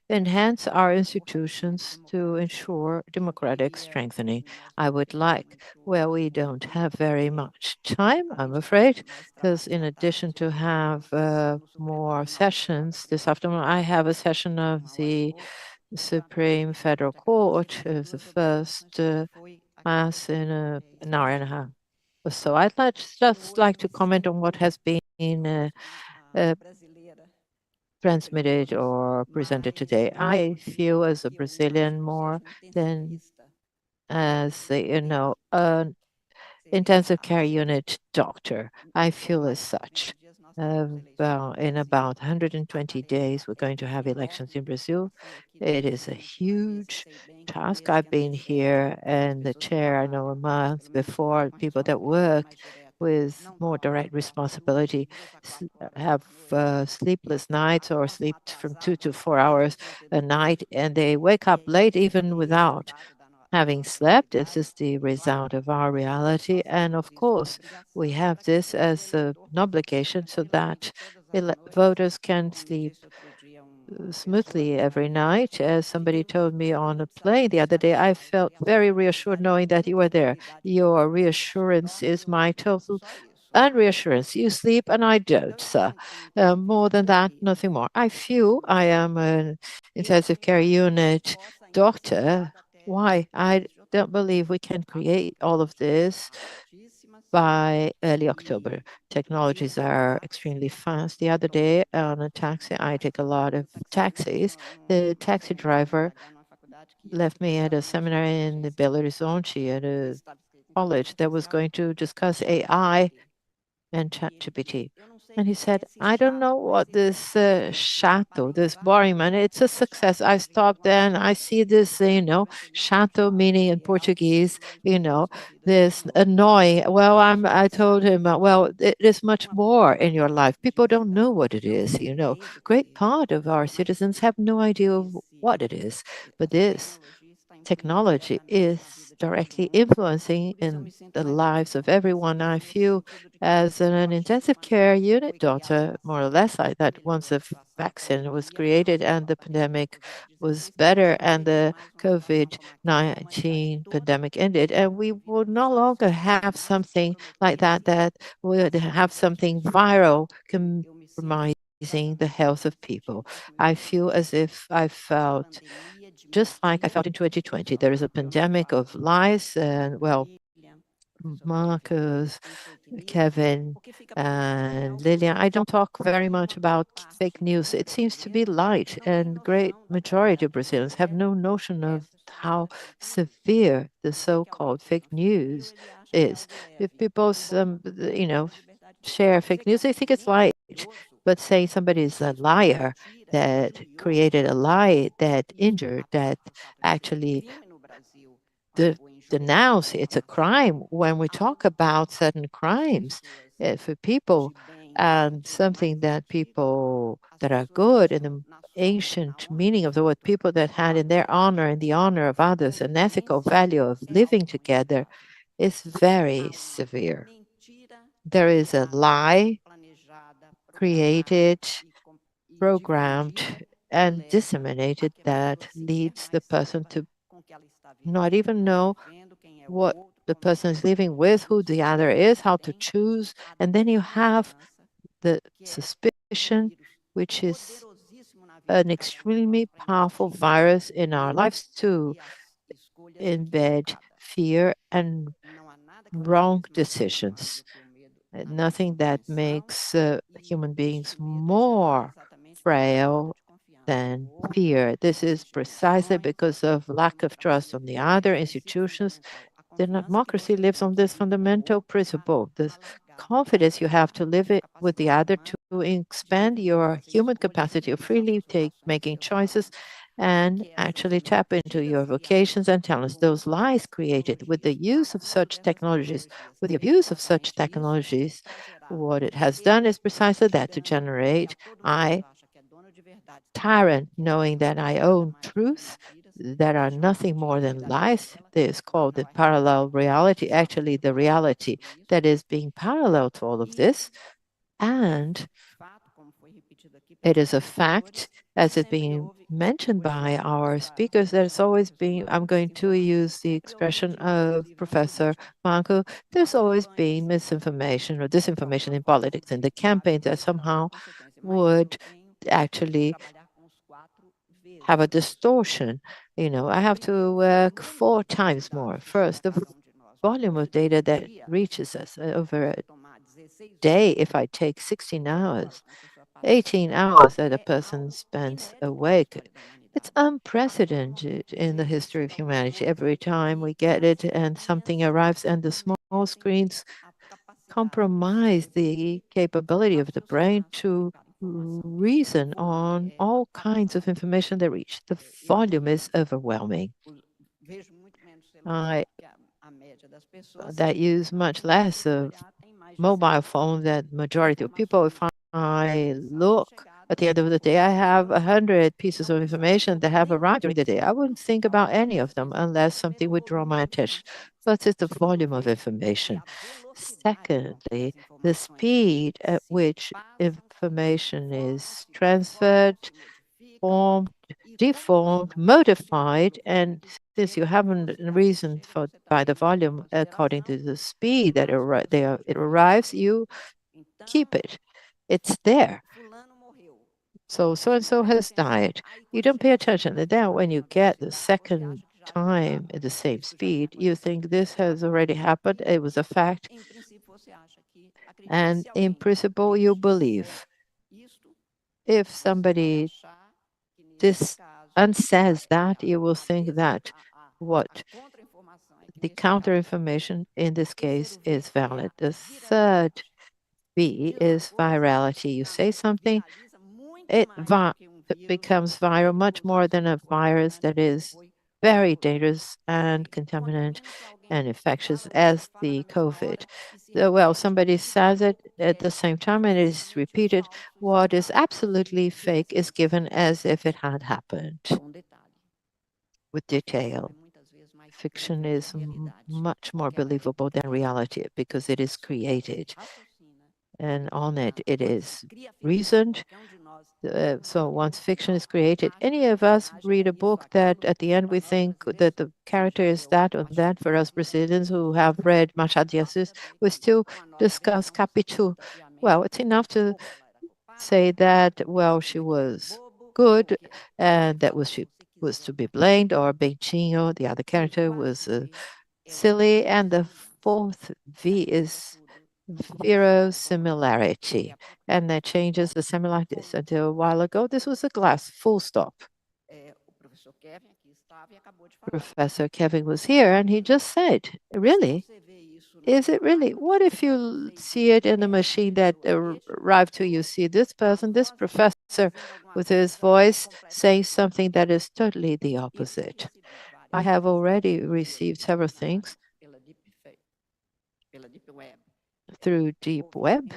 enhance our institutions to ensure democratic strengthening. I would like, well, we don't have very much time, I'm afraid, because in addition to have more sessions this afternoon, I have a session of the Supreme Federal Court, the first class in an hour and a half. So I'd just like to comment on what has been transmitted or presented today. I feel as a Brazilian more than as an intensive care unit doctor. I feel as such. In about 120 days, we're going to have elections in Brazil. It is a huge task. I've been here and the chair, I know, a month before. People that work with more direct responsibility have sleepless nights or sleep from 2 to 4 hours a night, and they wake up late even without having slept. This is the result of our reality. And of course, we have this as an obligation so that voters can sleep smoothly every night. As somebody told me on a plane the other day, I felt very reassured knowing that you were there. Your reassurance is my total and reassurance. You sleep and I don't, sir. More than that, nothing more. I feel I am an intensive care unit doctor. Why? I don't believe we can create all of this by early October. Technologies are extremely fast. The other day on a taxi, I take a lot of taxis. The taxi driver left me at a seminar in Belo Horizonte at a college that was going to discuss AI and ChatGPT. And he said, I don't know what this chato, this boring man, it's a success. I stopped there and I see this, chato meaning in Portuguese, this annoying. Well, I told him, well, it is much more in your life. People don't know what it is, Great part of our citizens have no idea of what it is. But this technology is directly influencing in the lives of everyone. I feel as an intensive care unit daughter, more or less, that once the vaccine was created and the pandemic was better and the COVID-19 pandemic ended, and we would no longer have something like that, that would have something viral compromising the health of people. I feel as if I felt just like I felt in 2020. There is a pandemic of lies, and well, Marcus, Kevin, and Lillian. I don't talk very much about fake news. It seems to be light, and great majority of Brazilians have no notion of how severe the so-called fake news is. If people, share fake news, they think it's light. But saying somebody is a liar that created a lie that injured, that actually the denounce it's a crime when we talk about certain crimes for people, and something that people that are good in the ancient meaning of the word, people that had in their honor and the honor of others an ethical value of living together, is very severe. There is a lie created, programmed, and disseminated that leads the person to not even know what the person is living with, who the other is, how to choose. And then you have the suspicion, which is an extremely powerful virus in our lives to embed fear and wrong decisions. Nothing that makes human beings more frail than fear. This is precisely because of lack of trust on the other institutions. The democracy lives on this fundamental principle, this confidence you have to live it with the other to expand your human capacity of freely making choices and actually tap into your vocations and talents. Those lies created with the use of such technologies, with the abuse of such technologies, what it has done is precisely that, to generate I tyrant, knowing that I own truth that are nothing more than lies. This is called the parallel reality, actually the reality that is being parallel to all of this. And it is a fact, as it's being mentioned by our speakers, there's always been, I'm going to use the expression of Professor Marco, there's always been misinformation or disinformation in politics, and the campaigns that somehow would actually have a distortion. I have to work 4 times more. First, the volume of data that reaches us over a day, if I take 16 hours, 18 hours that a person spends awake, It's unprecedented in the history of humanity. Every time we get it and something arrives and the small screens compromise the capability of the brain to reason on all kinds of information they reach. The volume is overwhelming. I that use much less of mobile phone than majority of people. If I look at the end of the day, I have 100 pieces of information that have arrived during the day. I wouldn't think about any of them unless something would draw my attention. First is the volume of information. Secondly, the speed at which information is transferred, formed, deformed, modified, and since you haven't reason for by the volume according to the speed that it arrives, you keep it. It's there. So and so has died. You don't pay attention. And then when you get the second time at the same speed, you think this has already happened. It was a fact. And in principle, you believe. If somebody this unsays that, you will think that what the counter information in this case is valid. The third V is virality. You say something, it becomes viral much more than a virus that is very dangerous and contaminant and infectious as the COVID. Well, somebody says it at the same time and it is repeated. What is absolutely fake is given as if it had happened with detail. Fiction is much more believable than reality because it is created and on it is reasoned. So once fiction is created, any of us read a book that at the end we think that the character is that or that. For us Brazilians who have read Machado de Assis, we still discuss Capitu. Well, it's enough to say that, well, she was good and that was she was to be blamed, or Bentinho, the other character, was silly. And the fourth V is verosimilarity, and that changes the similarities. Until a while ago, this was a glass, full stop. Professor Kevin was here, and he just said, really? Is it really? What if you see it in the machine that arrived to you? See this person, this professor with his voice saying something that is totally the opposite. I have already received several things through deep web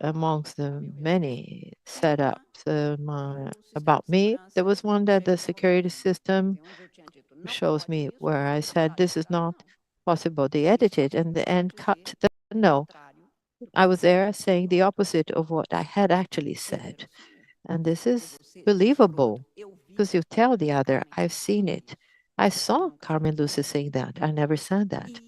amongst the many setups about me. There was one that the security system shows me where I said this is not possible. They edited and the end cut. No, I was there saying the opposite of what I had actually said. And this is believable because you tell the other, I've seen it. I saw Carmen Lucia saying that. I never said that.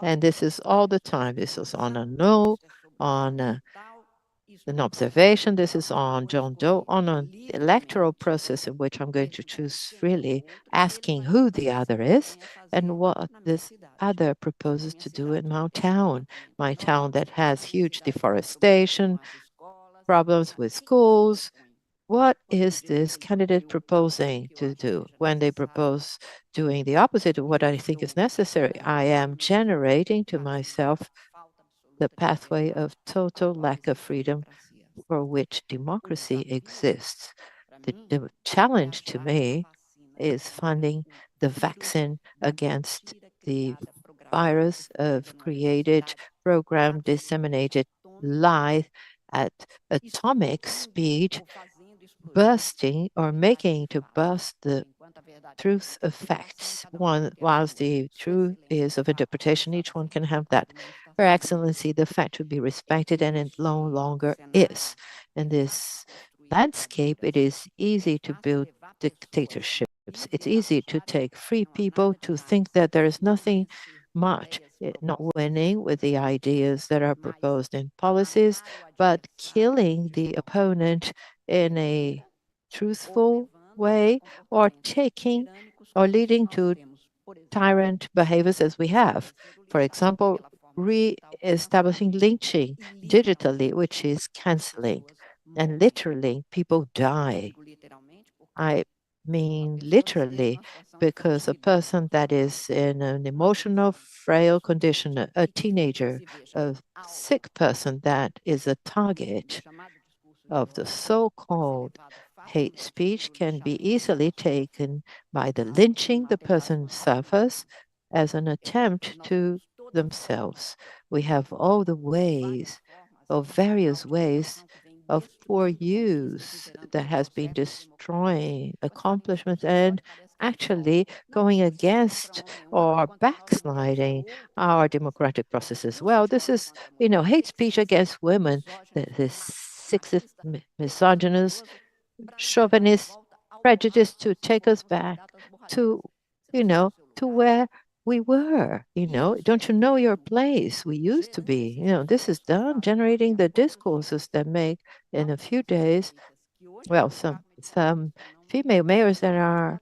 And this is all the time. This is on a no, on an observation. This is on John Doe, on an electoral process in which I'm going to choose freely, asking who the other is and what this other proposes to do in my town that has huge deforestation, problems with schools. What is this candidate proposing to do? When they propose doing the opposite of what I think is necessary, I am generating to myself the pathway of total lack of freedom for which democracy exists. The challenge to me is finding the vaccine against the virus of created, programmed, disseminated lies at atomic speed, bursting or making to burst the truth of facts. Whilst the truth is of interpretation, each one can have that. Her Excellency, the fact would be respected, and it no longer is. In this landscape, it is easy to build dictatorships. It's easy to take free people to think that there is nothing much, not winning with the ideas that are proposed in policies, but killing the opponent in a truthful way, or taking or leading to tyrant behaviors as we have. For example, re-establishing lynching digitally, which is canceling and literally people die. I mean literally, because a person that is in an emotional frail condition, a teenager, a sick person that is a target of the so-called hate speech can be easily taken by the lynching the person suffers as an attempt to themselves. We have all the ways, of various ways of poor use that has been destroying accomplishments and actually going against or backsliding our democratic processes. Well, this is, hate speech against women, this sexist, misogynist, chauvinist prejudice to take us back to, to where we were. Don't you know your place? We used to be. This is done generating the discourses that make in a few days, well, some female mayors that are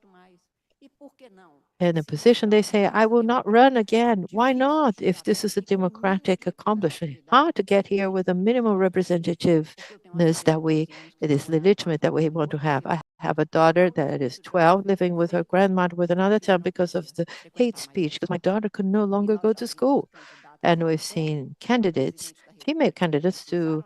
in a position, they say, I will not run again. Why not? If this is a democratic accomplishment, hard to get here with a minimal representativeness it is legitimate that we want to have. I have a daughter that is 12 living with her grandmother with another town because of the hate speech, because my daughter could no longer go to school. And we've seen candidates, female candidates to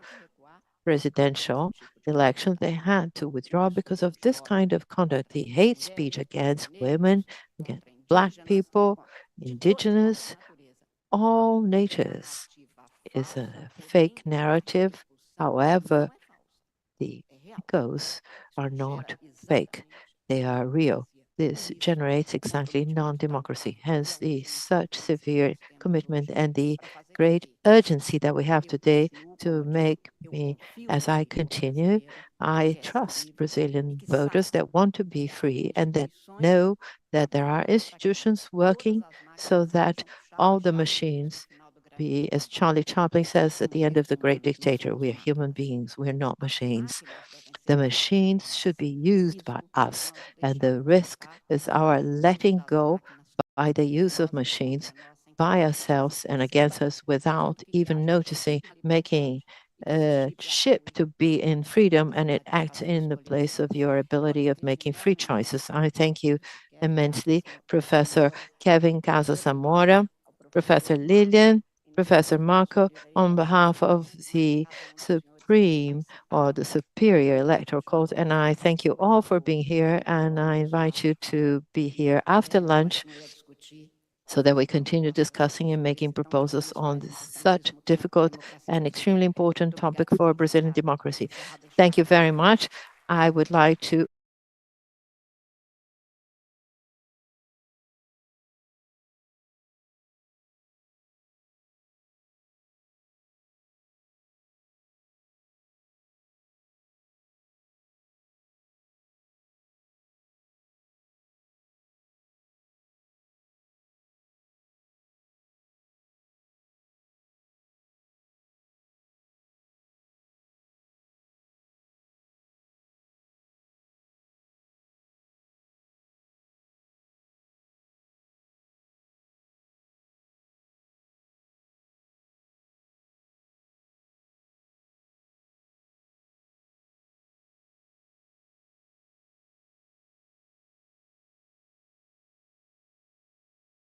presidential elections, they had to withdraw because of this kind of conduct, the hate speech against women, against Black people, indigenous, all natures is a fake narrative. However, the echoes are not fake, they are real. This generates exactly non-democracy, hence the such severe commitment and the great urgency that we have today to make me, as I continue, I trust Brazilian voters that want to be free and that know that there are institutions working so that all the machines be, as Charlie Chaplin says at the end of The Great Dictator, we are human beings, we're not machines. The machines should be used by us, and the risk is our letting go by the use of machines by ourselves and against us without even noticing, making a ship to be in freedom, and it acts in the place of your ability of making free choices. I thank you immensely, Professor Kevin Casa-Zamora, Professor Lillian, Professor Marco, on behalf of the Supreme or the Superior Electoral Court. And I thank you all for being here, and I invite you to be here after lunch so that we continue discussing and making proposals on such difficult and extremely important topic for Brazilian democracy. Thank you very much. I would like to